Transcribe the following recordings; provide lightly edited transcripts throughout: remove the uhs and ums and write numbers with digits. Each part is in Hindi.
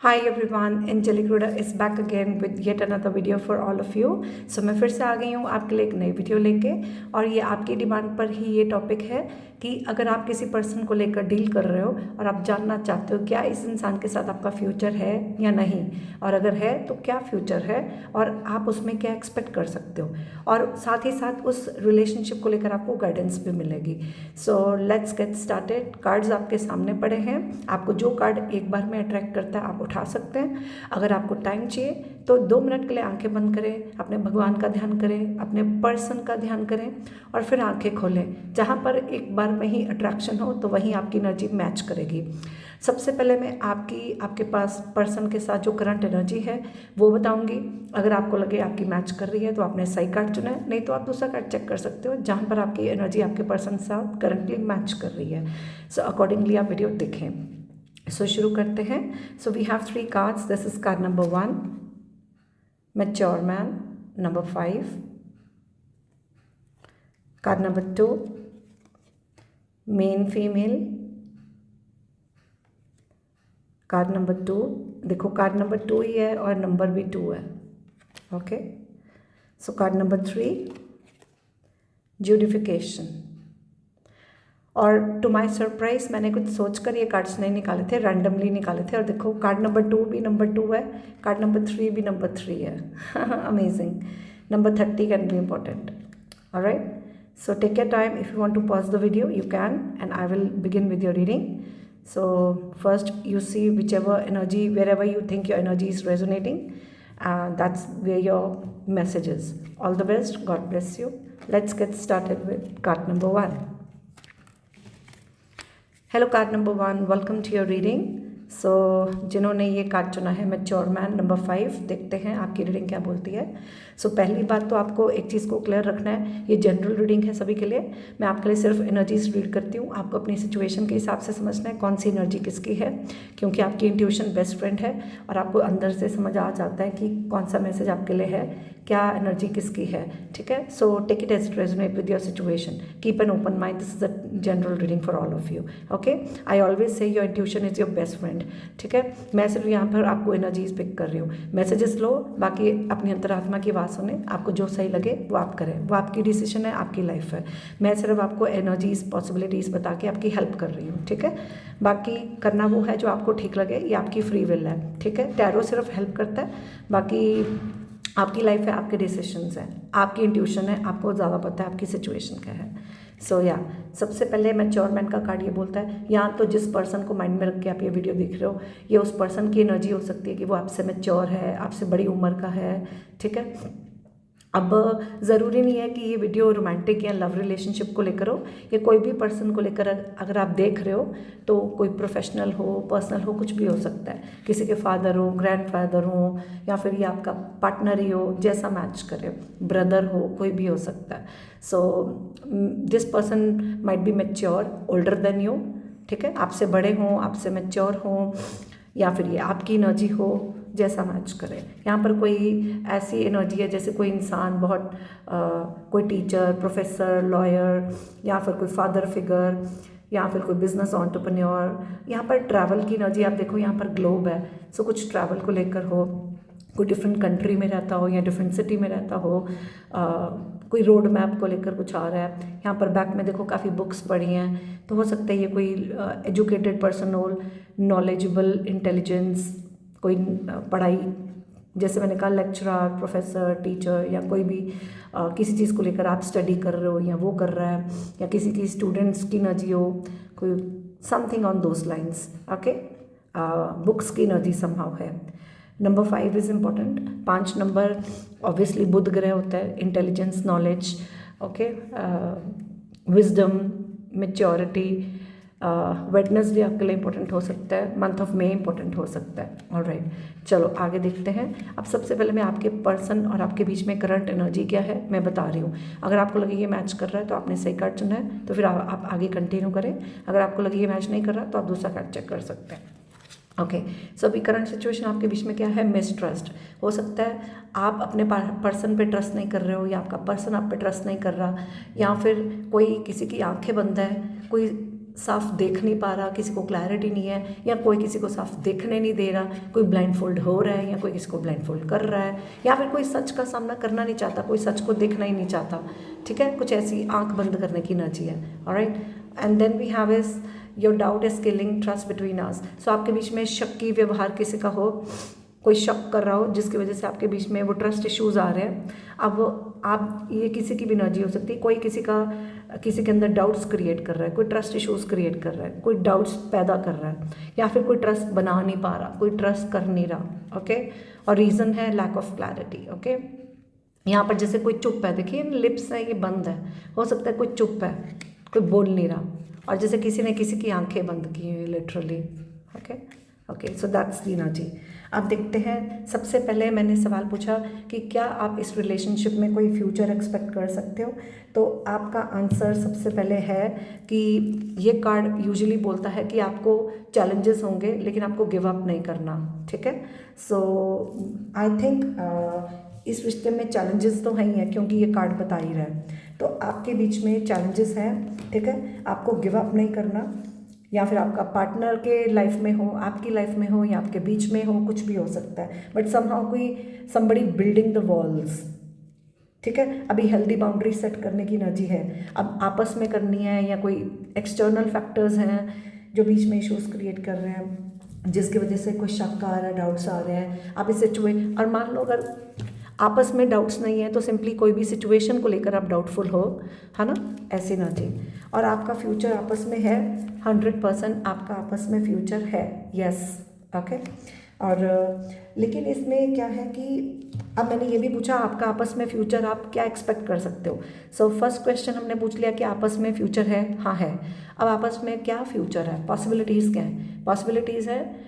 Hi everyone, Angelic Roda is back again with yet another video for all of you. So मैं फिर से आ गई हूँ आपके लिए एक नई वीडियो लेके, और ये आपकी डिमांड पर ही ये टॉपिक है कि अगर आप किसी पर्सन को लेकर डील कर रहे हो और आप जानना चाहते हो क्या इस इंसान के साथ आपका फ्यूचर है या नहीं, और अगर है तो क्या फ्यूचर है और आप उसमें क्या एक्सपेक्ट कर सकते हो, और साथ ही साथ उस रिलेशनशिप को लेकर आपको गाइडेंस भी मिलेगी। So let's get started. Cards आपके सामने पड़े हैं, आपको जो कार्ड एक बार में अट्रैक्ट करता है आप उठा सकते हैं। अगर आपको टाइम चाहिए तो 2 मिनट के लिए आंखें बंद करें, अपने भगवान का ध्यान करें, अपने पर्सन का ध्यान करें और फिर आंखें खोलें। जहाँ पर एक बार में ही अट्रैक्शन हो तो वहीं आपकी एनर्जी मैच करेगी। सबसे पहले मैं आपके पास पर्सन के साथ जो करंट एनर्जी है वो बताऊंगी। अगर आपको लगे आपकी मैच कर रही है तो आपने सही कार्ड चुना है, नहीं तो आप दूसरा कार्ड चेक कर सकते हो जहाँ पर आपकी एनर्जी आपके पर्सन के साथ करंटली मैच कर रही है। सो अकॉर्डिंगली आप वीडियो देखें। सो शुरू करते हैं। So we have 3 cards. This is card number 1, mature man, number 5, card number 2, men female, card number 2। देखो कार्ड नंबर 2 ही है और नंबर भी 2 है। ओके, सो कार्ड नंबर 3, ज्यूडिफिकेशन। और टू माई सरप्राइज मैंने कुछ सोचकर ये कार्ड्स नहीं निकाले थे, रैंडमली निकाले थे। और देखो कार्ड नंबर 2 भी नंबर 2 है, कार्ड नंबर 3 भी नंबर 3 है। Amazing. Number 30 can be important. Alright, so take your time. If you want to pause the video you can, and I will begin with your reading. So first you see whichever energy, wherever you think your energy is resonating, that's where your message is. All the best, God bless you. Let's get started with card number 1. Hello card number 1, welcome to your reading. So जिन्होंने ये कार्ड चुना है मैच्योर मैन नंबर 5, देखते हैं आपकी रीडिंग क्या बोलती है। सो पहली बात तो आपको एक चीज़ को क्लियर रखना है, ये जनरल रीडिंग है सभी के लिए। मैं आपके लिए सिर्फ एनर्जीज रीड करती हूँ, आपको अपनी सिचुएशन के हिसाब से समझना है कौन सी एनर्जी किसकी है, क्योंकि आपकी इंट्यूशन बेस्ट फ्रेंड है और आपको अंदर से समझ आ जाता है कि कौन सा मैसेज आपके लिए है, क्या एनर्जी किसकी है। ठीक है, so take it as resonate with your situation, keep an open mind. This is a general reading for all of you. Okay, I always say your intuition is your best friend. ठीक है, मैं सिर्फ यहाँ पर आपको एनर्जीज पिक कर रही हूँ, मैसेजेस लो, बाकी अपनी अंतरात्मा की आवाज़ सुने, आपको जो सही लगे वो आप करें, वो आपकी डिसीजन है, आपकी लाइफ है। मैं सिर्फ आपको एनर्जीज पॉसिबिलिटीज़ बता के आपकी हेल्प कर रही हूँ। ठीक है, बाकी करना वो है जो आपको ठीक लगे, ये आपकी फ्री विल है। ठीक है, टैरो सिर्फ हेल्प करता है, बाकी आपकी लाइफ है, आपके डिसीजंस हैं, आपकी इंट्यूशन है, आपको ज़्यादा पता है आपकी सिचुएशन क्या है। सो या सबसे पहले मैच्योर मैन का कार्ड ये बोलता है, यहाँ तो जिस पर्सन को माइंड में रख के आप ये वीडियो देख रहे हो, ये उस पर्सन की एनर्जी हो सकती है कि वो आपसे मैच्योर है, आपसे बड़ी उम्र का है। ठीक है, अब ज़रूरी नहीं है कि ये वीडियो रोमांटिक या लव रिलेशनशिप को लेकर हो, ये कोई भी पर्सन को लेकर अगर आप देख रहे हो तो कोई प्रोफेशनल हो, पर्सनल हो, कुछ भी हो सकता है। किसी के फादर हो, ग्रैंडफादर हो, या फिर ये आपका पार्टनर ही हो, जैसा मैच करे, ब्रदर हो, कोई भी हो सकता है। So this person might be mature, older than you. ठीक है, आपसे बड़े हों, आपसे मैच्योर हों, या फिर ये आपकी एनर्जी हो, जैसा मैच करे। यहाँ पर कोई ऐसी एनर्जी है जैसे कोई इंसान बहुत कोई टीचर, प्रोफेसर, लॉयर, या फिर कोई फादर फिगर, या फिर कोई बिजनेस एंटरप्रेन्योर। यहाँ पर ट्रैवल की एनर्जी आप देखो, यहाँ पर ग्लोब है, सो कुछ ट्रैवल को लेकर हो, कोई डिफरेंट कंट्री में रहता हो या डिफरेंट सिटी में रहता हो, कोई रोड मैप को लेकर कुछ आ रहा है। यहाँ पर बैक में देखो काफ़ी बुक्स पढ़ी हैं, तो हो सकता है ये कोई एजुकेटेड पर्सन हो, नॉलेजेबल, इंटेलिजेंस, कोई पढ़ाई, जैसे मैंने कहा लेक्चरर, प्रोफेसर, टीचर, या कोई भी किसी चीज़ को लेकर आप स्टडी कर रहे हो या वो कर रहा है, या किसी की स्टूडेंट्स की एनर्जी हो, कोई something on those lines. Okay, books की एनर्जी समहाउ है। Number 5 is important. 5 number obviously बुध ग्रह होता है, intelligence, knowledge, okay, wisdom, maturity. Wednesday आपके लिए इंपॉर्टेंट हो सकता है, मंथ ऑफ मे इंपॉर्टेंट हो सकता है। ऑलराइट, चलो आगे देखते हैं। अब सबसे पहले मैं आपके पर्सन और आपके बीच में करंट एनर्जी क्या है मैं बता रही हूँ। अगर आपको लगे ये मैच कर रहा है तो आपने सही कार्ड चुना है, तो फिर आप आगे कंटिन्यू करें। अगर आपको लगे ये मैच नहीं कर रहा तो आप दूसरा कार्ड चेक कर सकते हैं। ओके, सो अभी करंट सिचुएशन आपके बीच में क्या है, मिसट्रस्ट। हो सकता है आप अपने पर्सन पे ट्रस्ट नहीं कर रहे हो, या आपका पर्सन आप पे ट्रस्ट नहीं कर रहा, या फिर कोई किसी की आंखें बंद है, कोई साफ देख नहीं पा रहा, किसी को क्लैरिटी नहीं है, या कोई किसी को साफ देखने नहीं दे रहा, कोई ब्लाइंड फोल्ड हो रहा है या कोई किसी को ब्लाइंड फोल्ड कर रहा है, या फिर कोई सच का सामना करना नहीं चाहता, कोई सच को देखना ही नहीं चाहता, ठीक है, कुछ ऐसी आंख बंद करने की एनर्जी है। Alright, and then we have is your doubt is killing trust between us. So आपके बीच में शक की व्यवहार किसी का हो, कोई शक कर रहा हो जिसकी वजह से आपके बीच में वो ट्रस्ट इश्यूज आ रहे हैं। अब आप ये किसी की भी एनर्जी हो सकती है, कोई किसी के अंदर डाउट्स क्रिएट कर रहा है, कोई ट्रस्ट इश्यूज क्रिएट कर रहा है, कोई डाउट्स पैदा कर रहा है, या फिर कोई ट्रस्ट बना नहीं पा रहा, कोई ट्रस्ट कर नहीं रहा। ओके, और रीज़न है लैक ऑफ क्लैरिटी। ओके, यहाँ पर जैसे कोई चुप है, देखिए लिप्स है ये बंद है, हो सकता है कोई चुप है, कोई बोल नहीं रहा, और जैसे किसी ने किसी की आंखें बंद की हुई literally. Okay, so that's the energy. अब देखते हैं, सबसे पहले मैंने सवाल पूछा कि क्या आप इस रिलेशनशिप में कोई फ्यूचर एक्सपेक्ट कर सकते हो, तो आपका आंसर सबसे पहले है कि ये कार्ड यूजुअली बोलता है कि आपको चैलेंजेस होंगे लेकिन आपको गिव अप नहीं करना। ठीक है, सो आई थिंक इस रिश्ते में चैलेंजेस तो हैं ही है, क्योंकि ये कार्ड बता ही रहा है, तो आपके बीच में चैलेंजेस हैं। ठीक है, आपको गिव अप नहीं करना, या फिर आपका पार्टनर के लाइफ में हो, आपकी लाइफ में हो, या आपके बीच में हो, कुछ भी हो सकता है, बट समहाउ कोई समबडी बिल्डिंग द वॉल्स। ठीक है, अभी हेल्दी बाउंड्री सेट करने की एनर्जी है, अब आपस में करनी है, या कोई एक्सटर्नल फैक्टर्स हैं जो बीच में इश्यूज क्रिएट कर रहे हैं, जिसकी वजह से कोई शक आ रहा है, डाउट्स आ रहे हैं, आप इस सिचुएशन, और मान लो अगर आपस में डाउट्स नहीं है तो सिंपली कोई भी सिचुएशन को लेकर आप डाउटफुल हो, है ना, ऐसी एनर्जी। और आपका फ्यूचर आपस में है, 100% आपका आपस में फ्यूचर है, यस। ओके, और लेकिन इसमें क्या है कि अब मैंने ये भी पूछा आपका आपस में फ्यूचर आप क्या एक्सपेक्ट कर सकते हो। सो फर्स्ट क्वेश्चन हमने पूछ लिया कि आपस में फ्यूचर है, हाँ है। अब आपस में क्या फ्यूचर है, पॉसिबिलिटीज़ क्या हैं। पॉसिबिलिटीज़ है,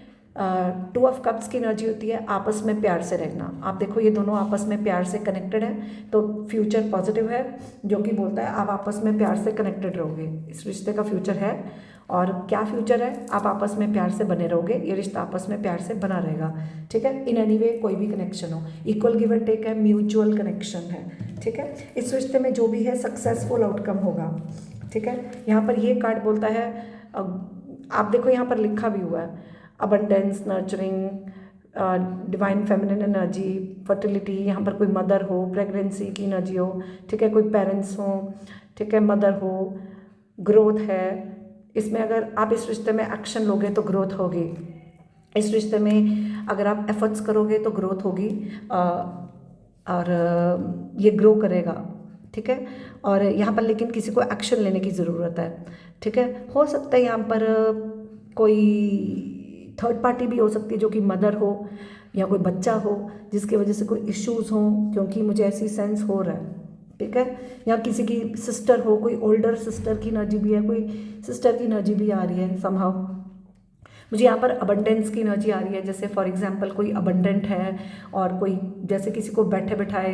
2 ऑफ कप्स की एनर्जी होती है आपस में प्यार से रहना। आप देखो ये दोनों आपस में प्यार से कनेक्टेड है, तो फ्यूचर पॉजिटिव है, जो कि बोलता है आप आपस में प्यार से कनेक्टेड रहोगे, इस रिश्ते का फ्यूचर है। और क्या फ्यूचर है, आप आपस में प्यार से बने रहोगे, ये रिश्ता आपस में प्यार से बना रहेगा। ठीक है, इन एनी वे कोई भी कनेक्शन हो, इक्वल गिव एंड टेक है, म्यूचुअल कनेक्शन है। ठीक है, इस रिश्ते में जो भी है सक्सेसफुल आउटकम होगा। ठीक है, यहाँ पर ये कार्ड बोलता है, आप देखो यहाँ पर लिखा भी हुआ है, abundance, nurturing, divine feminine energy, fertility, यहाँ पर कोई मदर हो, प्रेगनेंसी की एनर्जी हो, ठीक है, कोई पेरेंट्स हो, ठीक है, मदर हो, ग्रोथ है। इसमें अगर आप इस रिश्ते में एक्शन लोगे तो ग्रोथ होगी, इस रिश्ते में अगर आप एफर्ट्स करोगे तो ग्रोथ होगी, और ये ग्रो करेगा। ठीक है, और यहाँ पर लेकिन किसी को एक्शन लेने की ज़रूरत है। ठीक है, हो सकता है यहाँ पर कोई थर्ड पार्टी भी हो सकती है, जो कि मदर हो या कोई बच्चा हो, जिसकी वजह से कोई इश्यूज हो, क्योंकि मुझे ऐसी सेंस हो रहा है। ठीक है, या किसी की सिस्टर हो, कोई ओल्डर सिस्टर की एनर्जी भी है, कोई सिस्टर की एनर्जी भी आ रही है समहाउ। मुझे यहाँ पर अबंडेंस की एनर्जी आ रही है, जैसे फॉर एग्जांपल कोई अबंडेंट है और कोई जैसे किसी को बैठे बैठाए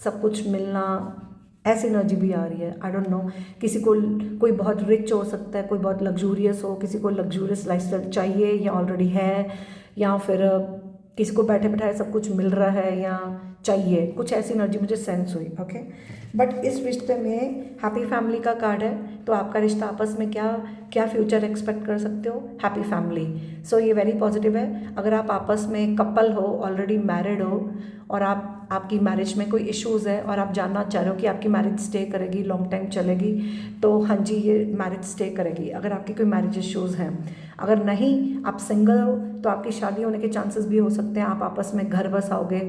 सब कुछ मिलना, ऐसी एनर्जी भी आ रही है। आई डोंट नो, किसी को कोई बहुत रिच हो सकता है, कोई बहुत लग्जूरियस हो, किसी को लग्जूरियस लाइफस्टाइल चाहिए या ऑलरेडी है, या फिर किसी को बैठे बैठाए सब कुछ मिल रहा है या चाहिए, कुछ ऐसी एनर्जी मुझे सेंस हुई। ओके, बट इस रिश्ते में हैप्पी फैमिली का कार्ड है, तो आपका रिश्ता आपस में क्या फ्यूचर एक्सपेक्ट कर सकते हो, हैप्पी फैमिली। सो ये वेरी पॉजिटिव है। अगर आप आपस में कपल हो, ऑलरेडी मैरिड हो, और आपकी मैरिज में कोई इश्यूज़ है और आप जानना चाह रहे हो कि आपकी मैरिज स्टे करेगी, लॉन्ग टाइम चलेगी, तो हाँ जी, ये मैरिज स्टे करेगी अगर आपकी कोई मैरिज इश्यूज़ हैं। अगर नहीं, आप सिंगल हो, तो आपकी शादी होने के चांसेस भी हो सकते हैं, आप आपस में घर बसाओगे।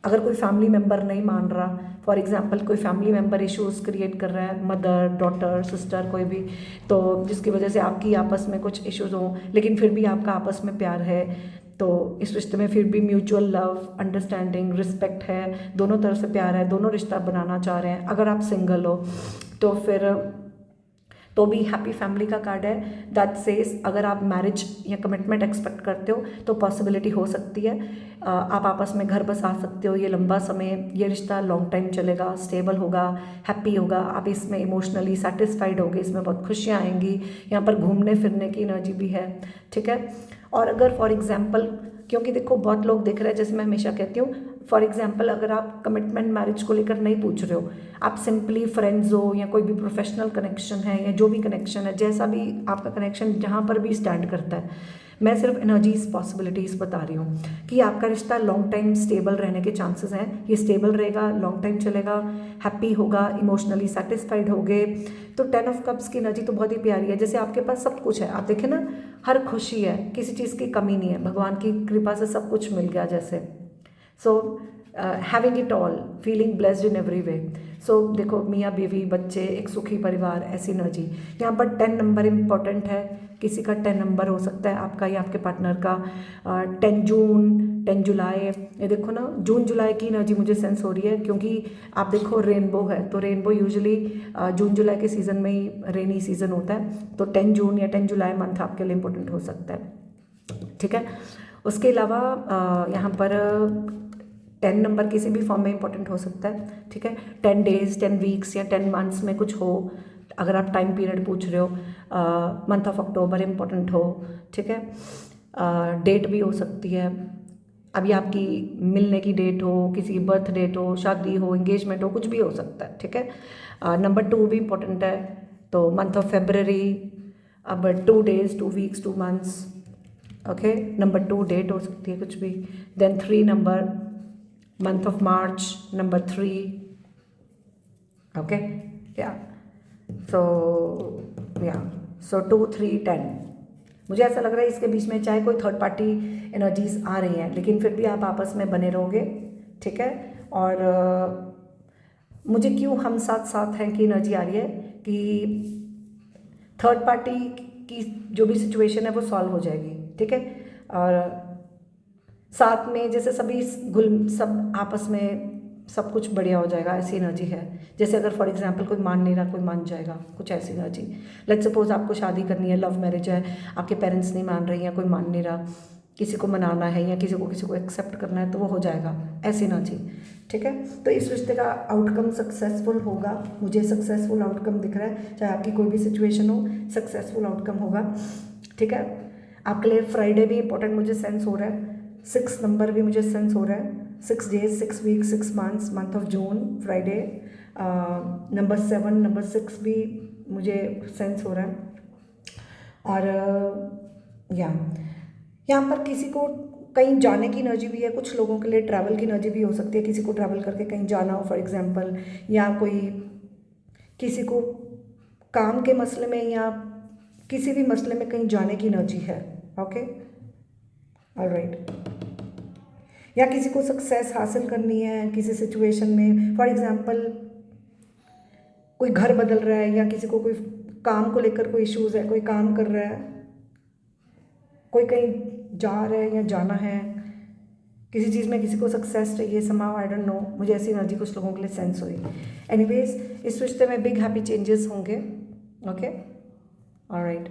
अगर कोई फैमिली मेम्बर नहीं मान रहा, फॉर एग्जांपल कोई फैमिली मेम्बर इश्यूज़ क्रिएट कर रहा है, मदर, डॉटर, सिस्टर, कोई भी, तो जिसकी वजह से आपकी आपस में कुछ इश्यूज़ हों, लेकिन फिर भी आपका आपस में प्यार है, तो इस रिश्ते में फिर भी म्यूचुअल लव, अंडरस्टैंडिंग, रिस्पेक्ट है, दोनों तरफ से प्यार है, दोनों रिश्ता बनाना चाह रहे हैं। अगर आप सिंगल हो तो फिर तो भी हैप्पी फैमिली का कार्ड है, दैट सेज अगर आप मैरिज या कमिटमेंट एक्सपेक्ट करते हो तो पॉसिबिलिटी हो सकती है, आप आपस में घर बसा सकते हो, ये लंबा समय, ये रिश्ता लॉन्ग टाइम चलेगा, स्टेबल होगा, हैप्पी होगा, आप इसमें इमोशनली सेटिस्फाइड होगे, इसमें बहुत खुशियाँ आएंगी। यहाँ पर घूमने फिरने की एनर्जी भी है। ठीक है, और अगर फॉर एग्जाम्पल, क्योंकि देखो बहुत लोग देख रहे हैं, जैसे मैं हमेशा कहती हूँ, फॉर एग्जांपल अगर आप कमिटमेंट मैरिज को लेकर नहीं पूछ रहे हो, आप सिंपली फ्रेंड्स हो या कोई भी प्रोफेशनल कनेक्शन है या जो भी कनेक्शन है, जैसा भी आपका कनेक्शन जहाँ पर भी स्टैंड करता है, मैं सिर्फ एनर्जीज पॉसिबिलिटीज़ बता रही हूँ कि आपका रिश्ता लॉन्ग टाइम स्टेबल रहने के चांसेस हैं। ये स्टेबल रहेगा, लॉन्ग टाइम चलेगा, हैप्पी होगा, इमोशनली सेटिस्फाइड होगे। तो 10 ऑफ कप्स की एनर्जी तो बहुत ही प्यारी है, जैसे आपके पास सब कुछ है, आप देखें ना, हर खुशी है, किसी चीज़ की कमी नहीं है, भगवान की कृपा से सब कुछ मिल गया जैसे। So having it all, feeling blessed in every way. So देखो, मियाँ बीवी, बच्चे, एक सुखी परिवार, ऐसी एनर्जी। यहाँ पर 10 नंबर इम्पॉर्टेंट है, किसी का 10 नंबर हो सकता है, आपका या आपके पार्टनर का। 10 जून, 10 जुलाई, ये देखो ना, जून जुलाई की एनर्जी मुझे सेंस हो रही है, क्योंकि आप देखो रेनबो है, तो रेनबो यूजुअली जून जुलाई के सीज़न में ही रेनी सीज़न होता है, तो 10 जून या 10 जुलाई मंथ आपके लिए इम्पोर्टेंट हो सकता है, ठीक है। उसके अलावा यहाँ पर 10 नंबर किसी भी फॉर्म में इंपॉर्टेंट हो सकता है, ठीक है। 10 डेज, 10 वीक्स या 10 मंथ्स में कुछ हो, अगर आप टाइम पीरियड पूछ रहे हो, मंथ ऑफ अक्टूबर इम्पोर्टेंट हो, ठीक है। डेट भी हो सकती है, अभी आपकी मिलने की डेट हो, किसी की बर्थ डेट हो, शादी हो, एंगेजमेंट हो, कुछ भी हो सकता है, ठीक है। नंबर 2 भी इम्पोर्टेंट है, तो मंथ ऑफ फेबररी, अब 2 days, 2 weeks, 2 months, okay. Number 2 date हो सकती है कुछ भी। Then 3 number, month of March, number 3, okay, yeah, so yeah, so 2, 3, 10। मुझे ऐसा लग रहा है इसके बीच में चाहे कोई थर्ड पार्टी एनर्जीज आ रही हैं, लेकिन फिर भी आप आपस में बने रहोगे, ठीक है। और मुझे क्यों हम साथ साथ हैं की एनर्जी आ रही है कि थर्ड पार्टी की जो भी सिचुएशन है वो सॉल्व हो जाएगी, ठीक है। और साथ में जैसे सभी सब आपस में सब कुछ बढ़िया हो जाएगा, ऐसी एनर्जी है। जैसे अगर फॉर एग्जांपल कोई मान नहीं रहा, कोई मान जाएगा, कुछ ऐसी एनर्जी। लेट्स सपोज आपको शादी करनी है, लव मैरिज है, आपके पेरेंट्स नहीं मान रही हैं, कोई मान नहीं रहा, किसी को मनाना है या किसी को एक्सेप्ट करना है, तो वो हो जाएगा, ऐसी एनर्जी, ठीक है। तो इस रिश्ते का आउटकम सक्सेसफुल होगा, मुझे सक्सेसफुल आउटकम दिख रहा है, चाहे आपकी कोई भी सिचुएशन हो, सक्सेसफुल आउटकम होगा, ठीक है। आपके लिए फ्राइडे भी इंपॉर्टेंट मुझे सेंस हो रहा है, 6 नंबर भी मुझे सेंस हो रहा है, 6 days, 6 weeks, 6 months, month of June, Friday. Number 7, number 6 भी मुझे सेंस हो रहा है। और यहाँ पर किसी को कहीं जाने की एनर्जी भी है, कुछ लोगों के लिए ट्रैवल की एनर्जी भी हो सकती है, किसी को ट्रैवल करके कहीं जाना हो फॉर एग्जांपल, या कोई किसी को काम के मसले में या किसी भी मसले में कहीं जाने की एनर्जी है, ओके, ऑलराइट। या किसी को सक्सेस हासिल करनी है किसी सिचुएशन में, फॉर एग्जांपल कोई घर बदल रहा है, या किसी को कोई काम को लेकर कोई इश्यूज है, कोई काम कर रहा है, कोई कहीं जा रहा है या जाना है, किसी चीज़ में किसी को सक्सेस चाहिए, समाव, आई डोंट नो, मुझे ऐसी एनर्जी कुछ लोगों के लिए सेंस हुई। एनीवेज, इस रिश्ते में बिग हैप्पी चेंजेस होंगे, ओके, ऑलराइट।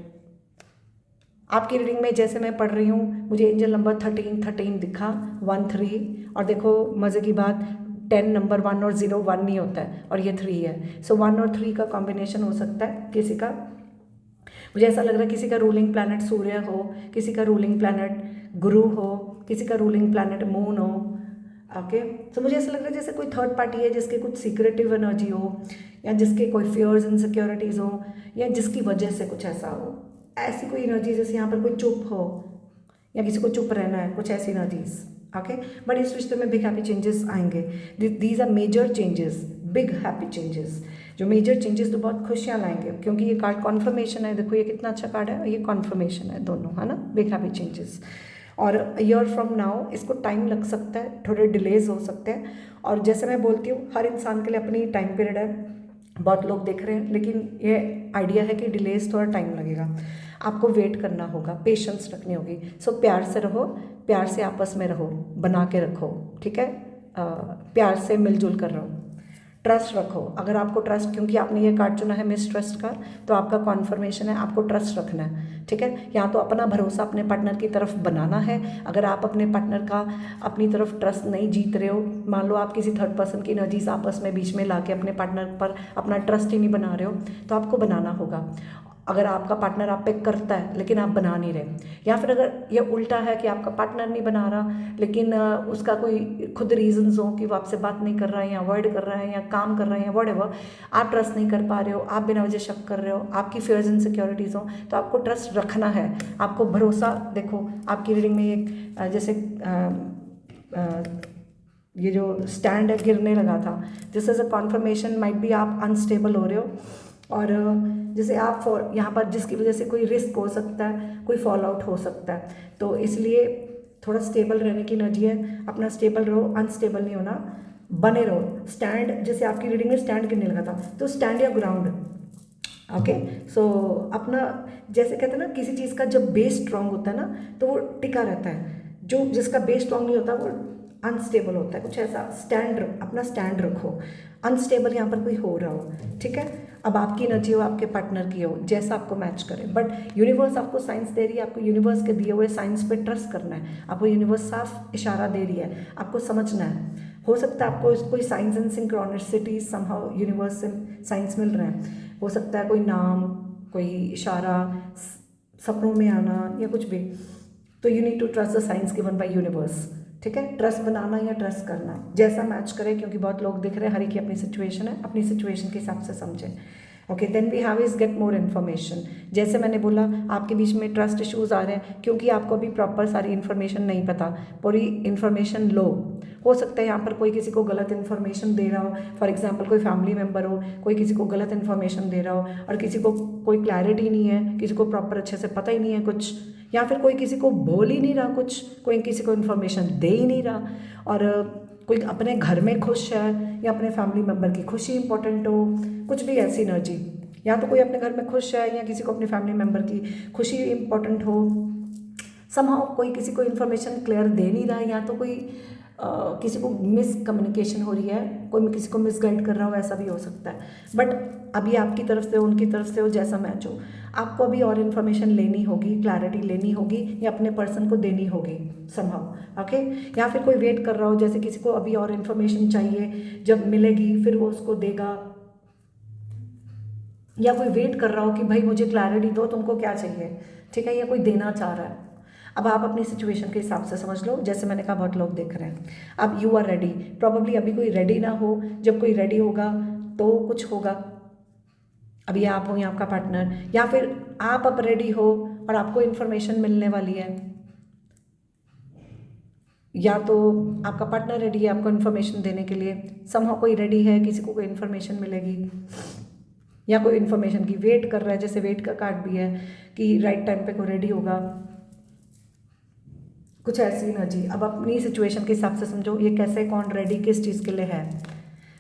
आपकी रीडिंग में जैसे मैं पढ़ रही हूँ, मुझे एंजल नंबर 13 दिखा, 1, 3, और देखो मज़े की बात, 10 नंबर 1 और 0 1 नहीं होता है, और ये 3 है, सो 1 और 3 का कॉम्बिनेशन हो सकता है किसी का। मुझे ऐसा लग रहा है किसी का रूलिंग प्लैनेट सूर्य हो, किसी का रूलिंग प्लैनेट गुरु हो, किसी का रूलिंग प्लैनेट मून हो, ओके। तो मुझे ऐसा लग रहा है जैसे कोई थर्ड पार्टी है जिसके कुछ सीक्रेटिव एनर्जी हो, या जिसके कोई फियर्स इनसिक्योरिटीज़ हो, या जिसकी वजह से कुछ ऐसा हो, ऐसी कोई एनर्जी, जैसे यहाँ पर कोई चुप हो या किसी को चुप रहना है, कुछ ऐसी एनर्जीज, ओके। बट इस रिश्ते में बिग हैप्पी चेंजेस आएंगे, these are major changes, big happy changes, जो मेजर चेंजेस तो बहुत खुशियाँ लाएंगे, क्योंकि ये कार्ड कॉन्फर्मेशन है, देखो ये कितना अच्छा कार्ड है, ये कॉन्फर्मेशन है दोनों, है ना, बिग हैप्पी चेंजेस। और ईयर फ्रॉम नाउ इसको टाइम लग सकता है, थोड़े डिलेज हो सकते हैं, और जैसे मैं बोलती हूँ हर इंसान के लिए अपनी टाइम पीरियड है, बहुत लोग देख रहे हैं, लेकिन ये आइडिया है कि डिलेज थोड़ा टाइम लगेगा, आपको वेट करना होगा, पेशेंस रखनी होगी। सो प्यार से रहो, प्यार से आपस में रहो, बना के रखो, ठीक है, प्यार से मिलजुल कर रहो, ट्रस्ट रखो। अगर आपको ट्रस्ट, क्योंकि आपने ये कार्ड चुना है मिसट्रस्ट का, तो आपका कॉन्फर्मेशन है, आपको ट्रस्ट रखना है, ठीक है। यहाँ तो अपना भरोसा अपने पार्टनर की तरफ बनाना है। अगर आप अपने पार्टनर का अपनी तरफ ट्रस्ट नहीं जीत रहे हो, मान लो आप किसी थर्ड पर्सन की एनर्जीज आपस में बीच में ला के अपने पार्टनर पर अपना ट्रस्ट ही नहीं बना रहे हो, तो आपको बनाना होगा। अगर आपका पार्टनर आप पे करता है लेकिन आप बना नहीं रहे, या फिर अगर ये उल्टा है कि आपका पार्टनर नहीं बना रहा लेकिन उसका कोई खुद रीजंस हो कि वो आपसे बात नहीं कर रहा है या अवॉइड कर रहा है या काम कर रहा है या व्हाटएवर, आप ट्रस्ट नहीं कर पा रहे हो, आप बिना वजह शक कर रहे हो, आपकी फियर्स इनसिक्योरिटीज़ हो, तो आपको ट्रस्ट रखना है, आपको भरोसा। देखो आपकी रीडिंग में एक जैसे ये जो स्टैंड है गिरने लगा था, this is a confirmation might be आप अनस्टेबल हो रहे हो, और जैसे आप यहाँ पर जिसकी वजह से कोई रिस्क हो सकता है, कोई फॉल आउट हो सकता है, तो इसलिए थोड़ा स्टेबल रहने की एनर्जी है, अपना स्टेबल रहो, अनस्टेबल नहीं होना, बने रहो। स्टैंड, जैसे आपकी रीडिंग में स्टैंड गिरने लगा था, तो स्टैंड या ग्राउंड, ओके। सो अपना, जैसे कहते हैं ना किसी चीज़ का जब बेस स्ट्रांग होता है ना तो वो टिका रहता है, जो जिसका बेस स्ट्रांग नहीं होता वो अनस्टेबल होता है, कुछ ऐसा। स्टैंड, अपना स्टैंड रखो, अनस्टेबल यहाँ पर कोई हो रहा हो, ठीक है। अब आपकी एनर्जी हो, आपके पार्टनर की हो, जैसा आपको मैच करे, बट यूनिवर्स आपको साइंस दे रही है, आपको यूनिवर्स के दिए हुए साइंस पे ट्रस्ट करना है, आपको यूनिवर्स साफ इशारा दे रही है, आपको समझना है। हो सकता है आपको कोई science and synchronicity somehow universe से साइंस मिल रहे हैं, हो सकता है कोई नाम, कोई इशारा, सपनों में आना या कुछ भी, तो you need to trust the signs given by universe, ठीक है। ट्रस्ट बनाना या ट्रस्ट करना, जैसा मैच करे, क्योंकि बहुत लोग दिख रहे हैं, हर एक की अपनी सिचुएशन है, अपनी सिचुएशन के हिसाब से समझें। Okay, then we have is get more information. जैसे मैंने बोला आपके बीच में ट्रस्ट इश्यूज आ रहे हैं क्योंकि आपको अभी प्रॉपर सारी इन्फॉर्मेशन नहीं पता, पूरी इन्फॉर्मेशन लो। हो सकता है यहाँ पर कोई किसी को गलत इन्फॉर्मेशन दे रहा हो, फॉर एग्जाम्पल कोई फैमिली मेम्बर हो, कोई किसी को गलत इन्फॉर्मेशन दे रहा हो और किसी को कोई क्लैरिटी नहीं है, किसी को प्रॉपर अच्छे से पता ही नहीं है कुछ, या फिर कोई किसी को बोल ही नहीं रहा कुछ, कोई किसी को इन्फॉर्मेशन दे ही नहीं रहा, और कोई अपने घर में खुश है या अपने फैमिली मेम्बर की खुशी इंपॉर्टेंट हो, कुछ भी ऐसी एनर्जी, या तो कोई अपने घर में खुश है या किसी को अपने फैमिली मेम्बर की खुशी इंपॉर्टेंट हो, समहाउ कोई किसी को इन्फॉर्मेशन क्लियर दे नहीं रहा है, या तो कोई किसी को मिस कम्युनिकेशन हो रही है, कोई किसी को मिसगाइड कर रहा हो, ऐसा भी हो सकता है। बट अभी आपकी तरफ से हो, उनकी तरफ से हो, जैसा मैच हो, आपको अभी और इन्फॉर्मेशन लेनी होगी, क्लैरिटी लेनी होगी या अपने पर्सन को देनी होगी समहाउ, ओके। या फिर कोई वेट कर रहा हो, जैसे किसी को अभी और इन्फॉर्मेशन चाहिए, जब मिलेगी फिर वो उसको देगा, या कोई वेट कर रहा हो कि भाई मुझे क्लैरिटी दो, तुमको क्या चाहिए, ठीक है, या कोई देना चाह रहा है। अब आप अपनी सिचुएशन के हिसाब से समझ लो, जैसे मैंने कहा बहुत लोग देख रहे हैं। अब यू आर रेडी, प्रॉब्लली अभी कोई रेडी ना हो, जब कोई रेडी होगा तो कुछ होगा। अभी आप हो या आपका पार्टनर, या फिर आप अब रेडी हो और आपको इन्फॉर्मेशन मिलने वाली है, या तो आपका पार्टनर रेडी है आपको इन्फॉर्मेशन देने के लिए, समहाउ कोई रेडी है, किसी को कोई इन्फॉर्मेशन मिलेगी, या कोई इन्फॉर्मेशन की वेट कर रहा है, जैसे वेट का कार्ड भी है कि राइट टाइम पे कोई रेडी होगा, कुछ ऐसी एनर्जी। अब अपनी सिचुएशन के हिसाब से समझो ये कैसे, कौन रेडी किस चीज़ के लिए है।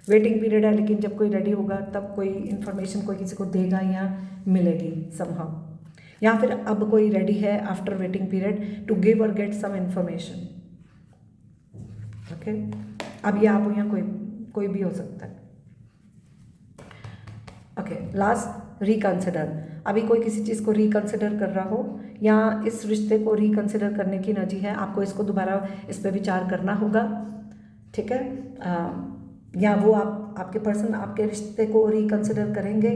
वेटिंग पीरियड है, लेकिन जब कोई रेडी होगा तब कोई इन्फॉर्मेशन कोई किसी को देगा या मिलेगी समहाउ, या फिर अब कोई रेडी है after waiting period to give और गेट सम इन्फॉर्मेशन, ओके। अब ये आप हो या कोई भी हो सकता है, ओके। Last, reconsider. अभी कोई किसी चीज़ को रिकंसिडर कर रहा हो या इस रिश्ते को रिकंसिडर करने की एनर्जी है, आपको इसको दोबारा इस पर विचार करना होगा, ठीक है। या वो आपके पर्सन आपके रिश्ते को रिकंसिडर करेंगे,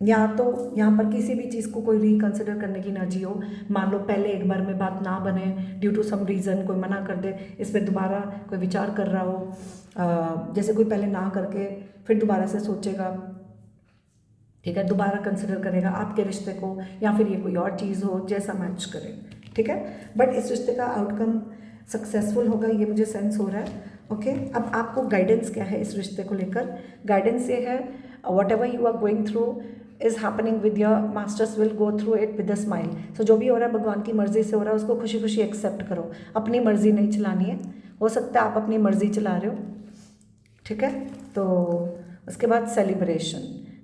या तो यहाँ पर किसी भी चीज़ को कोई रिकंसिडर करने की एनर्जी हो। मान लो पहले एक बार में बात ना बने, ड्यू टू सम रीज़न कोई मना कर दे, इस पर दोबारा कोई विचार कर रहा हो, जैसे कोई पहले ना करके फिर दोबारा से सोचेगा, ठीक है, दोबारा कंसिडर करेगा आपके रिश्ते को, या फिर ये कोई और चीज़ हो, जैसा मैच करे, ठीक है। बट इस रिश्ते का आउटकम सक्सेसफुल होगा, ये मुझे सेंस हो रहा है, ओके। अब आपको गाइडेंस क्या है इस रिश्ते को लेकर? गाइडेंस ये है, whatever you are going through is happening with your masters will go through it with a smile. So जो भी हो रहा है भगवान की मर्ज़ी से हो रहा है, उसको खुशी खुशी एक्सेप्ट करो, अपनी मर्ज़ी नहीं चलानी है। हो सकता है आप अपनी मर्ज़ी चला रहे हो, ठीक है। तो उसके बाद celebration,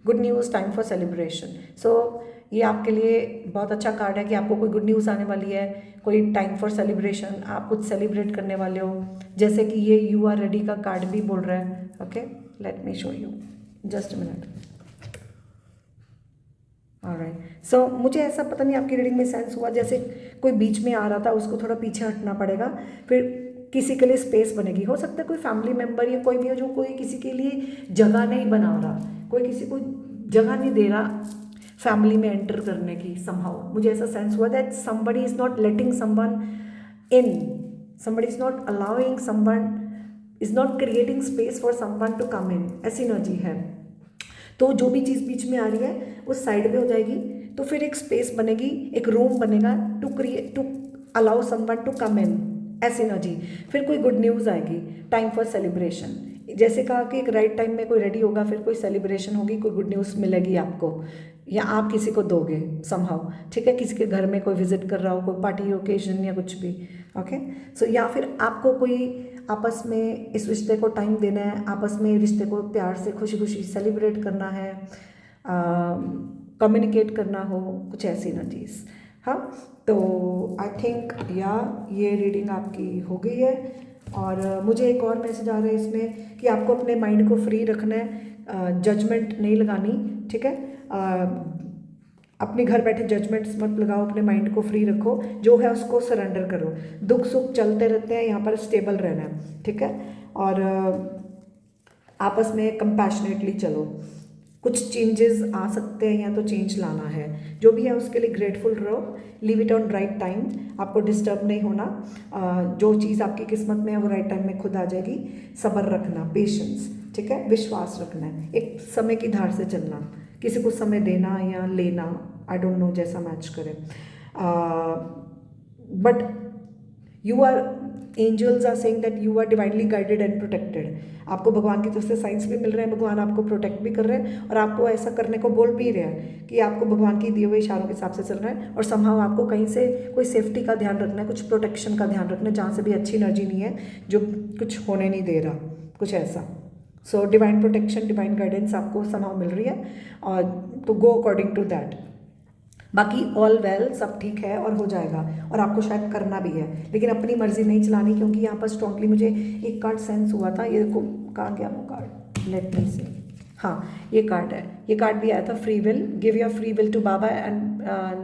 good news, time for celebration. So ये आपके लिए बहुत अच्छा कार्ड है कि आपको कोई गुड न्यूज़ आने वाली है, कोई टाइम फॉर सेलिब्रेशन, आप कुछ सेलिब्रेट करने वाले हो, जैसे कि ये यू आर रेडी का कार्ड भी बोल रहा है, okay. Let me show you, just a minute. Alright, so मुझे ऐसा पता नहीं आपकी रीडिंग में सेंस हुआ, जैसे कोई बीच में आ रहा था, उसको थोड़ा पीछे हटना पड़ेगा, फिर किसी के लिए स्पेस बनेगी। हो सकता है कोई फैमिली मेम्बर या कोई भी हो जो कोई किसी के लिए जगह नहीं बना रहा, कोई किसी को जगह नहीं दे रहा फैमिली में एंटर करने की समहाउ। मुझे ऐसा सेंस हुआ that somebody is not letting someone in, somebody is not allowing someone, is not creating space for someone to come in, ऐसी एनर्जी है। तो जो भी चीज़ बीच में आ रही है वो साइड में हो जाएगी, तो फिर एक स्पेस बनेगी, एक रूम बनेगा to create, to allow someone to come in, ऐसी एनर्जी। फिर कोई गुड न्यूज़ आएगी, टाइम फॉर सेलिब्रेशन, जैसे कहा कि एक राइट टाइम में कोई रेडी होगा, फिर कोई सेलिब्रेशन होगी, कोई गुड न्यूज़ मिलेगी आपको, या आप किसी को दोगे समहाउ, ठीक है, किसी के घर में कोई विजिट कर रहा हो, कोई पार्टी ओकेजन या कुछ भी, ओके। सो या फिर आपको कोई आपस में इस रिश्ते को टाइम देना है, आपस में रिश्ते को प्यार से खुशी खुशी सेलिब्रेट करना है, कम्युनिकेट करना हो, कुछ ऐसी एनर्जीज। हाँ, तो आई थिंक ये रीडिंग आपकी हो गई है। और मुझे एक और मैसेज आ रहा है इसमें कि आपको अपने माइंड को फ्री रखना है, जजमेंट नहीं लगानी, ठीक है। अपने घर बैठे जजमेंट्स मत लगाओ, अपने माइंड को फ्री रखो, जो है उसको सरेंडर करो। दुख सुख चलते रहते हैं, यहाँ पर स्टेबल रहना है, ठीक है। और आपस में कंपैशनेटली चलो, कुछ चेंजेस आ सकते हैं या तो चेंज लाना है, जो भी है उसके लिए ग्रेटफुल रहो, leave it on right time, आपको डिस्टर्ब नहीं होना, जो चीज़ आपकी किस्मत में है वो राइट टाइम में खुद आ जाएगी। सब्र रखना, पेशेंस, ठीक है, विश्वास रखना है, एक समय की धार से चलना, किसी को समय देना या लेना, आई डोंट नो, जैसा मैच करे, but you are, angels are saying that you are divinely guided and protected. आपको भगवान की तरफ से साइंस भी मिल रहे हैं, भगवान आपको प्रोटेक्ट भी कर रहे हैं और आपको ऐसा करने को बोल भी रहे हैं कि आपको भगवान की दिए हुए इशारों के हिसाब से चलना है। और समहाउ आपको कहीं से कोई सेफ्टी का ध्यान रखना है, कुछ प्रोटेक्शन का ध्यान रखना है, जहाँ से भी अच्छी एनर्जी नहीं है, जो कुछ होने नहीं दे रहा, कुछ ऐसा। So divine protection, divine guidance आपको समहाउ मिल रही है, और तो गो अकॉर्डिंग टू दैट। बाकी ऑल वेल, सब ठीक है और हो जाएगा, और आपको शायद करना भी है, लेकिन अपनी मर्जी नहीं चलानी, क्योंकि यहाँ पर स्ट्रांगली मुझे एक कार्ड सेंस हुआ था। ये देखो, कहाँ गया वो कार्ड, लेट मी सी, हाँ ये कार्ड है, ये कार्ड भी आया था, free will, give your free will to बाबा and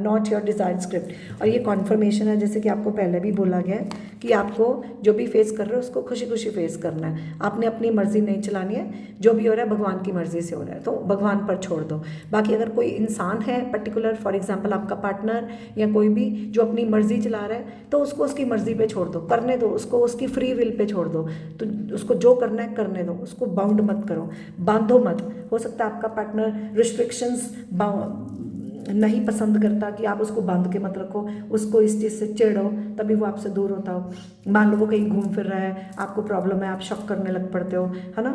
not your desired script. और ये कॉन्फर्मेशन है, जैसे कि आपको पहले भी बोला गया है कि आपको जो भी फेस कर रहे हो उसको खुशी खुशी फेस करना है, आपने अपनी मर्जी नहीं चलानी है, जो भी हो रहा है भगवान की मर्जी से हो रहा है, तो भगवान पर छोड़ दो। बाकी अगर कोई इंसान है पर्टिकुलर, फॉर एग्जाम्पल आपका पार्टनर या कोई भी जो अपनी मर्जी चला रहा है, तो उसको उसकी मर्जी पे छोड़ दो, करने दो उसको, उसकी फ्री विल पे छोड़ दो, तो उसको जो करना है करने दो, उसको बाउंड मत करो, बांधो मत। हो सकता है आपका पार्टनर रिस्ट्रिक्शंस नहीं पसंद करता कि आप उसको बांध के मत रखो, उसको इस चीज़ से चिढ़ो, तभी वो आपसे दूर होता हो। मान लो वो कहीं घूम फिर रहा है, आपको प्रॉब्लम है, आप शक करने लग पड़ते हो, है ना,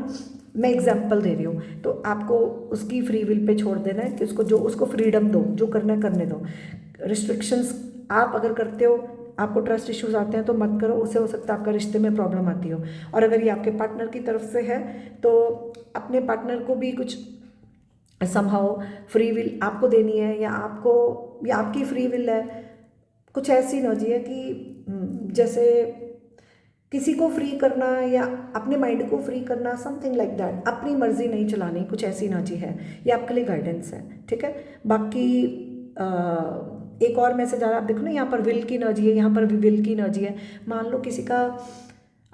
मैं एग्जाम्पल दे रही हूँ। तो आपको उसकी फ्री विल पे छोड़ देना है कि उसको जो, उसको फ्रीडम दो, जो करना है करने दो। रिस्ट्रिक्शंस आप अगर करते हो, आपको ट्रस्ट इश्यूज आते हैं तो मत करो, उससे हो सकता है आपका रिश्ते में प्रॉब्लम आती हो। और अगर ये आपके पार्टनर की तरफ से है तो अपने पार्टनर को भी कुछ समहाउ फ्री विल आपको देनी है, या आपको, या आपकी फ्री विल है, कुछ ऐसी एनर्जी है कि जैसे किसी को फ्री करना या अपने माइंड को फ्री करना, समथिंग लाइक दैट, अपनी मर्जी नहीं चलानी, कुछ ऐसी एनर्जी है, ये आपके लिए गाइडेंस है, ठीक है। बाकी एक और मैसेज आ रहा है, आप देखो ना, यहाँ पर विल की एनर्जी है, यहाँ पर भी विल की एनर्जी है। मान लो किसी का,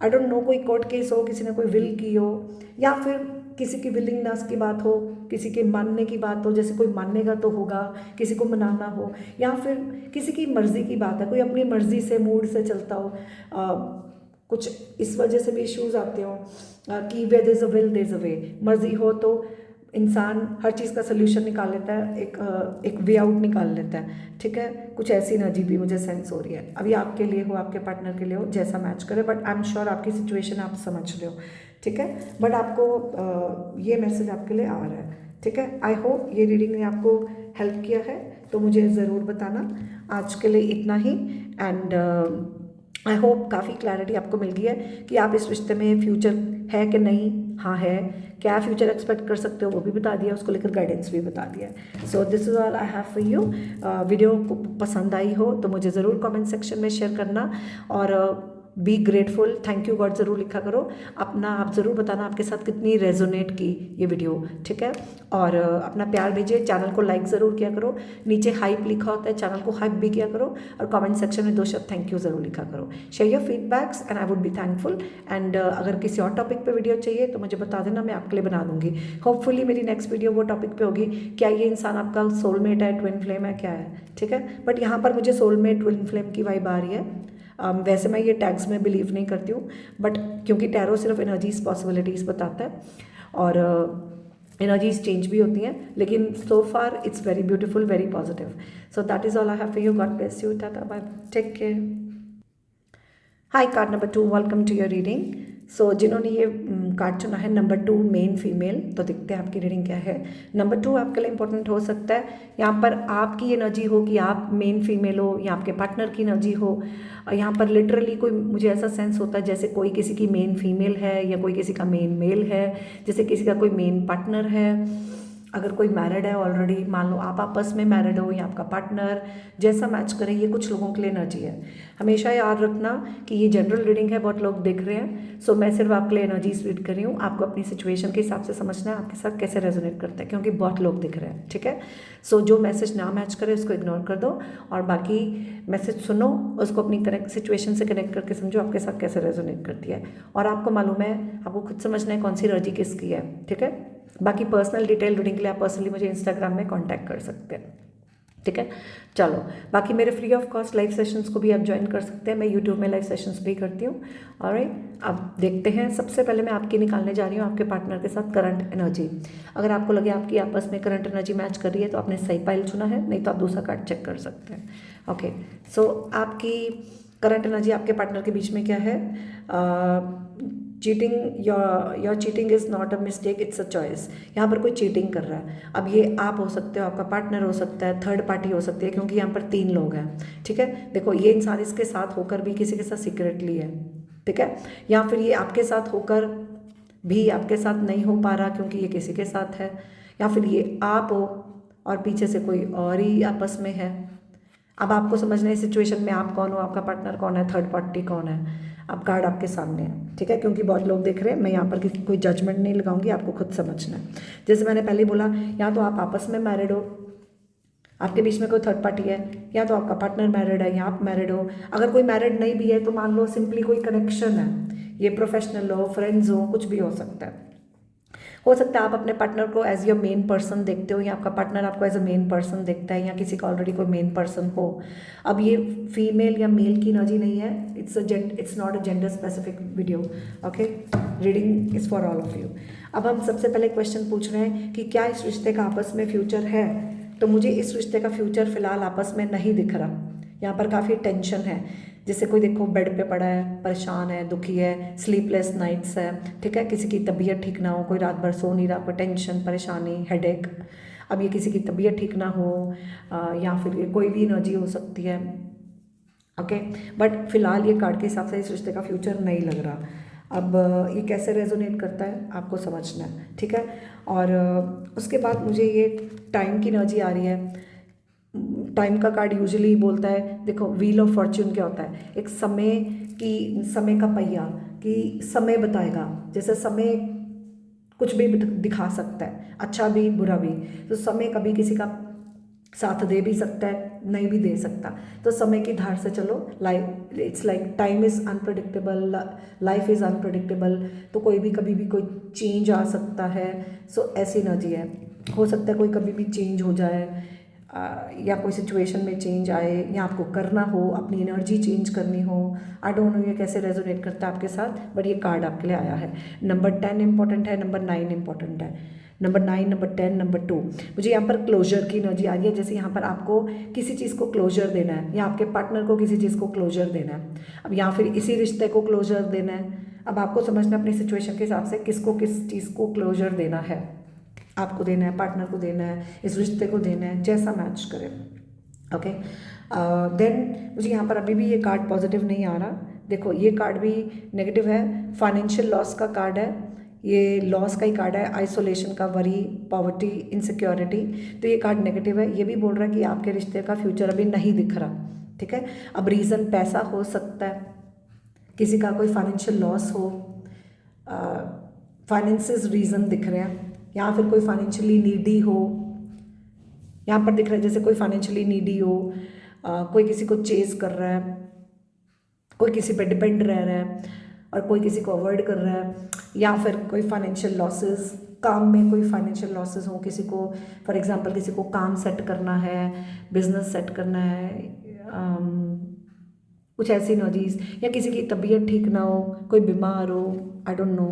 आई डोंट नो, कोई कोर्ट केस हो, किसी ने कोई विल की हो, या फिर किसी की विलिंगनेस की बात हो, किसी के मानने की बात हो, जैसे कोई मानेगा तो होगा, किसी को मनाना हो, या फिर किसी की मर्ज़ी की बात है, कोई अपनी मर्ज़ी से, मूड से चलता हो, कुछ इस वजह से भी इश्यूज आते हो कि where there is a will there is a way. मर्ज़ी हो तो इंसान हर चीज़ का सोल्यूशन निकाल लेता है, एक वे आउट निकाल लेता है, ठीक है। कुछ ऐसी एनर्जी भी मुझे सेंस हो रही है, अभी आपके लिए हो, आपके पार्टनर के लिए हो, जैसा मैच करे, बट आई एम श्योर आपकी सिचुएशन आप समझ रहे हो, ठीक है। बट आपको ये मैसेज आपके लिए आ रहा है, ठीक है। आई होप ये रीडिंग ने आपको हेल्प किया है, तो मुझे ज़रूर बताना। आज के लिए इतना ही, एंड आई होप काफ़ी क्लैरिटी आपको मिल गई है कि आप इस रिश्ते में फ्यूचर है कि नहीं, हाँ है, क्या फ्यूचर एक्सपेक्ट कर सकते हो वो भी बता दिया, उसको लेकर गाइडेंस भी बता दिया। So this is all I have for you. Video पसंद आई हो तो मुझे ज़रूर कमेंट सेक्शन में शेयर करना, और be grateful, thank you God ज़रूर लिखा करो। अपना आप ज़रूर बताना आपके साथ कितनी रेजोनेट की ये वीडियो, ठीक है। और अपना प्यार भेजिए, चैनल को लाइक ज़रूर किया करो, नीचे हाइप लिखा होता है चैनल को हाइप भी किया करो, और कमेंट सेक्शन में 2 शब्द थैंक यू ज़रूर लिखा करो। Share your feedbacks and I would be thankful. And अगर किसी और टॉपिक पे वीडियो चाहिए तो मुझे बता देना, मैं आपके लिए बना दूंगी। होपफुली मेरी नेक्स्ट वीडियो वो टॉपिक पे होगी, क्या ये इंसान आपका सोलमेट है, ट्विन फ्लेम है, क्या है, ठीक है। बट यहाँ पर मुझे सोलमेट ट्विन फ्लेम की वाइब आ रही है। वैसे मैं ये टैग्स में बिलीव नहीं करती हूँ, बट क्योंकि टैरो सिर्फ एनर्जीज पॉसिबिलिटीज़ बताता है और एनर्जीज चेंज भी होती हैं, लेकिन so far it's very beautiful, very positive. So that is all I have for you. God bless you, tata bye, take care. Hi, card number 2, welcome to your reading. So जिन्होंने ये कार्ड चुना है नंबर 2 मेन फीमेल, तो देखते हैं आपकी रीडिंग क्या है। नंबर 2 आपके लिए इंपॉर्टेंट हो सकता है। यहाँ पर आपकी एनर्जी हो कि आप मेन फीमेल हो या आपके पार्टनर की एनर्जी हो। यहाँ पर लिटरली कोई मुझे ऐसा सेंस होता है जैसे कोई किसी की मेन फीमेल है या कोई किसी का मेन मेल है, जैसे किसी का कोई मेन पार्टनर है। अगर कोई मैरिड है ऑलरेडी, मान लो आप आपस में मैरिड हो या आपका पार्टनर, जैसा मैच करे, ये कुछ लोगों के लिए एनर्जी है। हमेशा याद रखना कि ये जनरल रीडिंग है, बहुत लोग देख रहे हैं, सो मैं सिर्फ आपके लिए एनर्जीज रीड कर रही हूँ। आपको अपनी सिचुएशन के हिसाब से समझना है आपके साथ कैसे रेजोनेट करता है, क्योंकि बहुत लोग दिख रहे हैं, ठीक है। सो जो मैसेज ना मैच करे उसको इग्नोर कर दो, और बाकी मैसेज सुनो, उसको अपनी कनेक्ट सिचुएशन से कनेक्ट करके समझो आपके साथ कैसे रेजोनेट करती है। और आपको मालूम है, आपको खुद समझना है कौन सी एनर्जी किसकी है, ठीक है। बाकी पर्सनल डिटेल रीडिंग के लिए आप पर्सनली मुझे इंस्टाग्राम में कांटेक्ट कर सकते हैं, ठीक है। चलो, बाकी मेरे free of cost live sessions को भी आप ज्वाइन कर सकते हैं, मैं यूट्यूब में लाइव सेशंस भी करती हूँ। ऑलराइट, अब देखते हैं। सबसे पहले मैं आपकी निकालने जा रही हूँ आपके पार्टनर के साथ करंट एनर्जी। अगर आपको लगे आपकी आपस में करंट एनर्जी मैच कर रही है तो आपने सही पाइल चुना है, नहीं तो आप दूसरा कार्ड चेक कर सकते हैं। ओके, सो आपकी करंट एनर्जी आपके पार्टनर के बीच में क्या है। Cheating, your cheating is not a mistake, it's a choice. यहाँ पर कोई चीटिंग कर रहा है। अब ये आप हो सकते हो, आपका पार्टनर हो सकता है, थर्ड पार्टी हो सकती है, क्योंकि यहाँ पर 3 लोग हैं, ठीक है। देखो, ये इंसान इसके साथ होकर भी किसी के साथ सीक्रेटली है, ठीक है, या फिर ये आपके साथ होकर भी आपके साथ नहीं हो पा रहा क्योंकि ये किसी के साथ है, या फिर ये आप हो और पीछे से कोई और ही आपस में है। अब आपको समझना है इस सिचुएशन में आप कौन हो, आपका पार्टनर कौन है, थर्ड पार्टी कौन है। अब कार्ड आपके सामने है, ठीक है, क्योंकि बहुत लोग देख रहे हैं। मैं यहाँ पर किसी कोई जजमेंट नहीं लगाऊंगी, आपको खुद समझना है। जैसे मैंने पहले बोला, या तो आप आपस में मैरिड हो, आपके बीच में कोई थर्ड पार्टी है, या तो आपका पार्टनर मैरिड है या आप मैरिड हो। अगर कोई मैरिड नहीं भी है तो मान लो सिंपली कोई कनेक्शन है, ये प्रोफेशनल हो, फ्रेंड्स हो, कुछ भी हो सकता है। हो सकता है आप अपने पार्टनर को एज योर मेन पर्सन देखते हो, या आपका पार्टनर आपको एज अ मेन पर्सन देखता है, या किसी का ऑलरेडी कोई मेन पर्सन हो। अब ये फीमेल या मेल की एनर्जी नहीं है, it's not a gender specific video, okay. Reading is for all of you. अब हम सबसे पहले क्वेश्चन पूछ रहे हैं कि क्या इस रिश्ते का आपस में फ्यूचर है। तो मुझे इस रिश्ते का फ्यूचर फिलहाल आपस में नहीं दिख रहा। यहाँ पर काफ़ी टेंशन है, जैसे कोई देखो बेड पे पड़ा है, परेशान है, दुखी है, स्लीपलेस नाइट्स है, ठीक है, किसी की तबीयत ठीक ना हो, कोई रात भर सो नहीं रहा, कोई टेंशन, परेशानी, हेडेक। अब ये किसी की तबीयत ठीक ना हो, या फिर ये कोई भी एनर्जी हो सकती है, ओके। बट फिलहाल ये कार्ड के हिसाब से इस रिश्ते का फ्यूचर नहीं लग रहा। अब ये कैसे रेजोनेट करता है आपको समझना है, ठीक है। और उसके बाद मुझे ये टाइम की एनर्जी आ रही है। टाइम का कार्ड यूजुअली बोलता है, देखो व्हील ऑफ फॉर्च्यून क्या होता है, एक समय का पहिया, कि समय बताएगा। जैसे समय कुछ भी दिखा सकता है, अच्छा भी बुरा भी। तो समय कभी किसी का साथ दे भी सकता है, नहीं भी दे सकता। तो समय की धार से चलो। Life it's like time is unpredictable, life is unpredictable. तो कोई भी कभी भी कोई चेंज आ सकता है। सो ऐसी एनर्जी है। हो सकता है कोई कभी भी चेंज हो जाए, या कोई सिचुएशन में चेंज आए, या आपको करना हो, अपनी एनर्जी चेंज करनी हो। आई डोंट नो ये कैसे रेजोनेट करता है आपके साथ, बट ये कार्ड आपके लिए आया है। नंबर 10 इंपॉर्टेंट है, नंबर 9 इंपॉर्टेंट है। Number 9, number 10, number 2। मुझे यहाँ पर क्लोजर की एनर्जी आ रही है, जैसे यहाँ पर आपको किसी चीज़ को क्लोजर देना है, या आपके पार्टनर को किसी चीज़ को क्लोजर देना है। अब या फिर इसी रिश्ते को क्लोजर देना है। अब आपको समझना अपनी सिचुएशन के हिसाब से किसको किस चीज़ को क्लोजर देना है। आपको देना है, पार्टनर को देना है, इस रिश्ते को देना है, जैसा मैच करे, ओके। देन मुझे यहाँ पर अभी भी ये कार्ड पॉजिटिव नहीं आ रहा। देखो ये कार्ड भी नेगेटिव है, फाइनेंशियल लॉस का कार्ड है, ये लॉस का ही कार्ड है, आइसोलेशन का, वरी, पॉवर्टी, इनसिक्योरिटी। तो ये कार्ड नेगेटिव है। ये भी बोल रहा है कि आपके रिश्ते का फ्यूचर अभी नहीं दिख रहा, ठीक है। अब रीज़न पैसा हो सकता है, किसी का कोई फाइनेंशियल लॉस हो, फाइनेंसिस रीज़न दिख रहे हैं, या फिर कोई फाइनेंशियली नीडी हो, यहाँ पर दिख रहा है जैसे कोई फाइनेंशियली नीडी हो, कोई किसी को चेज कर रहा है, कोई किसी पे डिपेंड रह रहा है और कोई किसी को अवॉइड कर रहा है, या फिर कोई फाइनेंशियल लॉसेस, काम में कोई फाइनेंशियल लॉसेस हो, किसी को फॉर एग्जांपल किसी को काम सेट करना है, बिजनेस सेट करना है, कुछ ऐसी एनर्जीज, या किसी की तबीयत ठीक ना हो, कोई बीमार हो, आई डोंट नो,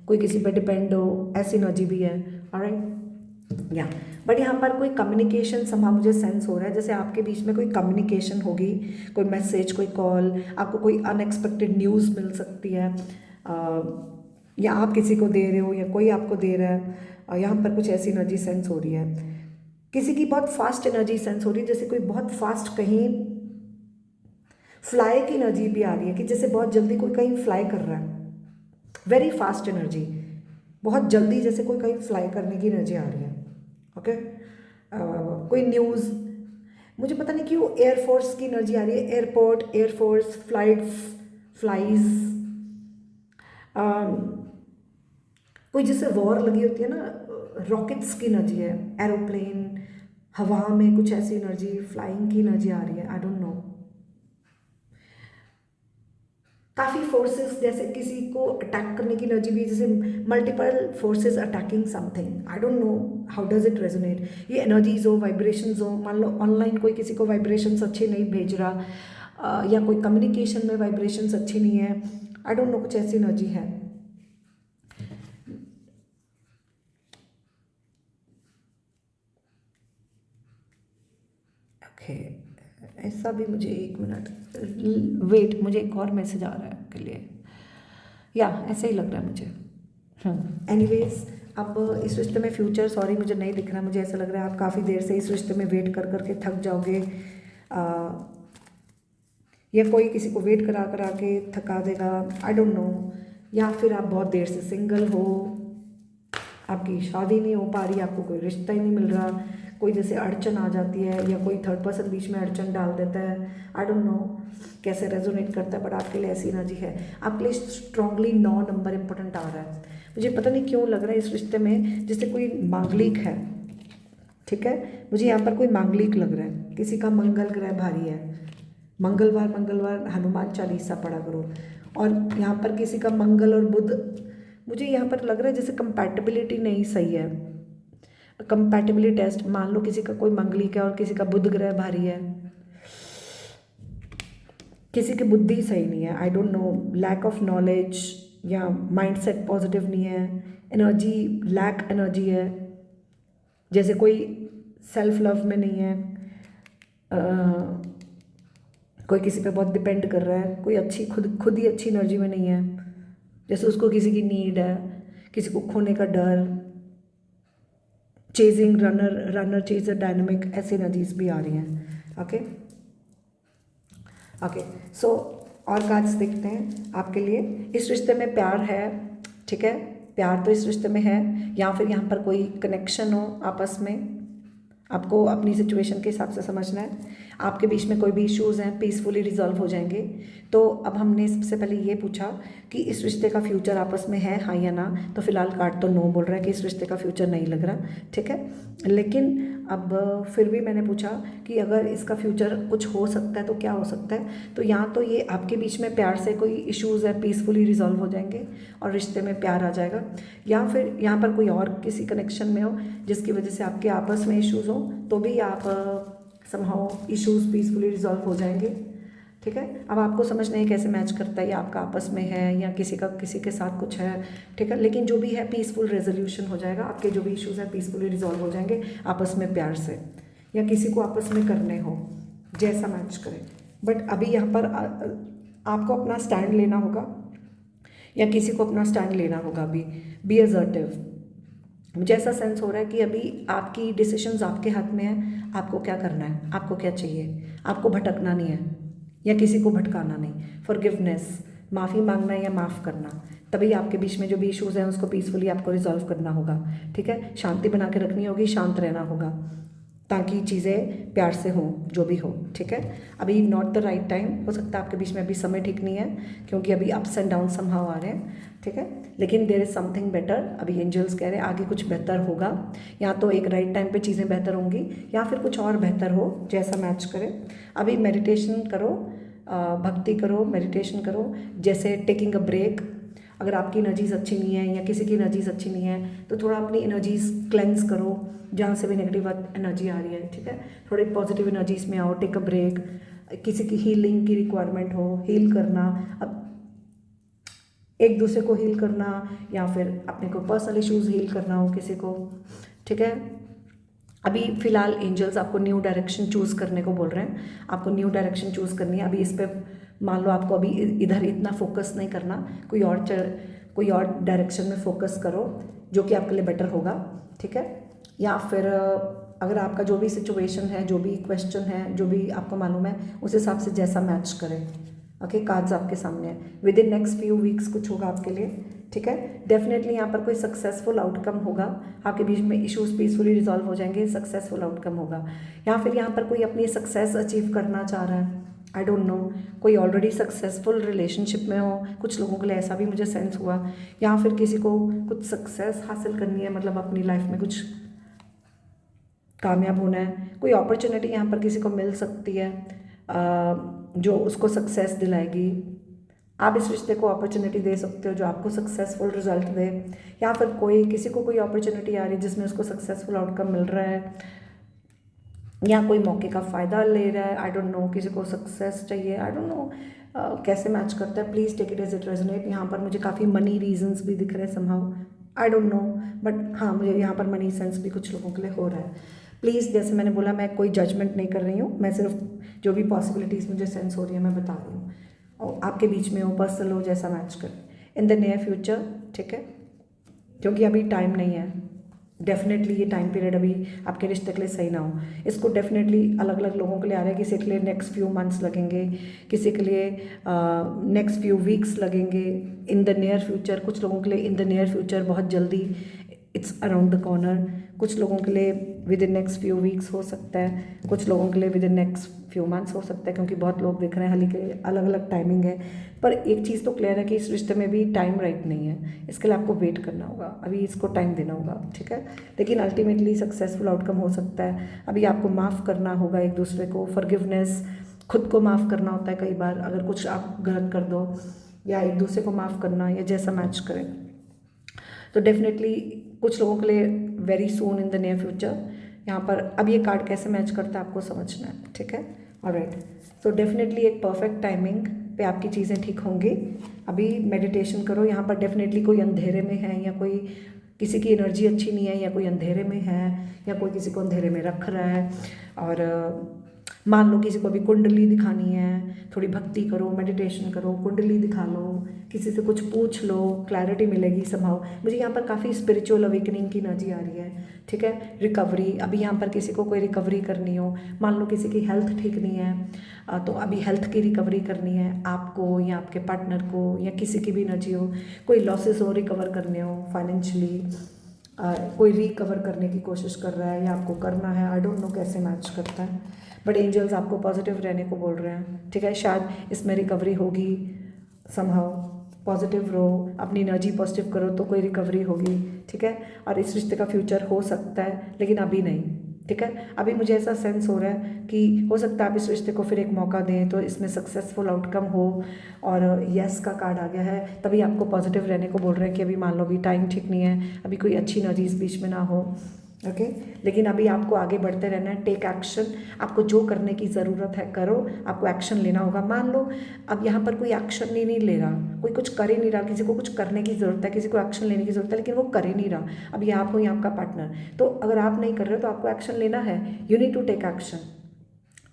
कोई किसी पे डिपेंड हो, ऐसी एनर्जी भी है। ऑलराइट, या बट यहाँ पर कोई कम्युनिकेशन समा मुझे सेंस हो रहा है, जैसे आपके बीच में कोई कम्युनिकेशन होगी, कोई मैसेज, कोई कॉल, आपको कोई अनएक्सपेक्टेड न्यूज़ मिल सकती है, या आप किसी को दे रहे हो या कोई आपको दे रहा है। यहाँ पर कुछ ऐसी एनर्जी सेंस हो रही है। किसी की बहुत फास्ट एनर्जी सेंस हो रही है, जैसे कोई बहुत फास्ट कहीं फ्लाई की एनर्जी भी आ रही है कि जैसे बहुत जल्दी कोई कहीं फ्लाई कर रहा है, वेरी फास्ट एनर्जी, बहुत जल्दी जैसे कोई कहीं फ्लाई करने की एनर्जी आ रही है। ओके, कोई न्यूज़, मुझे पता नहीं क्यों एयरफोर्स की एनर्जी आ रही है, एयरपोर्ट, एयरफोर्स, फ्लाइट्स, फ्लाइज, कोई जैसे वॉर लगी होती है ना, रॉकेट्स की एनर्जी है, एरोप्लेन, हवा में कुछ ऐसी एनर्जी, फ्लाइंग की एनर्जी आ रही है, आई डोंट नो। काफ़ी फोर्सेस, जैसे किसी को अटैक करने की एनर्जी भी, जैसे multiple forces attacking something, I don't know how does it resonate. ये एनर्जीज हो, वाइब्रेशंस हो, मान लो ऑनलाइन कोई किसी को वाइब्रेशंस अच्छे नहीं भेज रहा, या कोई कम्युनिकेशन में वाइब्रेशंस अच्छी नहीं है, आई डोंट नो, कुछ ऐसी एनर्जी है। ओके, ऐसा भी, मुझे एक मिनट वेट, मुझे एक और मैसेज आ रहा है आपके लिए, या ऐसे ही लग रहा है मुझे। एनीवेज, अब इस रिश्ते में फ्यूचर, सॉरी मुझे नहीं दिख रहा, मुझे ऐसा लग रहा है आप काफ़ी देर से इस रिश्ते में वेट कर करके थक जाओगे, या कोई किसी को वेट करा करा के थका देगा, आई डोंट नो, या फिर आप बहुत देर से सिंगल हो, आपकी शादी नहीं हो पा रही, आपको कोई रिश्ता ही नहीं मिल रहा, कोई जैसे अड़चन आ जाती है, या कोई थर्ड पर्सन बीच में अड़चन डाल देता है, आई डोंट नो कैसे रेजोनेट करता है, बट आपके लिए ऐसी एनर्जी है। आपके लिए स्ट्रांगली 9 नंबर इंपॉर्टेंट आ रहा है। मुझे पता नहीं क्यों लग रहा है इस रिश्ते में जैसे कोई मांगलिक है, ठीक है, मुझे यहाँ पर कोई मांगलिक लग रहा है, किसी का मंगल ग्रह भारी है, मंगलवार मंगलवार हनुमान चालीसा पढ़ा करो, और यहाँ पर किसी का मंगल और बुध, मुझे यहाँ पर लग रहा है जैसे कंपैटिबिलिटी नहीं सही है, कंपैटिबिलिटी टेस्ट, मान लो किसी का कोई मंगलिक है और किसी का बुध ग्रह भारी है, किसी की बुद्धि सही नहीं है, I don't know, lack of knowledge या माइंडसेट पॉजिटिव नहीं है, एनर्जी लैक एनर्जी है, जैसे कोई सेल्फ लव में नहीं है, कोई किसी पे बहुत डिपेंड कर रहा है, कोई अच्छी खुद ही अच्छी एनर्जी में नहीं है, जैसे उसको किसी की नीड है, किसी को खोने का डर, चेजिंग, रनर चेजर, डायनामिक, ऐसी एनर्जीज भी आ रही हैं। ओके ओके, सो और कार्ड्स देखते हैं आपके लिए। इस रिश्ते में प्यार है, ठीक है, प्यार तो इस रिश्ते में है, या फिर यहाँ पर कोई कनेक्शन हो आपस में, आपको अपनी सिचुएशन के हिसाब से समझना है। आपके बीच में कोई भी इश्यूज़ हैं पीसफुली रिजॉल्व हो जाएंगे। तो अब हमने सबसे पहले ये पूछा कि इस रिश्ते का फ्यूचर आपस में है, हाँ या ना, तो फिलहाल कार्ड तो नो बोल रहा है कि इस रिश्ते का फ्यूचर नहीं लग रहा, ठीक है। लेकिन अब फिर भी मैंने पूछा कि अगर इसका फ्यूचर कुछ हो सकता है तो क्या हो सकता है, तो यहाँ तो ये आपके बीच में प्यार से कोई इश्यूज़ है पीसफुली रिजॉल्व हो जाएंगे और रिश्ते में प्यार आ जाएगा, या फिर यहाँ पर कोई और किसी कनेक्शन में हो जिसकी वजह से आपके आपस में इश्यूज़ हो, तो भी आप समहाउ इश्यूज़ पीसफुली रिजॉल्व हो जाएंगे, ठीक है। अब आपको समझना है कैसे मैच करता है, या आपका आपस में है या किसी का किसी के साथ कुछ है, ठीक है, लेकिन जो भी है पीसफुल रेजोल्यूशन हो जाएगा, आपके जो भी इश्यूज़ हैं पीसफुली रिजॉल्व हो जाएंगे आपस में प्यार से, या किसी को आपस में करने हो, जैसा मैच करें। बट अभी यहाँ पर आपको अपना स्टैंड लेना होगा या किसी को अपना स्टैंड लेना होगा। अभी बी असर्टिव, मुझे ऐसा सेंस हो रहा है कि अभी आपकी डिसीजंस आपके हाथ में है, आपको क्या करना है, आपको क्या चाहिए, आपको भटकना नहीं है या किसी को भटकाना नहीं। फॉरगिवनेस, माफ़ी मांगना या माफ़ करना, तभी आपके बीच में जो भी इश्यूज़ हैं उसको पीसफुली आपको रिजॉल्व करना होगा, ठीक है। शांति बना के रखनी होगी, शांत रहना होगा, ताकि चीज़ें प्यार से हों, जो भी हो, ठीक है। अभी नॉट द राइट टाइम, हो सकता है आपके बीच में अभी समय ठीक नहीं है, क्योंकि अभी अप्स एंड डाउन समहाउ आ रहे हैं, ठीक है। लेकिन देयर इज़ समथिंग बेटर, अभी एंजल्स कह रहे हैं आगे कुछ बेहतर होगा, या तो एक राइट टाइम पे चीज़ें बेहतर होंगी, या फिर कुछ और बेहतर हो, जैसा मैच करे। अभी मेडिटेशन करो, भक्ति करो, मेडिटेशन करो, जैसे टेकिंग अ ब्रेक। अगर आपकी एनर्जीज अच्छी नहीं है या किसी की एनर्जीज अच्छी नहीं है तो थोड़ा अपनी एनर्जीज क्लेंस करो, जहाँ से भी नेगेटिव एनर्जी आ रही है, ठीक है। थोड़ी पॉजिटिव एनर्जीज में आओ, टेक अ ब्रेक। किसी की हीलिंग की रिक्वायरमेंट हो, हील करना, अब एक दूसरे को हील करना, या फिर अपने को पर्सनल इश्यूज हील करना हो किसी को, ठीक है। अभी फ़िलहाल एंजल्स आपको न्यू डायरेक्शन चूज़ करने को बोल रहे हैं, आपको न्यू डायरेक्शन चूज़ करनी है। अभी इस पर मान लो आपको अभी इधर इतना फोकस नहीं करना, कोई और डायरेक्शन में फोकस करो जो कि आपके लिए बेटर होगा, ठीक है। या फिर अगर आपका जो भी सिचुएशन है, जो भी क्वेश्चन है, जो भी आपको मालूम है, उस हिसाब से जैसा मैच करें। ओके, कार्ड्स आपके सामने है। With in next few weeks कुछ होगा आपके लिए, ठीक है। डेफिनेटली यहाँ पर कोई सक्सेसफुल आउटकम होगा, आपके बीच में इश्यूज पीसफुली रिजॉल्व हो जाएंगे, सक्सेसफुल आउटकम होगा। या फिर यहाँ पर कोई अपनी सक्सेस अचीव करना चाह रहा है, आई डोंट नो, कोई ऑलरेडी सक्सेसफुल रिलेशनशिप में हो, कुछ लोगों के लिए ऐसा भी मुझे सेंस हुआ। या फिर किसी को कुछ सक्सेस हासिल करनी है, मतलब अपनी लाइफ में कुछ कामयाब होना है, कोई अपॉर्चुनिटी यहाँ पर किसी को मिल सकती है जो उसको सक्सेस दिलाएगी। आप इस रिश्ते को अपॉर्चुनिटी दे सकते हो जो आपको सक्सेसफुल रिजल्ट दे, या फिर किसी को कोई अपॉर्चुनिटी आ रही है जिसमें उसको सक्सेसफुल आउटकम मिल रहा है, या कोई मौके का फ़ायदा ले रहा है, आई डोंट नो, किसी को सक्सेस चाहिए, आई डोंट नो कैसे मैच करता है। Please take it as it resonate. यहाँ पर मुझे काफ़ी मनी रीजंस भी दिख रहे हैं somehow, I don't no, but हाँ मुझे यहाँ पर मनी सेंस भी कुछ लोगों के लिए हो रहा है। प्लीज़, जैसे मैंने बोला, मैं कोई जजमेंट नहीं कर रही हूँ, मैं सिर्फ जो भी पॉसिबिलिटीज़ मुझे सेंस हो रही है मैं बता रही हूँ, और आपके बीच में हो, पर्सनल हो, जैसा मैच करे इन द नियर फ्यूचर, ठीक है। क्योंकि अभी टाइम नहीं है, डेफिनेटली ये टाइम पीरियड अभी आपके रिश्ते के लिए सही ना हो। इसको डेफिनेटली अलग अलग लोगों के लिए आ रहा है, किसी के लिए नेक्स्ट फ्यू मंथ्स लगेंगे, किसी के लिए नेक्स्ट फ्यू वीक्स लगेंगे, इन द नियर फ्यूचर कुछ लोगों के लिए इन द नियर फ्यूचर बहुत जल्दी, इट्स अराउंड द कॉर्नर। कुछ लोगों के लिए with in next few weeks हो सकता है, कुछ लोगों के लिए with in next few months हो सकता है, क्योंकि बहुत लोग दिख रहे हैं, हाल के अलग अलग टाइमिंग है। पर एक चीज़ तो क्लियर है कि इस रिश्ते में भी टाइम राइट नहीं है, इसके लिए आपको वेट करना होगा, अभी इसको टाइम देना होगा, ठीक है। लेकिन अल्टीमेटली सक्सेसफुल आउटकम हो सकता है। अभी आपको माफ़ करना होगा एक दूसरे को, फॉरगिवनेस, खुद को माफ़ करना होता है कई बार, अगर कुछ आप गलत कर दो, या एक दूसरे को माफ़ करना, या जैसा मैच करें। तो डेफिनेटली कुछ लोगों के लिए very soon in the near future. यहाँ पर अब ये कार्ड कैसे मैच करता है आपको समझना है, ठीक है। ऑलराइट, सो डेफिनेटली एक परफेक्ट टाइमिंग पे आपकी चीज़ें ठीक होंगी। अभी मेडिटेशन करो। यहाँ पर डेफिनेटली कोई अंधेरे में है, या कोई किसी की एनर्जी अच्छी नहीं है, या कोई अंधेरे में है, या कोई किसी को अंधेरे में रख रहा है। और मान लो किसी को भी कुंडली दिखानी है, थोड़ी भक्ति करो, मेडिटेशन करो, कुंडली दिखा लो, किसी से कुछ पूछ लो, क्लैरिटी मिलेगी समहाउ। मुझे यहाँ पर काफ़ी स्पिरिचुअल अवेकनिंग की एनर्जी आ रही है, ठीक है। रिकवरी, अभी यहाँ पर किसी को कोई रिकवरी करनी हो, मान लो किसी की हेल्थ ठीक नहीं है, तो अभी हेल्थ की रिकवरी करनी है आपको, या आपके पार्टनर को, या किसी की भी एनर्जी हो, कोई लॉसेस हो रिकवर करने हो फाइनेंशियली, कोई रिकवर करने की कोशिश कर रहा है, या आपको करना है, आई डोंट नो कैसे मैच करता है, बट एंजल्स आपको पॉजिटिव रहने को बोल रहे हैं, ठीक है। शायद इसमें रिकवरी होगी समहाउ, पॉजिटिव रहो, अपनी एनर्जी पॉजिटिव करो तो कोई रिकवरी होगी, ठीक है। और इस रिश्ते का फ्यूचर हो सकता है, लेकिन अभी नहीं, ठीक है। अभी मुझे ऐसा सेंस हो रहा है कि हो सकता है आप इस रिश्ते को फिर एक मौका दें तो इसमें सक्सेसफुल आउटकम हो, और यस का कार्ड आ गया है, तभी आपको पॉजिटिव रहने को बोल रहे हैं कि अभी मान लो अभी टाइम ठीक नहीं है, अभी कोई अच्छी एनर्जी इस बीच में ना हो, ओके। लेकिन अभी आपको आगे बढ़ते रहना है, टेक एक्शन। आपको जो करने की ज़रूरत है करो, आपको एक्शन लेना होगा। मान लो अब यहाँ पर कोई एक्शन नहीं ले रहा, कोई कुछ कर ही नहीं रहा, किसी को कुछ करने की ज़रूरत है, किसी को एक्शन लेने की ज़रूरत है, लेकिन वो कर ही नहीं रहा। अभी आप हो या आपका पार्टनर, तो अगर आप नहीं कर रहे हो तो आपको एक्शन लेना है, you need to take action.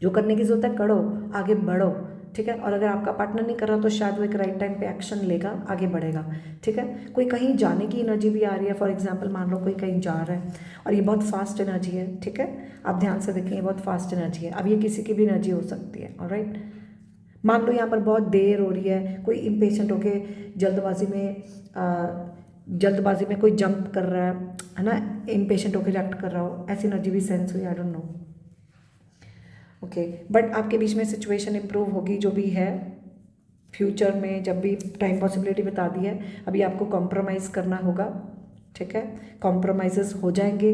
जो करने की ज़रूरत है करो, आगे बढ़ो, ठीक है। और अगर आपका पार्टनर नहीं कर रहा तो शायद वो एक राइट टाइम पे एक्शन लेगा, आगे बढ़ेगा, ठीक है। कोई कहीं जाने की एनर्जी भी आ रही है, फॉर एग्जांपल मान लो कोई कहीं जा रहा है और ये बहुत फास्ट एनर्जी है, ठीक है। आप ध्यान से देखें, ये बहुत फास्ट एनर्जी है, अब ये किसी की भी एनर्जी हो सकती है, ऑलराइट। मान लो यहाँ पर बहुत देर हो रही है, कोई इम्पेशेंट होके जल्दबाजी में कोई जंप कर रहा है ना, इम्पेशेंट होकर रिएक्ट कर रहा हो, ऐसी एनर्जी भी सेंस हुई, आई डोंट नो। ओके, बट आपके बीच में सिचुएशन इम्प्रूव होगी जो भी है फ्यूचर में, जब भी टाइम पॉसिबिलिटी बता दी है। अभी आपको कॉम्प्रोमाइज़ करना होगा, ठीक है, कॉम्प्रोमाइज़ हो जाएंगे,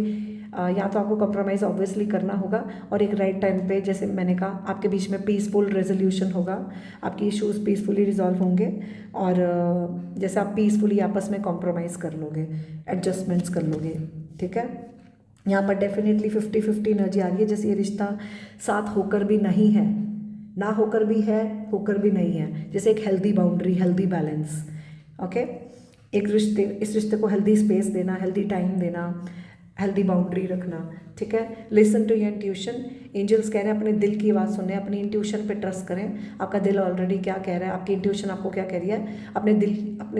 या तो आपको कॉम्प्रोमाइज़ ऑब्वियसली करना होगा, और एक राइट टाइम पे, जैसे मैंने कहा, आपके बीच में पीसफुल रेजोल्यूशन होगा, आपकी इश्यूज़ पीसफुली रिजॉल्व होंगे, और जैसे आप पीसफुली आपस में कॉम्प्रोमाइज़ कर लोगे, एडजस्टमेंट्स कर लोगे, ठीक है। यहाँ पर डेफिनेटली 50-50 एनर्जी आ रही है, जैसे ये रिश्ता साथ होकर भी नहीं है, ना होकर भी है, होकर भी नहीं है, जैसे एक healthy boundary, healthy balance. Okay, इस रिश्ते को हेल्दी स्पेस देना, हेल्दी टाइम देना, हेल्दी बाउंड्री रखना, ठीक है। Listen to your intuition, angels कह रहे हैं अपने दिल की आवाज़ सुने, अपनी इंट्यूशन पे ट्रस्ट करें। आपका दिल ऑलरेडी क्या कह रहा है, आपकी इंट्यूशन आपको क्या कह रही है, अपने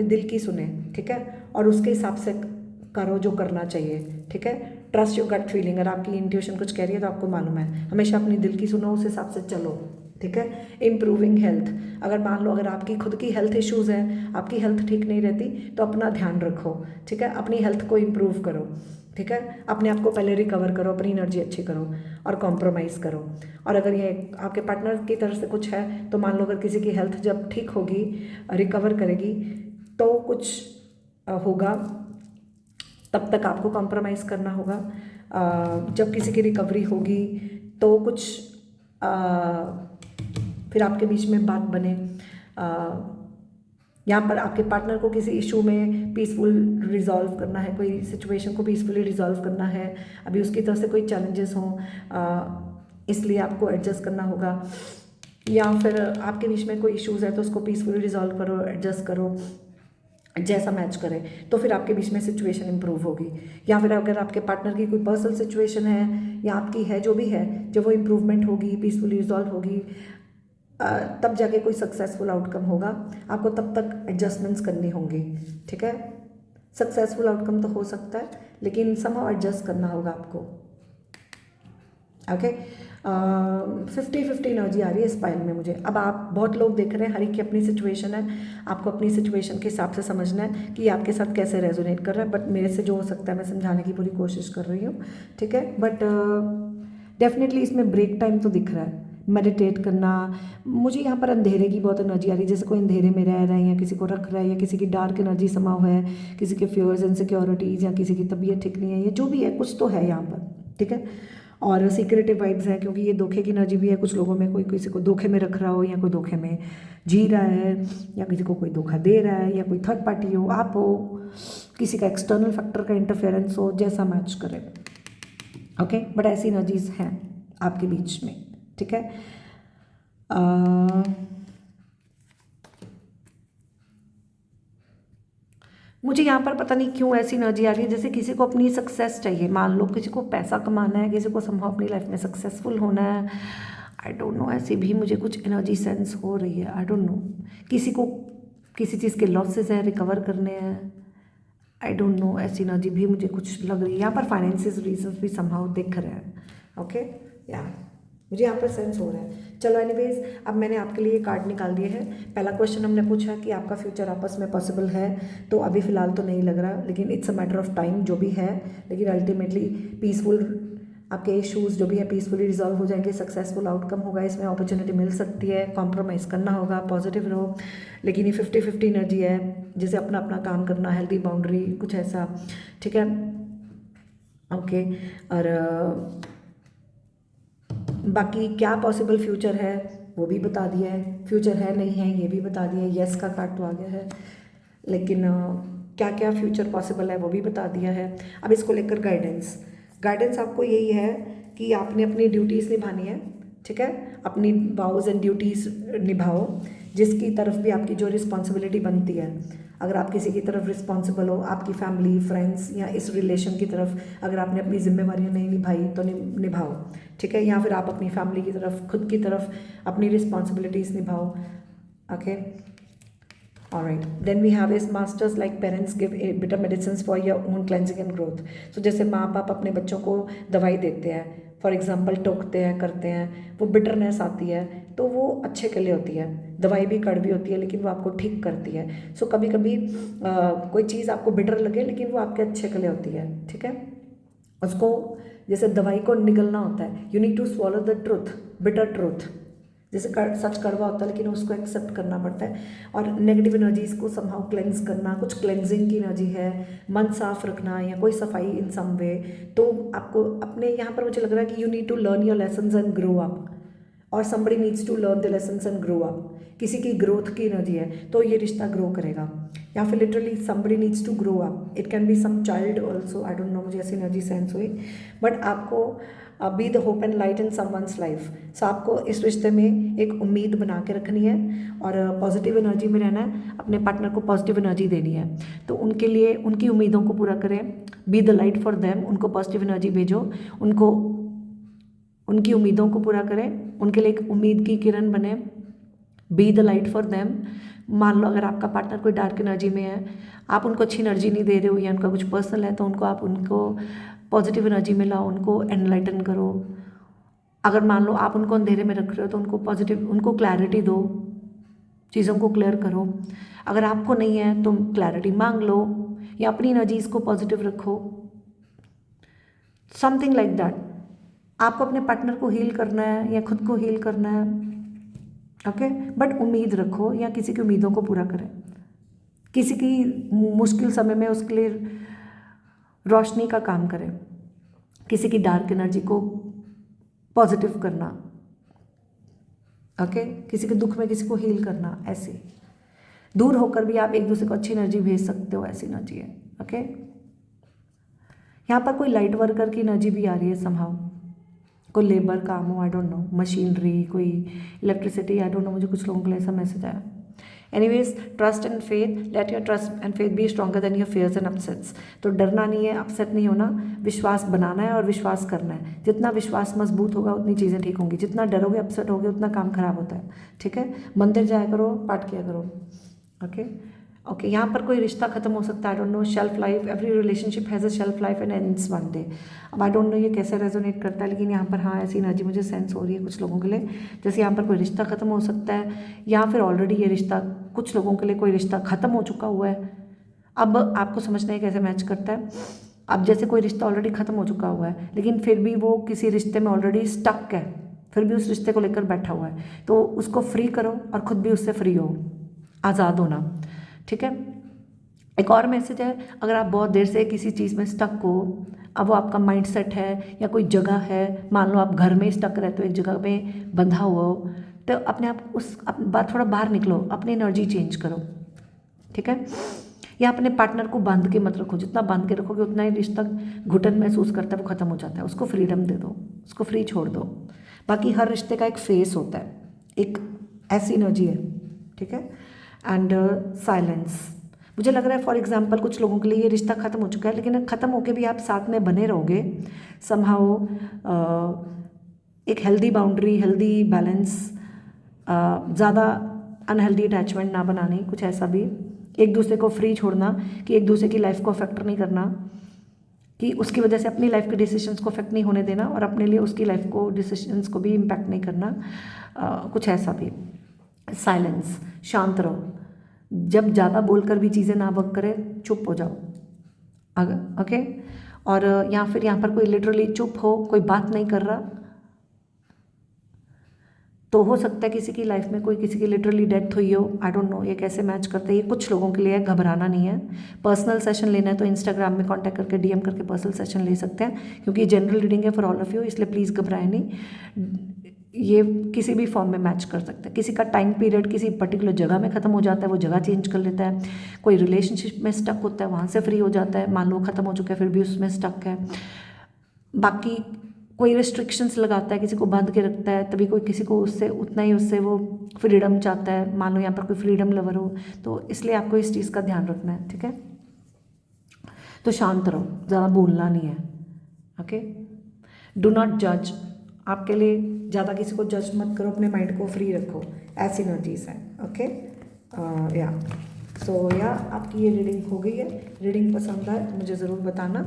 दिल की सुने, ठीक है, और उसके हिसाब से करो जो करना चाहिए, ठीक है। ट्रस्ट योर गट फीलिंग, अगर आपकी इंट्यूशन कुछ कह रही है तो आपको मालूम है, हमेशा अपनी दिल की सुनो, उस हिसाब से चलो, ठीक है। इम्प्रूविंग हेल्थ, अगर मान लो अगर आपकी खुद की हेल्थ इश्यूज़ हैं, आपकी हेल्थ ठीक नहीं रहती, तो अपना ध्यान रखो, ठीक है, अपनी हेल्थ को इम्प्रूव करो, ठीक है, अपने आप को पहले रिकवर करो, अपनी एनर्जी अच्छी करो, और कॉम्प्रोमाइज़ करो। और अगर ये आपके पार्टनर की तरफ से कुछ है, तो मान लो अगर किसी की हेल्थ जब ठीक होगी, रिकवर करेगी, तो कुछ होगा, तब तक आपको कॉम्प्रोमाइज़ करना होगा। जब किसी की रिकवरी होगी तो कुछ फिर आपके बीच में बात बने। यहाँ पर आपके पार्टनर को किसी इशू में पीसफुल रिजॉल्व करना है, कोई सिचुएशन को पीसफुली रिजॉल्व करना है, अभी उसकी तरफ से कोई चैलेंजेस हों, इसलिए आपको एडजस्ट करना होगा, या फिर आपके बीच में कोई इश्यूज़ है तो उसको पीसफुली रिजॉल्व करो, एडजस्ट करो, जैसा मैच करे, तो फिर आपके बीच में सिचुएशन इंप्रूव होगी। या फिर अगर आपके पार्टनर की कोई पर्सनल सिचुएशन है या आपकी है, जो भी है, जब वो इम्प्रूवमेंट होगी, पीसफुली रिजॉल्व होगी, तब जाके कोई सक्सेसफुल आउटकम होगा। आपको तब तक एडजस्टमेंट्स करनी होंगी, ठीक है। सक्सेसफुल आउटकम तो हो सकता है, लेकिन समहाउ एडजस्ट करना होगा आपको। ओके, 50-50 एनर्जी आ रही है इस पाइल में मुझे। अब आप बहुत लोग देख रहे हैं, हर एक की अपनी सिचुएशन है, आपको अपनी सिचुएशन के हिसाब से समझना है कि आपके साथ कैसे रेजोनेट कर रहा है, बट मेरे से जो हो सकता है मैं समझाने की पूरी कोशिश कर रही हूँ, ठीक है। बट डेफिनेटली इसमें ब्रेक टाइम तो दिख रहा है, मेडिटेट करना। मुझे यहाँ पर अंधेरे की बहुत एनर्जी आ रही है, जैसे कोई अंधेरे में रह रहा है, या किसी को रख रहा है, या किसी की डार्क एनर्जी समा हुआ है, किसी के फियर्स, इनसिक्योरिटीज़, या किसी की तबीयत ठीक नहीं है, या जो भी है, कुछ तो है यहाँ पर, ठीक है। और सीक्रेटिव वाइब्स हैं, क्योंकि ये धोखे की एनर्जी भी है, कुछ लोगों में कोई किसी को धोखे में रख रहा हो, या कोई धोखे में जी रहा है, या किसी को कोई धोखा दे रहा है, या कोई थर्ड पार्टी हो, आप हो, किसी का एक्सटर्नल फैक्टर का इंटरफेरेंस हो, जैसा मैच करे, ओके। बट ऐसी एनर्जीज हैं आपके बीच में, ठीक है। मुझे यहाँ पर पता नहीं क्यों ऐसी एनर्जी आ रही है, जैसे किसी को अपनी सक्सेस चाहिए। मान लो किसी को पैसा कमाना है, किसी को संभव अपनी लाइफ में सक्सेसफुल होना है, आई डोंट नो, ऐसी भी मुझे कुछ एनर्जी सेंस हो रही है, आई डोंट नो। किसी को किसी चीज़ के लॉसेस हैं, रिकवर करने हैं, आई डोंट नो, ऐसी एनर्जी भी मुझे कुछ लग रही है। यहाँ पर फाइनेंशियल रीजंस भी संभव दिख रहे हैं, ओके, या मुझे यहाँ पर सेंस हो रहा है। चलो एनीवेज, अब मैंने आपके लिए कार्ड निकाल दिए हैं। पहला क्वेश्चन हमने पूछा कि आपका फ्यूचर आपस में पॉसिबल है, तो अभी फ़िलहाल तो नहीं लग रहा, लेकिन it's a matter of time जो भी है, लेकिन अल्टीमेटली पीसफुल, आपके इश्यूज़ जो भी है पीसफुली रिजॉल्व हो जाएंगे, सक्सेसफुल आउटकम होगा, इसमें अपॉर्चुनिटी मिल सकती है, कॉम्प्रोमाइज़ करना होगा, पॉजिटिव रहो। लेकिन ये 50-50 एनर्जी है, जैसे अपना अपना काम करना, हेल्दी बाउंड्री, कुछ ऐसा, ठीक है, ओके। और बाकी क्या पॉसिबल फ्यूचर है वो भी बता दिया है, फ्यूचर है नहीं है ये भी बता दिया है, येस का कार्ड तो आ गया है, लेकिन क्या क्या फ्यूचर पॉसिबल है वो भी बता दिया है। अब इसको लेकर गाइडेंस आपको यही है कि आपने अपनी ड्यूटीज़ निभानी है, ठीक है, अपनी वाउज एंड ड्यूटीज़ निभाओ, जिसकी तरफ भी आपकी जो रिस्पॉन्सिबिलिटी बनती है। अगर आप किसी की तरफ रिस्पॉन्सिबल हो, आपकी फैमिली, फ्रेंड्स, या इस रिलेशन की तरफ अगर आपने अपनी जिम्मेवारियां नहीं निभाई तो निभाओ, ठीक है। या फिर आप अपनी फैमिली की तरफ, खुद की तरफ अपनी रिस्पॉन्सिबिलिटीज़ निभाओ, okay. Alright, then we have is masters like parents give better medicine for your own cleansing and growth. So जैसे माँ बाप अपने बच्चों को दवाई देते हैं, फॉर एग्जाम्पल टोकते हैं, करते हैं, वो बिटरनेस आती है तो वो अच्छे के लिए होती है। दवाई भी कड़वी होती है लेकिन वो आपको ठीक करती है। सो कभी कभी कोई चीज़ आपको बिटर लगे लेकिन वो आपके अच्छे के लिए होती है, ठीक है। उसको जैसे दवाई को निगलना होता है, you need to swallow the truth, bitter truth. जैसे सच कड़वा होता है लेकिन उसको एक्सेप्ट करना पड़ता है। और नेगेटिव एनर्जीज को समहाउ क्लेंस करना, कुछ क्लेंजिंग की एनर्जी है, मन साफ रखना या कोई सफाई इन सम वे। तो आपको अपने यहाँ पर मुझे लग रहा है कि you need to learn your lessons and grow up, और somebody needs to learn the lessons and grow up. किसी की ग्रोथ की एनर्जी है तो ये रिश्ता ग्रो करेगा, या फिर literally somebody needs to grow up. It can be some child also, I don't know, मुझे ऐसी एनर्जी सेंस हुई। बट आपको be the hope and light in someone's life. So आपको इस रिश्ते में एक उम्मीद बना के रखनी है और पॉजिटिव एनर्जी में रहना है, अपने पार्टनर को पॉजिटिव एनर्जी देनी है। तो उनके लिए उनकी उम्मीदों को पूरा करें, be the light for them, उनको पॉजिटिव एनर्जी भेजो, उनको उनकी उम्मीदों को पूरा करें, उनके लिए एक उम्मीद की किरण बने, be the light for them. मान लो अगर आपका पार्टनर कोई डार्क एनर्जी में है, आप उनको अच्छी एनर्जी नहीं दे रहे हो या उनका कुछ पर्सनल है, तो उनको पॉजिटिव एनर्जी में लाओ, उनको एनलाइटन करो। अगर मान लो आप उनको अंधेरे में रख रहे हो तो उनको पॉजिटिव, उनको क्लैरिटी दो, चीज़ों को क्लियर करो। अगर आपको नहीं है तो क्लैरिटी मांग लो या अपनी एनर्जीज को पॉजिटिव रखो, समथिंग लाइक दैट। आपको अपने पार्टनर को हील करना है या खुद को हील करना है, ओके। बट उम्मीद रखो या किसी की उम्मीदों को पूरा करें, किसी की मुश्किल समय में उसके लिए रोशनी का काम करें, किसी की डार्क एनर्जी को पॉजिटिव करना, ओके। किसी के दुख में किसी को हील करना, ऐसे दूर होकर भी आप एक दूसरे को अच्छी एनर्जी भेज सकते हो, ऐसी एनर्जी है, ओके। यहाँ पर कोई लाइट वर्कर की एनर्जी भी आ रही है समहाउ, कोई लेबर काम हो, आई डोंट नो, मशीनरी, कोई इलेक्ट्रिसिटी, आई डोंट नो, मुझे कुछ लोगों के लिए ऐसा मैसेज आया। Anyways, trust and faith, let your trust and faith be stronger than your fears and upsets. तो डरना नहीं है, अपसेट नहीं होना, विश्वास बनाना है और विश्वास करना है। जितना विश्वास मजबूत होगा उतनी चीज़ें ठीक होंगी, जितना डरोगे अपसेट होगे उतना काम खराब होता है, ठीक है। मंदिर जाया करो, पाठ किया करो, ओके। यहाँ पर कोई रिश्ता खत्म हो सकता है, I don't no, shelf life, every relationship has a shelf life and ends one day. अब आई डोंट नो ये कैसे रेजोनेट करता है, लेकिन यहाँ पर हाँ ऐसी एनर्जी मुझे सेंस हो रही है कुछ लोगों के लिए। जैसे यहाँ पर कोई रिश्ता खत्म हो सकता है या फिर ऑलरेडी ये रिश्ता, कुछ लोगों के लिए कोई रिश्ता खत्म हो चुका हुआ है। अब आपको समझना है कैसे मैच करता है। अब जैसे कोई रिश्ता ऑलरेडी खत्म हो चुका हुआ है लेकिन फिर भी वो किसी रिश्ते में ऑलरेडी स्टक है, फिर भी उस रिश्ते को लेकर बैठा हुआ है, तो उसको फ्री करो और खुद भी उससे फ्री हो, आज़ाद होना, ठीक है। एक और मैसेज है, अगर आप बहुत देर से किसी चीज़ में स्टक हो, अब वो आपका माइंडसेट है या कोई जगह है, मान लो आप घर में स्टक रहते हो, एक जगह में बंधा हुआ हो, तो अपने आप थोड़ा बाहर निकलो, अपनी एनर्जी चेंज करो, ठीक है। या अपने पार्टनर को बांध के मत रखो, जितना बांध के रखोगे उतना ही रिश्ता घुटन महसूस करता है, वो खत्म हो जाता है। उसको फ्रीडम दे दो, उसको फ्री छोड़ दो। बाकी हर रिश्ते का एक फेस होता है, एक ऐसी एनर्जी है, ठीक है। एंड साइलेंस, मुझे लग रहा है फॉर एग्जांपल कुछ लोगों के लिए ये रिश्ता ख़त्म हो चुका है लेकिन ख़त्म होके भी आप साथ में बने रहोगे समहाउ। एक हेल्दी बाउंड्री, हेल्दी बैलेंस, ज़्यादा अनहेल्दी अटैचमेंट ना बनानी, कुछ ऐसा भी। एक दूसरे को फ्री छोड़ना कि एक दूसरे की लाइफ को अफेक्ट नहीं करना, कि उसकी वजह से अपनी लाइफ के डिसीजंस को अफेक्ट नहीं होने देना और अपने लिए उसकी लाइफ को डिसीजंस को भी इम्पैक्ट नहीं करना, कुछ ऐसा भी। साइलेंस, शांत रहो, जब ज़्यादा बोलकर भी चीज़ें ना वर्क करें चुप हो जाओ, अगर ओके। और या फिर यहाँ पर कोई लिटरली चुप हो, कोई बात नहीं कर रहा, तो हो सकता है किसी की लाइफ में कोई किसी की लिटरली डेथ हुई हो, आई डोंट नो ये कैसे मैच करते हैं। ये कुछ लोगों के लिए घबराना नहीं है। पर्सनल सेशन लेना है तो इंस्टाग्राम में कांटेक्ट करके डीएम करके पर्सनल सेशन ले सकते हैं, क्योंकि जनरल रीडिंग है फॉर ऑल ऑफ यू, इसलिए प्लीज़ घबराएं नहीं। ये किसी भी फॉर्म में मैच कर सकता है। किसी का टाइम पीरियड किसी पर्टिकुलर जगह में ख़त्म हो जाता है, वो जगह चेंज कर लेता है। कोई रिलेशनशिप में स्टक होता है, वहाँ से फ्री हो जाता है, मान लो ख़त्म हो चुका है फिर भी उसमें स्टक है। बाकी कोई रिस्ट्रिक्शंस लगाता है, किसी को बांध के रखता है, तभी कोई किसी को उससे उतना ही उससे वो फ्रीडम चाहता है। मान लो यहाँ पर कोई फ्रीडम लवर हो, तो इसलिए आपको इस चीज़ का ध्यान रखना है, ठीक है। तो शांत रहो, ज़्यादा बोलना नहीं है, ओके। डू नॉट जज, आपके लिए ज़्यादा किसी को जज मत करो, अपने माइंड को फ्री रखो, ऐसी एनर्जीज हैं, ओके। या सो या आपकी ये रीडिंग हो गई है। रीडिंग पसंद आए तो मुझे ज़रूर बताना।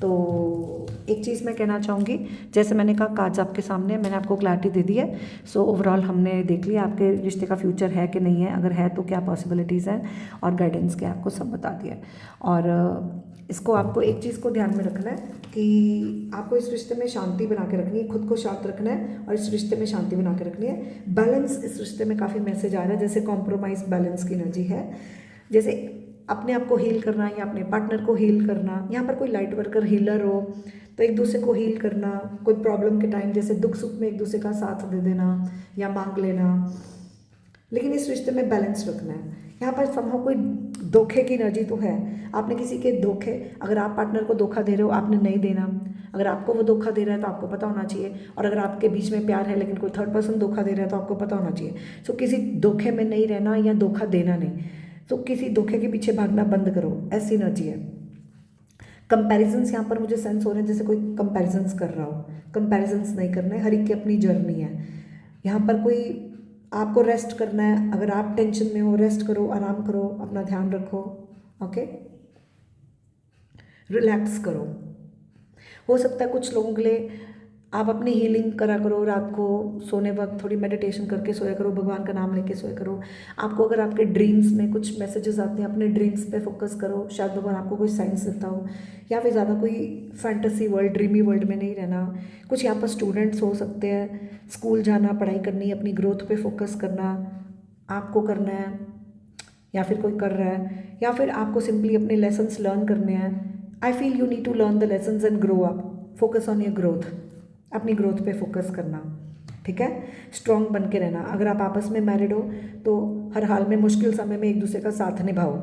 तो एक चीज़ मैं कहना चाहूँगी, जैसे मैंने कहा कार्ड्स आपके सामने है, मैंने आपको क्लैरिटी दे दी है। सो ओवरऑल हमने देख लिया आपके रिश्ते का फ्यूचर है कि नहीं है, अगर है तो क्या पॉसिबिलिटीज़ हैं और गाइडेंस क्या आपको सब बता दिया है। और इसको आपको एक चीज़ को ध्यान में रखना है कि आपको इस रिश्ते में शांति बना के रखनी है, खुद को शांत रखना है और इस रिश्ते में शांति बना के रखनी है। बैलेंस इस रिश्ते में काफ़ी मैसेज आ रहा है, जैसे कॉम्प्रोमाइज़ बैलेंस की एनर्जी है, जैसे अपने आप को हील करना या अपने पार्टनर को हील करना। यहाँ पर कोई लाइट वर्कर हीलर हो तो एक दूसरे को हील करना, कोई प्रॉब्लम के टाइम जैसे दुख सुख में एक दूसरे का साथ दे देना या मांग लेना, लेकिन इस रिश्ते में बैलेंस रखना है। यहाँ पर संभव कोई धोखे की एनर्जी तो है, आपने किसी के धोखे, अगर आप पार्टनर को धोखा दे रहे हो आपने नहीं देना, अगर आपको वो धोखा दे रहा है तो आपको पता होना चाहिए, और अगर आपके बीच में प्यार है लेकिन कोई थर्ड पर्सन धोखा दे रहा है तो आपको पता होना चाहिए। सो किसी धोखे में नहीं रहना या धोखा देना नहीं, तो किसी धोखे के पीछे भागना बंद करो, ऐसी एनर्जी है। कंपैरिजंस यहाँ पर मुझे सेंस हो रहे हैं, जैसे कोई कंपैरिजंस कर रहा हो, कंपैरिजंस नहीं करना है, हर एक की अपनी जर्नी है। यहाँ पर कोई आपको रेस्ट करना है, अगर आप टेंशन में हो रेस्ट करो, आराम करो, अपना ध्यान रखो, ओके, रिलैक्स करो। हो सकता है कुछ लोगों के लिए आप अपनी हीलिंग करा करो, रात को सोने वक्त थोड़ी मेडिटेशन करके सोया करो, भगवान का नाम लेके सोया करो। आपको अगर आपके ड्रीम्स में कुछ मैसेजेस आते हैं अपने ड्रीम्स पे फोकस करो, शायद भगवान आपको कोई साइंस देता हो, या फिर ज़्यादा कोई फैंटेसी वर्ल्ड, ड्रीमी वर्ल्ड में नहीं रहना। कुछ यहाँ पर स्टूडेंट्स हो सकते हैं, स्कूल जाना, पढ़ाई करनी, अपनी ग्रोथ पे फोकस करना आपको करना है, या फिर कोई कर रहा है, या फिर आपको सिंपली अपने लेसन्स लर्न करने हैं। I feel you need to learn the lessons and grow up, focus on your growth, अपनी ग्रोथ पे फोकस करना, ठीक है। स्ट्रॉन्ग बन के रहना। अगर आप आपस में मैरिड हो तो हर हाल में मुश्किल समय में एक दूसरे का साथ निभाओ।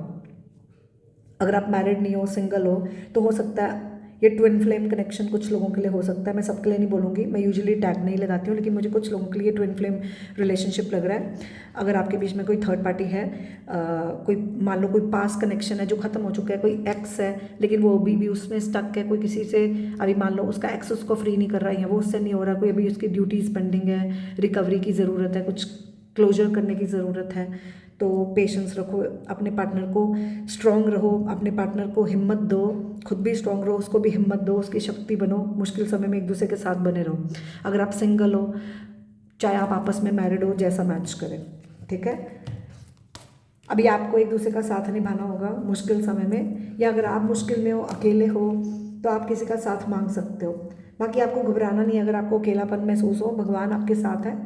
अगर आप मैरिड नहीं हो, सिंगल हो, तो हो सकता है ये ट्विन फ्लेम कनेक्शन कुछ लोगों के लिए हो सकता है। मैं सबके लिए नहीं बोलूँगी, मैं यूजुअली टैग नहीं लगाती हूँ, लेकिन मुझे कुछ लोगों के लिए ट्विन फ्लेम रिलेशनशिप लग रहा है। अगर आपके बीच में कोई थर्ड पार्टी है, कोई मान लो कोई पास कनेक्शन है जो ख़त्म हो चुका है, कोई एक्स है लेकिन वो अभी भी उसमें स्टक है, कोई किसी से अभी मान लो उसका एक्स उसको फ्री नहीं कर रहा है या वो उससे नहीं हो रहा, कोई अभी उसकी ड्यूटीज़ पेंडिंग है, रिकवरी की ज़रूरत है, कुछ क्लोजर करने की ज़रूरत है, तो पेशेंस रखो, अपने पार्टनर को स्ट्रॉन्ग रहो, अपने पार्टनर को हिम्मत दो, खुद भी स्ट्रॉन्ग रहो, उसको भी हिम्मत दो, उसकी शक्ति बनो, मुश्किल समय में एक दूसरे के साथ बने रहो। अगर आप सिंगल हो, चाहे आप आपस में मैरिड हो, जैसा मैच करें, ठीक है। अभी आपको एक दूसरे का साथ निभाना होगा मुश्किल समय में, या अगर आप मुश्किल में हो, अकेले हो, तो आप किसी का साथ मांग सकते हो। बाकी आपको घबराना नहीं, अगर आपको अकेलापन महसूस हो, भगवान आपके साथ है,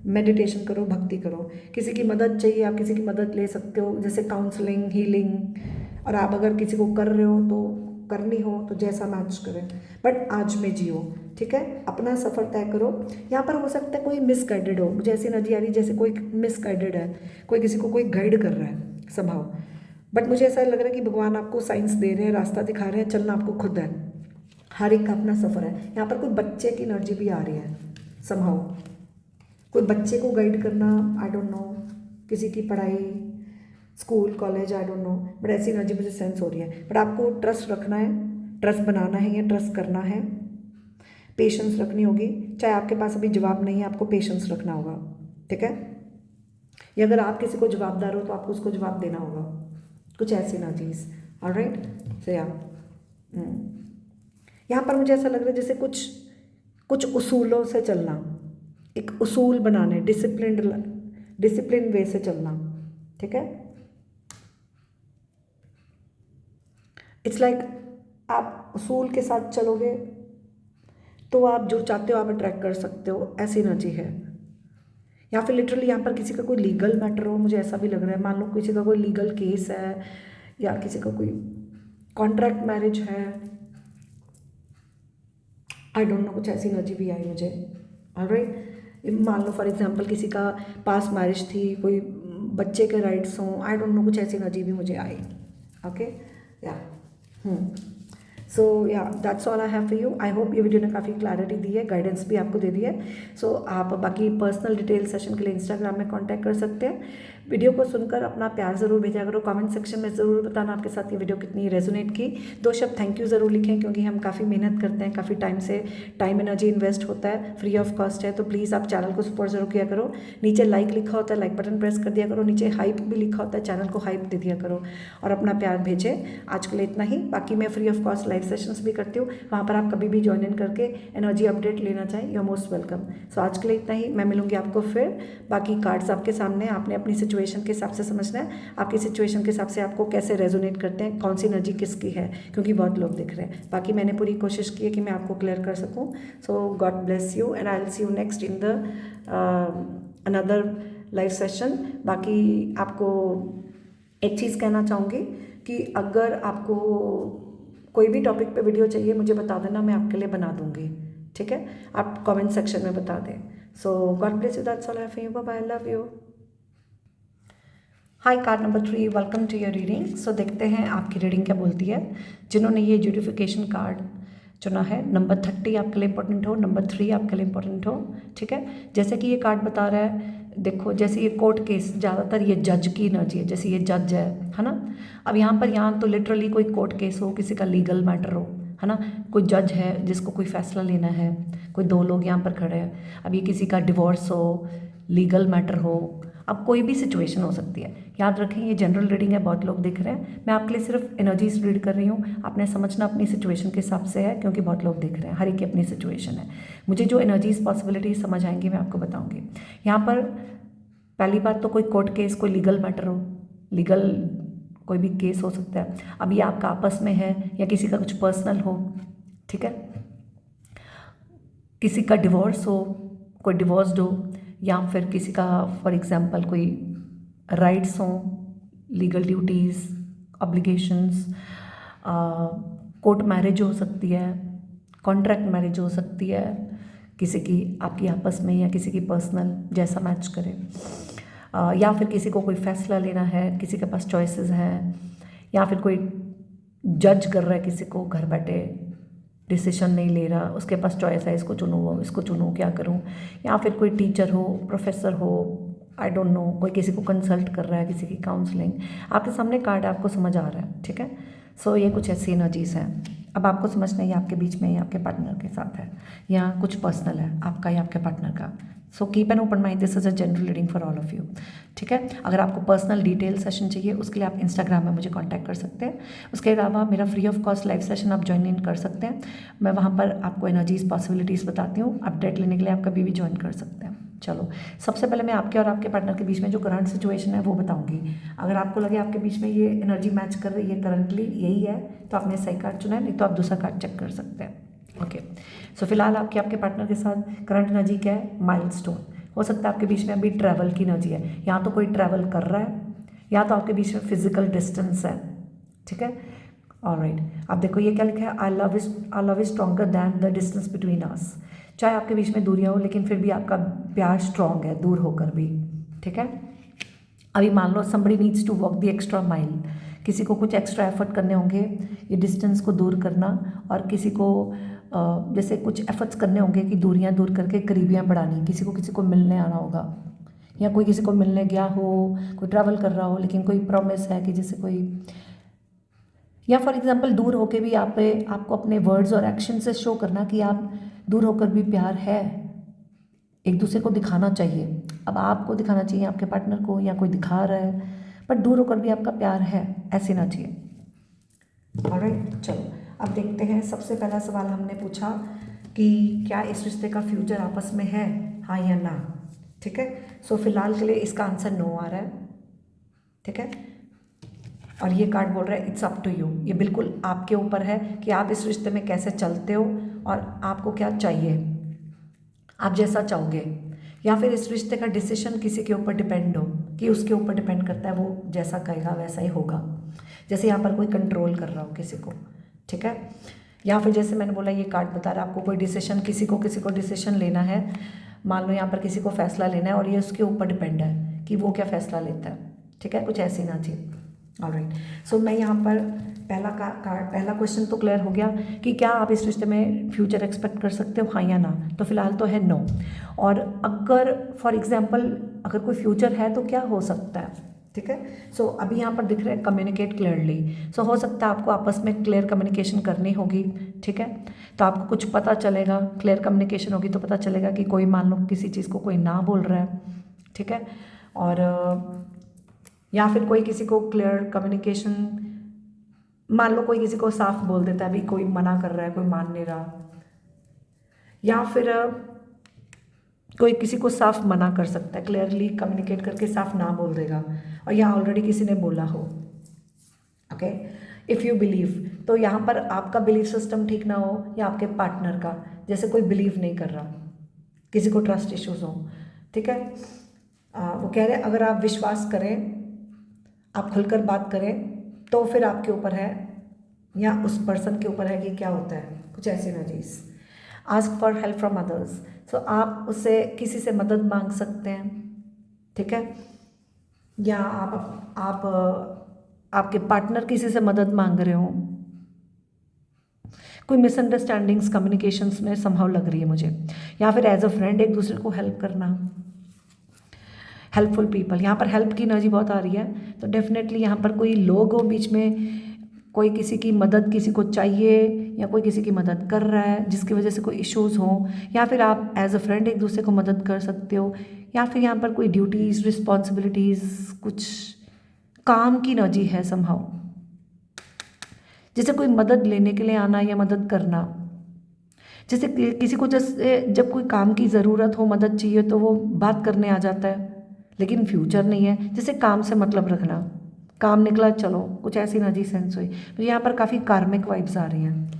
मेडिटेशन करो, भक्ति करो। किसी की मदद चाहिए, आप किसी की मदद ले सकते हो, जैसे काउंसलिंग, हीलिंग। और आप अगर किसी को कर रहे हो तो करनी हो तो जैसा मैच करें, बट आज में जियो, ठीक है। अपना सफ़र तय करो। यहाँ पर हो सकता है कोई मिसगाइडेड हो, मुझे ऐसी एनर्जी आ रही जैसे कोई मिसगाइडेड है, कोई किसी को कोई गाइड कर रहा है संभव, बट मुझे ऐसा लग रहा है कि भगवान आपको साइंस दे रहे हैं, रास्ता दिखा रहे हैं, चलना आपको खुद है। हर एक का अपना सफ़र है। यहाँ पर कोई बच्चे की एनर्जी भी आ रही है संभव, कोई बच्चे को गाइड करना, आई डोंट नो, किसी की पढ़ाई, school, college, I don't no, but ऐसी एनर्जी मुझे सेंस हो रही है। बट आपको ट्रस्ट रखना है, ट्रस्ट बनाना है या ट्रस्ट करना है, पेशेंस रखनी होगी। चाहे आपके पास अभी जवाब नहीं है, आपको पेशेंस रखना होगा, ठीक है। या अगर आप किसी को जवाबदार हो तो आपको उसको जवाब देना होगा, कुछ ऐसी एनर्जीज, ऑलराइट। सो यहाँ पर मुझे ऐसा लग रहा है जैसे कुछ उसूलों से चलना, एक उसूल बनाने, डिसिप्लिन वे से चलना, ठीक है। इट्स लाइक आप उसूल के साथ चलोगे तो आप जो चाहते हो आप अट्रैक्ट कर सकते हो, ऐसी एनर्जी है। या फिर लिटरली यहाँ पर किसी का कोई लीगल मैटर हो, मुझे ऐसा भी लग रहा है, मान लो किसी का कोई लीगल केस है या किसी का कोई कॉन्ट्रैक्ट मैरिज है, आई डोंट नो, कुछ ऐसी एनर्जी भी आई मुझे, ऑलराइट। मान लो फॉर एग्जांपल किसी का पास मैरिज थी, कोई बच्चे के राइट्स हों, आई डोंट नो, कुछ ऐसी एनर्जी भी मुझे आई, ओके। या सो या that's all I have for you. I hope ये वीडियो ने काफ़ी क्लैरिटी दी है, गाइडेंस भी आपको दे दी है। सो आप बाकी पर्सनल डिटेल सेशन के लिए इंस्टाग्राम में कांटेक्ट कर सकते हैं। वीडियो को सुनकर अपना प्यार ज़रूर भेजा करो, कमेंट सेक्शन में ज़रूर बताना आपके साथ ये वीडियो कितनी रेजोनेट की। 2 शब्द थैंक यू ज़रूर लिखें, क्योंकि हम काफ़ी मेहनत करते हैं, काफ़ी टाइम एनर्जी इन्वेस्ट होता है, फ्री ऑफ कॉस्ट है। तो प्लीज़ आप चैनल को सपोर्ट ज़रूर किया करो। नीचे लाइक लिखा होता है, लाइक बटन प्रेस कर दिया करो। नीचे हाइप भी लिखा होता है, चैनल को हाइप दे दिया करो और अपना प्यार भेजें। आज के लिए इतना ही। बाकी मैं free of cost live sessions भी करती हूँ, वहाँ पर आप कभी भी ज्वाइन इन करके एनर्जी अपडेट लेना चाहें, यू आर मोस्ट वेलकम। सो आज के लिए इतना ही। मैं मिलूंगी आपको फिर। बाकी कार्ड्स आपके सामने, आपने अपनी सिचुएशन के हिसाब से समझना है, आपकी सिचुएशन के हिसाब से आपको कैसे रेजोनेट करते हैं, कौन सी एनर्जी किसकी है, क्योंकि बहुत लोग दिख रहे हैं। बाकी मैंने पूरी कोशिश की है कि मैं आपको क्लियर कर सकूँ। So God bless you and I will see you next in the another live session. बाकी आपको एक चीज़ कहना चाहूँगी कि अगर आपको कोई भी टॉपिक पे वीडियो चाहिए मुझे बता देना, मैं आपके लिए बना दूँगी, ठीक है। आप कमेंट सेक्शन में बता दें। So God bless you, that's all I have for you, bye bye, I love you. Hi, card number 3, welcome to your reading. So देखते हैं आपकी रीडिंग क्या बोलती है। जिन्होंने ये ज्यूडिफिकेशन कार्ड चुना है, नंबर 30 आपके लिए इंपॉर्टेंट हो, नंबर 3 आपके लिए इंपॉर्टेंट हो, ठीक है। जैसे कि ये कार्ड बता रहा है, देखो जैसे ये कोर्ट केस, ज़्यादातर ये जज की एनर्जी है, जैसे ये जज है ना। अब यहाँ तो लिटरली कोई कोर्ट केस हो, किसी का लीगल मैटर हो, है ना। कोई जज है जिसको कोई फैसला लेना है, कोई 2 लोग यहाँ पर खड़े हैं। अब ये किसी का डिवोर्स हो, लीगल मैटर हो, अब कोई भी सिचुएशन हो सकती है। याद रखें ये जनरल रीडिंग है, बहुत लोग दिख रहे हैं, मैं आपके लिए सिर्फ एनर्जीज रीड कर रही हूँ। आपने समझना अपनी सिचुएशन के हिसाब से है, क्योंकि बहुत लोग दिख रहे हैं, हर एक की अपनी सिचुएशन है। मुझे जो एनर्जीज पॉसिबिलिटीज समझ आएंगी मैं आपको बताऊँगी। यहाँ पर पहली बात तो कोई कोर्ट केस, कोई लीगल मैटर हो, लीगल कोई भी केस हो सकता है। अब ये आपका आपस में है या किसी का कुछ पर्सनल हो, ठीक है। किसी का डिवोर्स हो, कोई डिवोर्स्ड हो, या फिर किसी का फॉर एग्जांपल कोई राइट्स हों, legal duties, obligations, court marriage हो सकती है, कॉन्ट्रैक्ट मैरिज हो सकती है, किसी की आपकी आपस में या किसी की पर्सनल, जैसा मैच करे। या फिर किसी को कोई फैसला लेना है, किसी के पास चॉइसेस हैं, या फिर कोई जज कर रहा है किसी को, घर बैठे डिसीजन नहीं ले रहा, उसके पास चॉइस है, इसको चुनूँ वो इसको चुनूँ, क्या करूँ। या फिर कोई टीचर हो, प्रोफेसर हो, आई डोंट नो, कोई किसी को कंसल्ट कर रहा है, किसी की काउंसलिंग। आपके सामने कार्ड आपको समझ आ रहा है, ठीक है। सो ये कुछ ऐसी एनर्जीज हैं। अब आपको समझना है ये आपके बीच में या आपके पार्टनर के साथ है, या कुछ पर्सनल है आपका या आपके पार्टनर का। So keep an open mind, this is a general reading for all of you, ठीक है। अगर आपको पर्सनल डिटेल सेशन चाहिए उसके लिए आप इंस्टाग्राम में मुझे कांटेक्ट कर सकते हैं। उसके अलावा मेरा free of cost live session आप ज्वाइन इन कर सकते हैं। मैं वहाँ पर आपको एनर्जीज पॉसिबिलिटीज़ बताती हूँ। अपडेट लेने के लिए आप कभी भी ज्वाइन कर सकते हैं। चलो, सबसे पहले मैं आपके और आपके पार्टनर के बीच में जो करंट सिचुएशन है वो बताऊंगी। अगर आपको लगे आपके बीच में ये एनर्जी मैच कर रही है, करंटली यही है, तो आपने सही कार्ड चुना है, नहीं तो आप दूसरा कार्ड चेक कर सकते हैं। ओके, सो फिलहाल आपके पार्टनर के साथ करंट एनर्जी क्या है? माइलस्टोन। हो सकता है आपके बीच में अभी ट्रैवल की एनर्जी है, या तो कोई ट्रैवल कर रहा है या तो आपके बीच में फिजिकल डिस्टेंस है, ठीक है। ऑलराइट, अब देखो ये क्या लिखा है, I love is stronger than the distance between us. चाहे आपके बीच में दूरियां हो, लेकिन फिर भी आपका प्यार स्ट्रॉन्ग है, दूर होकर भी, ठीक है। अभी मान लो somebody needs to walk the extra mile, किसी को कुछ एक्स्ट्रा एफर्ट करने होंगे ये डिस्टेंस को दूर करना, और किसी को जैसे कुछ एफर्ट्स करने होंगे कि दूरियां दूर करके करीबियां बढ़ानी। किसी को मिलने आना होगा, या कोई किसी को मिलने गया हो, कोई ट्रैवल कर रहा हो, लेकिन कोई प्रॉमिस है कि जैसे कोई, या फॉर एग्जांपल दूर होकर भी आपको अपने वर्ड्स और एक्शन से शो करना कि आप दूर होकर भी प्यार है, एक दूसरे को दिखाना चाहिए। अब आपको दिखाना चाहिए आपके पार्टनर को, या कोई दिखा रहा है, पर दूर होकर भी आपका प्यार है, ऐसे ना चाहिए। ऑलराइट, चलो अब देखते हैं। सबसे पहला सवाल हमने पूछा कि क्या इस रिश्ते का फ्यूचर आपस में है, हाँ या ना, ठीक है। सो फिलहाल के लिए इसका आंसर नो आ रहा है, ठीक है। और ये कार्ड बोल रहा है इट्स अप टू यू, ये बिल्कुल आपके ऊपर है कि आप इस रिश्ते में कैसे चलते हो और आपको क्या चाहिए, आप जैसा चाहोगे। या फिर इस रिश्ते का डिसीजन किसी के ऊपर डिपेंड हो, कि उसके ऊपर डिपेंड करता है, वो जैसा कहेगा वैसा ही होगा। जैसे यहाँ पर कोई कंट्रोल कर रहा हो किसी को, ठीक है। या फिर जैसे मैंने बोला ये कार्ड बता रहा है आपको कोई डिसीजन, किसी को डिसीजन लेना है। मान लो यहाँ पर किसी को फैसला लेना है और ये उसके ऊपर डिपेंड है कि वो क्या फैसला लेता है, ठीक है। कुछ ऐसी ना चीज़। ऑलराइट, सो मैं यहाँ पर पहला क्वेश्चन तो क्लियर हो गया कि क्या आप इस रिश्ते में फ्यूचर एक्सपेक्ट कर सकते हो, हाँ या ना। तो फिलहाल तो है नो। और अगर फॉर एग्जांपल अगर कोई फ्यूचर है तो क्या हो सकता है, ठीक है। सो अभी यहाँ पर दिख रहा है कम्युनिकेट क्लियरली। सो हो सकता है आपको आपस में क्लियर कम्युनिकेशन करनी होगी, ठीक है। तो आपको कुछ पता चलेगा, क्लियर कम्युनिकेशन होगी तो पता चलेगा कि कोई मान लो किसी चीज़ को कोई ना बोल रहा है, ठीक है। और या फिर कोई किसी को क्लियर कम्युनिकेशन, मान लो कोई किसी को साफ बोल देता है, अभी कोई मना कर रहा है, कोई मान नहीं रहा, या फिर कोई किसी को साफ मना कर सकता है, क्लियरली कम्युनिकेट करके साफ ना बोल देगा, और यहाँ ऑलरेडी किसी ने बोला हो। ओके, इफ़ यू बिलीव, तो यहाँ पर आपका बिलीफ सिस्टम ठीक ना हो या आपके पार्टनर का, जैसे कोई बिलीव नहीं कर रहा, किसी को ट्रस्ट इश्यूज हो, ठीक है। वो कह रहे अगर आप विश्वास करें, आप खुलकर बात करें, तो फिर आपके ऊपर है या उस पर्सन के ऊपर है कि क्या होता है, कुछ ऐसी energies. Ask for help from others, so आप उससे किसी से मदद मांग सकते हैं, ठीक है। या आप आपके पार्टनर किसी से मदद मांग रहे हो, कोई मिसअंडरस्टैंडिंग्स कम्युनिकेशंस में संभव लग रही है मुझे, या फिर एज अ फ्रेंड एक दूसरे को हेल्प करना, हेल्पफुल पीपल। यहाँ पर हेल्प की एनर्जी बहुत आ रही है, तो डेफिनेटली यहाँ पर कोई लोग हो बीच में, कोई किसी की मदद किसी को चाहिए, या कोई किसी की मदद कर रहा है जिसकी वजह से कोई इश्यूज़ हो, या फिर आप एज अ फ्रेंड एक दूसरे को मदद कर सकते हो, या फिर यहाँ पर कोई ड्यूटीज़ रिस्पॉन्सिबिलिटीज़, कुछ काम की एनर्जी है समहाउ, जैसे कोई मदद लेने के लिए आना या मदद करना। जैसे किसी को जैसे जब कोई काम की ज़रूरत हो, मदद चाहिए, तो वो बात करने आ जाता है, लेकिन फ्यूचर नहीं है, जैसे काम से मतलब रखना, काम निकला चलो, कुछ ऐसी एनर्जी सेंस हुई। तो यहाँ पर काफ़ी कार्मिक वाइब्स आ रही हैं।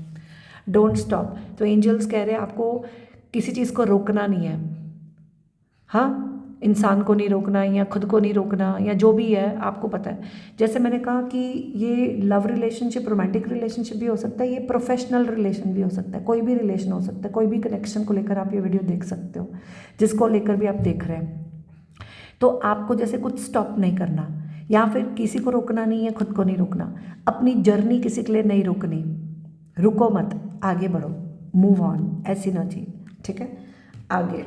डोंट स्टॉप, तो एंजल्स कह रहे हैं आपको किसी चीज़ को रोकना नहीं है, हाँ, इंसान को नहीं रोकना या खुद को नहीं रोकना, या जो भी है आपको पता है। जैसे मैंने कहा कि ये लव रिलेशनशिप, रोमांटिक रिलेशनशिप भी हो सकता है, ये प्रोफेशनल रिलेशन भी हो सकता है, कोई भी रिलेशन हो सकता है, कोई भी कनेक्शन को लेकर आप ये वीडियो देख सकते हो, जिसको लेकर भी आप देख रहे हैं। तो आपको जैसे कुछ स्टॉप नहीं करना, या फिर किसी को रोकना नहीं है, खुद को नहीं रोकना, अपनी जर्नी किसी के लिए नहीं रोकनी, रुको मत, आगे बढ़ो, मूव ऑन, ऐसी एनर्जी, ठीक है। आगे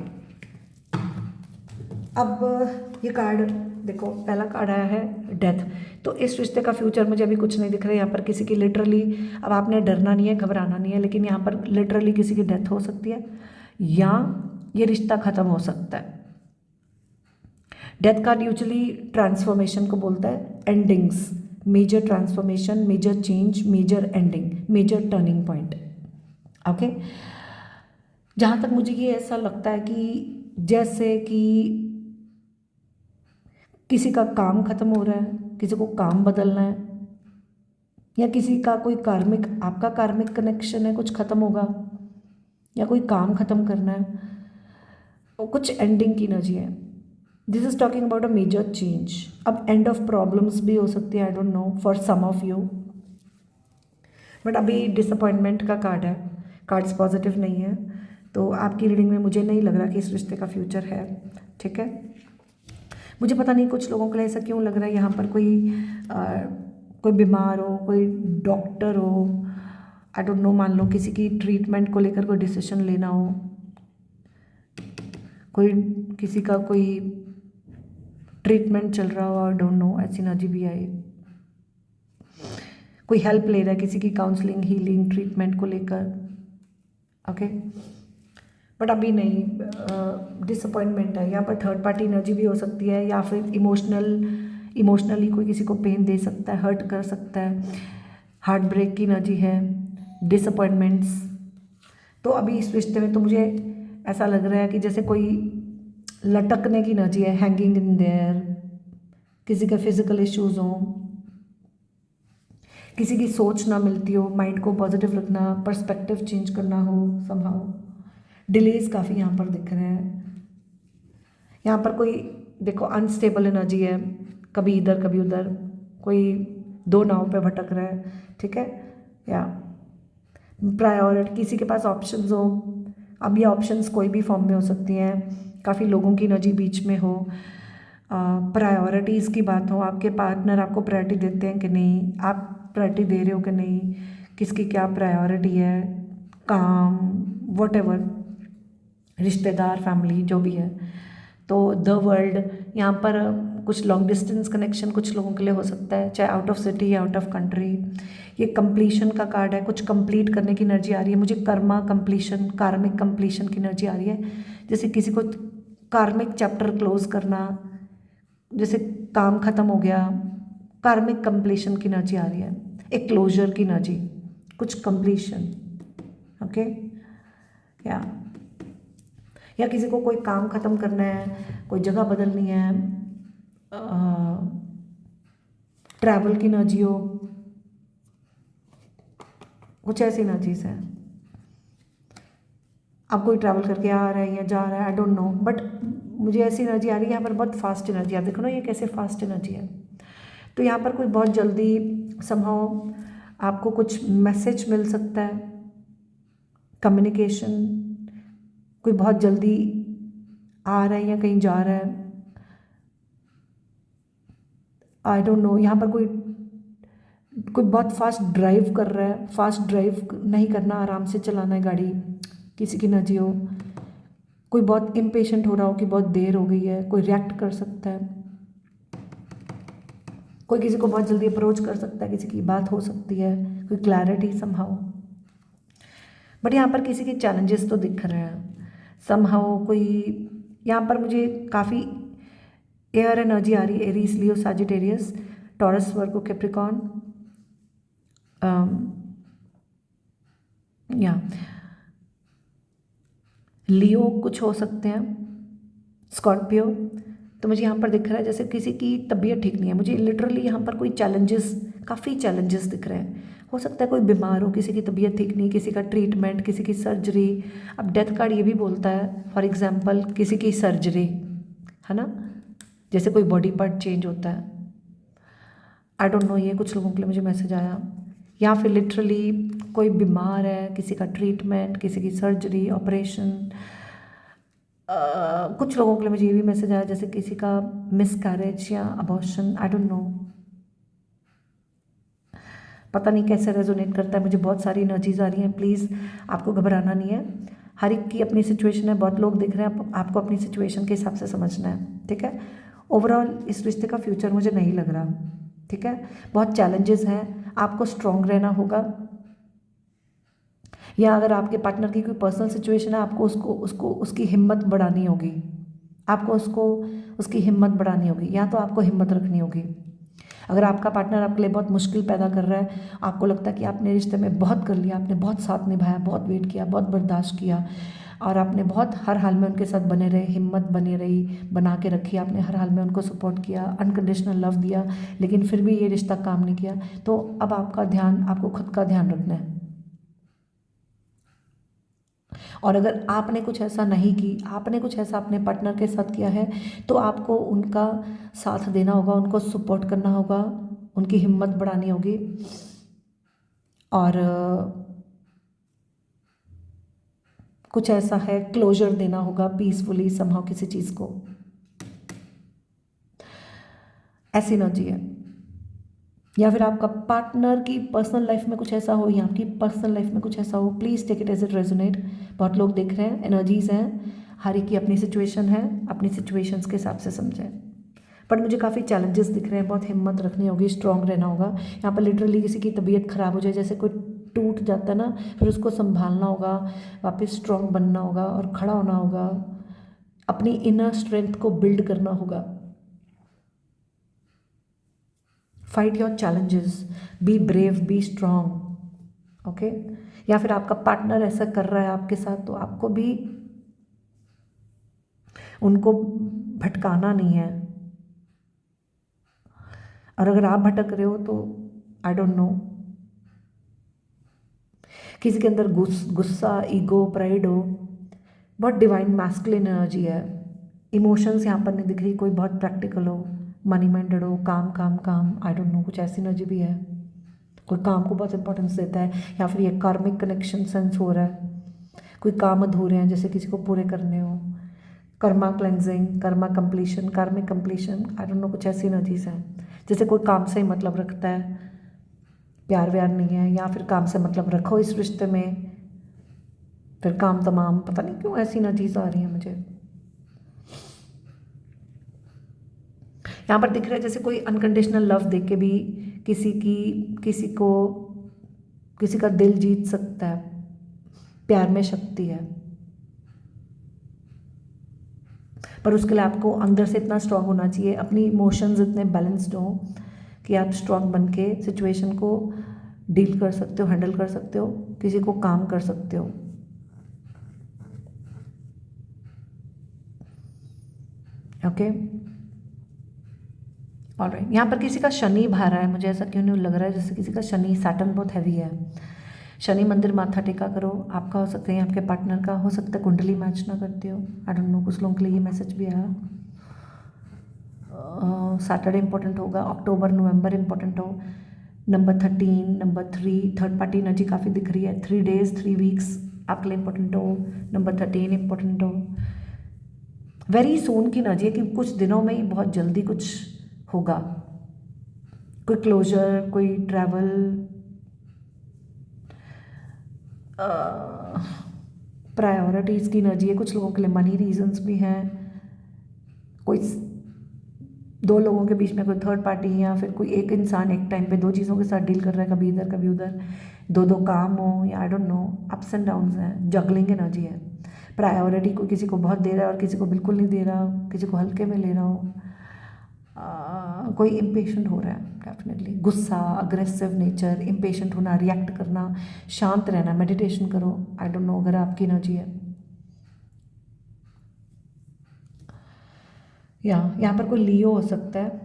अब ये कार्ड देखो, पहला कार्ड आया है डेथ। तो इस रिश्ते का फ्यूचर मुझे अभी कुछ नहीं दिख रहा है यहाँ पर किसी की लिटरली, अब आपने डरना नहीं है, घबराना नहीं है, लेकिन यहाँ पर लिटरली किसी की डेथ हो सकती है, या ये रिश्ता ख़त्म हो सकता है। डेथ कार्ड यूजुअली ट्रांसफॉर्मेशन को बोलता है, endings, major transformation, major change, major ending, major turning point. Okay, जहाँ तक मुझे ये ऐसा लगता है कि जैसे कि किसी का काम खत्म हो रहा है, किसी को काम बदलना है, या किसी का कोई कार्मिक, आपका कार्मिक कनेक्शन है, कुछ खत्म होगा, या कोई काम खत्म करना है, और कुछ एंडिंग की एनर्जी है। This is talking about a major change. अब एंड ऑफ प्रॉब्लम्स भी हो सकती है, I don't know for some of you, but अभी डिसअपॉइंटमेंट का कार्ड है, कार्ड्स पॉजिटिव नहीं है, तो आपकी रीडिंग में मुझे नहीं लग रहा कि इस रिश्ते का फ्यूचर है, ठीक है। मुझे पता नहीं कुछ लोगों के लिए ऐसा क्यों लग रहा है, यहाँ पर कोई बीमार हो, कोई डॉक्टर हो, आई डोंट नो, मान लो किसी की ट्रीटमेंट को लेकर कोई डिसीजन लेना हो, कोई किसी का कोई ट्रीटमेंट चल रहा हो, आई डोंट नो, ऐसी एनर्जी भी आई। कोई हेल्प ले रहा है किसी की काउंसलिंग, हीलिंग, ट्रीटमेंट को लेकर, ओके, बट अभी नहीं, डिसअपॉइंटमेंट है। यहाँ पर थर्ड पार्टी एनर्जी भी हो सकती है, या फिर इमोशनली कोई किसी को पेन दे सकता है, हर्ट कर सकता है, हार्ट ब्रेक की एनर्जी है, डिसअपॉइंटमेंट्स। तो अभी इस रिश्ते में तो मुझे ऐसा लग रहा है कि जैसे कोई लटकने की एनर्जी है, हैंगिंग इन देयर, किसी का फिजिकल इश्यूज हो, किसी की सोच ना मिलती हो, माइंड को पॉजिटिव रखना, पर्सपेक्टिव चेंज करना हो समहाउ। डिलेज काफ़ी यहाँ पर दिख रहे हैं। यहाँ पर कोई देखो अनस्टेबल एनर्जी है, कभी इधर कभी उधर, कोई दो नाव पे भटक रहा है, ठीक है। या प्रायोरिटी, किसी के पास ऑप्शंस हो, अब ये ऑप्शंस कोई भी फॉर्म में हो सकती हैं, काफ़ी लोगों की एनर्जी बीच में हो, प्रायोरिटीज़ की बात हो, आपके पार्टनर आपको प्रायोरिटी देते हैं कि नहीं, आप प्रायोरिटी दे रहे हो कि नहीं, किसकी क्या प्रायोरिटी है, काम, व्हाटएवर, रिश्तेदार, फैमिली, जो भी है। तो द वर्ल्ड, यहाँ पर कुछ लॉन्ग डिस्टेंस कनेक्शन कुछ लोगों के लिए हो सकता है, चाहे आउट ऑफ सिटी या आउट ऑफ कंट्री। ये कंप्लीशन का कार्ड है, कुछ कंप्लीट करने की एनर्जी आ रही है मुझे, कर्मा कंप्लीशन, कार्मिक कंप्लीशन की एनर्जी आ रही है। जैसे किसी को कार्मिक चैप्टर क्लोज करना, जैसे काम खत्म हो गया, कार्मिक कंप्लीशन की एनर्जी आ रही है, एक क्लोजर की एनर्जी, कुछ कंप्लीशन। ओके, या किसी को कोई काम ख़त्म करना है, कोई जगह बदलनी है, ट्रैवल की एनर्जी हो, कुछ ऐसी एनर्जीज है। अब कोई ट्रैवल करके आ रहा है या जा रहा है, आई डोंट नो, बट मुझे ऐसी एनर्जी आ रही है यहाँ पर, बहुत फास्ट एनर्जी। आप देखो ना ये कैसे फास्ट एनर्जी है। तो यहाँ पर कोई बहुत जल्दी समहाउ आपको कुछ मैसेज मिल सकता है, कम्युनिकेशन, कोई बहुत जल्दी आ रहा है या कहीं जा रहा है, आई डोंट नो। यहाँ पर कोई बहुत फास्ट ड्राइव कर रहा है, फास्ट ड्राइव नहीं करना, आराम से चलाना है गाड़ी, किसी की एनर्जी हो। कोई बहुत इम्पेशेंट हो रहा हो कि बहुत देर हो गई है, कोई रिएक्ट कर सकता है, कोई किसी को बहुत जल्दी अप्रोच कर सकता है, किसी की बात हो सकती है, कोई क्लैरिटी समहाउ। बट यहाँ पर किसी के चैलेंजेस तो दिख रहे हैं समहाउ। कोई यहाँ पर मुझे काफ़ी एयर एनर्जी आ रही है, एरीज, लियो, सैजिटेरियस, टॉरस, वर्गो, कैप्रिकॉर्न, या लियो कुछ हो सकते हैं, स्कॉर्पियो। तो मुझे यहाँ पर दिख रहा है जैसे किसी की तबीयत ठीक नहीं है, मुझे लिटरली यहाँ पर कोई चैलेंजेस, काफ़ी चैलेंजेस दिख रहे हैं। हो सकता है कोई बीमार हो, किसी की तबीयत ठीक नहीं, किसी का ट्रीटमेंट, किसी की सर्जरी। अब डेथ कार्ड ये भी बोलता है, फॉर एग्जांपल किसी की सर्जरी, है ना, जैसे कोई बॉडी पार्ट चेंज होता है, आई डोंट नो, ये कुछ लोगों के लिए मुझे मैसेज आया। या फिर लिटरली कोई बीमार है, किसी का ट्रीटमेंट, किसी की सर्जरी, ऑपरेशन। कुछ लोगों के लिए मुझे ये भी मैसेज आया जैसे किसी का मिसकैरेज या अबॉर्शन, आई डोंट नो, पता नहीं कैसे रेजोनेट करता है। मुझे बहुत सारी एनर्जीज आ रही हैं, प्लीज़ आपको घबराना नहीं है, हर एक की अपनी सिचुएशन है, बहुत लोग दिख रहे हैं, आपको अपनी सिचुएशन के हिसाब से समझना है, ठीक है। ओवरऑल इस रिश्ते का फ्यूचर मुझे नहीं लग रहा, ठीक है। बहुत चैलेंजेस हैं, आपको स्ट्रॉन्ग रहना होगा। या अगर आपके पार्टनर की कोई पर्सनल सिचुएशन है, आपको उसको उसकी हिम्मत बढ़ानी होगी, आपको उसकी हिम्मत बढ़ानी होगी, या तो आपको हिम्मत रखनी होगी। अगर आपका पार्टनर आपके लिए बहुत मुश्किल पैदा कर रहा है, आपको लगता है कि आपने रिश्ते में बहुत कर लिया, आपने बहुत साथ निभाया, बहुत वेट किया, बहुत बर्दाश्त किया, और आपने बहुत हर हाल में उनके साथ बने रहे, हिम्मत बनी रही, बना के रखी, आपने हर हाल में उनको सपोर्ट किया, अनकंडीशनल लव दिया, लेकिन फिर भी ये रिश्ता काम नहीं किया, तो अब आपको खुद का ध्यान रखना है। और अगर आपने कुछ ऐसा नहीं की, आपने कुछ ऐसा अपने पार्टनर के साथ किया है, तो आपको उनका साथ देना होगा, उनको सपोर्ट करना होगा, उनकी हिम्मत बढ़ानी होगी, और कुछ ऐसा है क्लोजर देना होगा पीसफुली समहाउ किसी चीज़ को, ऐसी एनर्जी है। या फिर आपका पार्टनर की पर्सनल लाइफ में कुछ ऐसा हो, या आपकी पर्सनल लाइफ में कुछ ऐसा हो, please take it as it resonate. बहुत लोग देख रहे हैं, एनर्जीज हैं, हर एक की अपनी सिचुएशन है, अपनी सिचुएशंस के हिसाब से समझें। बट मुझे काफ़ी चैलेंजेस दिख रहे हैं, बहुत हिम्मत रखनी होगी, स्ट्रॉन्ग रहना होगा। यहाँ पर लिटरली किसी की तबीयत ख़राब हो जाए, जैसे कोई टूट जाता है ना, फिर उसको संभालना होगा, वापस स्ट्रॉन्ग बनना होगा और खड़ा होना होगा, अपनी इनर स्ट्रेंथ को बिल्ड करना होगा। Fight your challenges, be brave, be strong, okay. या फिर आपका पार्टनर ऐसा कर रहा है आपके साथ, तो आपको भी उनको भटकाना नहीं है, और अगर आप भटक रहे हो तो आई डोंट नो, किसी के अंदर गुस्सा, ईगो, प्राइड हो, बहुत डिवाइन मैस्कुलिन एनर्जी है। इमोशंस यहाँ पर नहीं दिख रही, कोई बहुत प्रैक्टिकल हो, मनी माइंडेड हो, काम काम काम, आई डोंट नो, कुछ ऐसी एनर्जी भी है, कोई काम को बहुत इंपॉर्टेंस देता है। या फिर ये कार्मिक कनेक्शन सेंस हो रहा है, कोई काम अधूरे हैं जैसे किसी को पूरे करने हो, कर्मा क्लेंजिंग, कर्मा कंप्लीशन, कार्मिक कंप्लीशन, आई डोंट नो, कुछ ऐसी एनर्जीज हैं, जैसे कोई काम से ही मतलब रखता है, प्यार व्यार नहीं है, या फिर काम से मतलब रखो इस रिश्ते में, फिर काम तमाम। पता नहीं क्यों ऐसी ना चीज़ आ रही है मुझे। यहाँ पर दिख रहा है जैसे कोई अनकंडीशनल लव देख के भी किसी का दिल जीत सकता है। प्यार में शक्ति है, पर उसके लिए आपको अंदर से इतना स्ट्रांग होना चाहिए, अपनी इमोशंस इतने बैलेंस्ड हो कि आप स्ट्रांग बन के सिचुएशन को डील कर सकते हो, हैंडल कर सकते हो, किसी को काम कर सकते हो। Okay, alright. यहाँ पर किसी का शनि भा रहा है, मुझे ऐसा क्यों नहीं लग रहा है, जैसे किसी का शनि, सैटर्न बहुत हैवी है। शनि मंदिर माथा टेका करो, आपका हो सकता है, आपके पार्टनर का हो सकता है, कुंडली मैच ना करते हो, आई डोंट नो। कुछ लोगों के लिए ये मैसेज भी आया। सैटरडे इंपॉर्टेंट होगा, अक्टूबर नवंबर इंपॉर्टेंट हो। Number 13, number 3, third party energy काफ़ी दिख रही है। 3 days 3 weeks आपके लिए इंपॉर्टेंट हो। नंबर 13 इंपॉर्टेंट हो। वेरी सून की एनर्जी है कि कुछ दिनों में ही बहुत जल्दी कुछ होगा, कोई क्लोजर, कोई ट्रैवल, प्रायोरिटीज़ की एनर्जी है। कुछ लोगों के लिए मनी रीजंस भी हैं, कोई दो लोगों के बीच में कोई थर्ड पार्टी है, या फिर कोई एक इंसान एक टाइम पे दो चीज़ों के साथ डील कर रहा है, कभी इधर कभी उधर, दो काम हो, या आई don't no, ups and downs हैं, जगलिंग एनर्जी है। प्रायोरिटी कोई किसी को बहुत दे रहा है और किसी को बिल्कुल नहीं दे रहा, किसी को हल्के में ले रहा हो। कोई इम्पेशेंट हो रहा है डेफिनेटली, गुस्सा, अग्रेसिव नेचर, इम्पेशेंट होना, रिएक्ट करना, शांत रहना, मेडिटेशन करो, आई डोंट नो अगर आपकी एनर्जी है। यहाँ पर कोई लियो हो सकता है,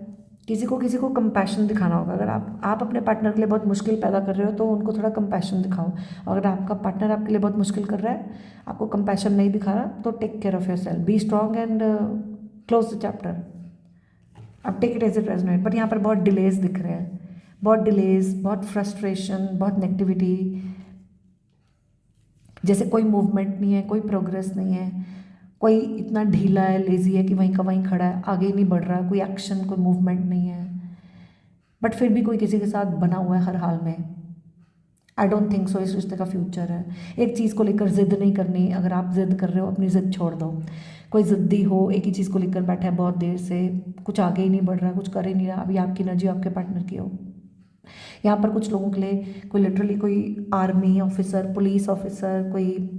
किसी को कंपैशन दिखाना होगा। अगर आप अपने पार्टनर के लिए बहुत मुश्किल पैदा कर रहे हो तो उनको थोड़ा कंपैशन दिखाओ। अगर आपका पार्टनर आपके लिए बहुत मुश्किल कर रहा है, आपको कंपैशन नहीं दिखा रहा, तो take care of your self, be strong and close the chapter. अब take it as it resonate. But यहाँ पर बहुत डिलेज दिख रहे हैं, बहुत डिलेज, बहुत फ्रस्ट्रेशन, बहुत नेगेटिविटी, जैसे कोई मूवमेंट नहीं है, कोई प्रोग्रेस नहीं है, कोई इतना ढीला है, लेजी है कि वहीं का वहीं खड़ा है, आगे ही नहीं बढ़ रहा, कोई एक्शन, कोई मूवमेंट नहीं है। बट फिर भी कोई किसी के साथ बना हुआ है हर हाल में। आई डोंट थिंक सो इस रिश्ते का फ्यूचर है। एक चीज़ को लेकर जिद नहीं करनी, अगर आप जिद कर रहे हो अपनी जिद छोड़ दो। कोई ज़िद्दी हो, एक ही चीज़ को लेकर बैठा है बहुत देर से, कुछ आगे ही नहीं बढ़ रहा, कुछ कर ही नहीं रहा, अभी आपकी एनर्जी आपके पार्टनर की हो। यहाँ पर कुछ लोगों के लिए कोई लिटरली कोई आर्मी ऑफिसर, पुलिस ऑफिसर, कोई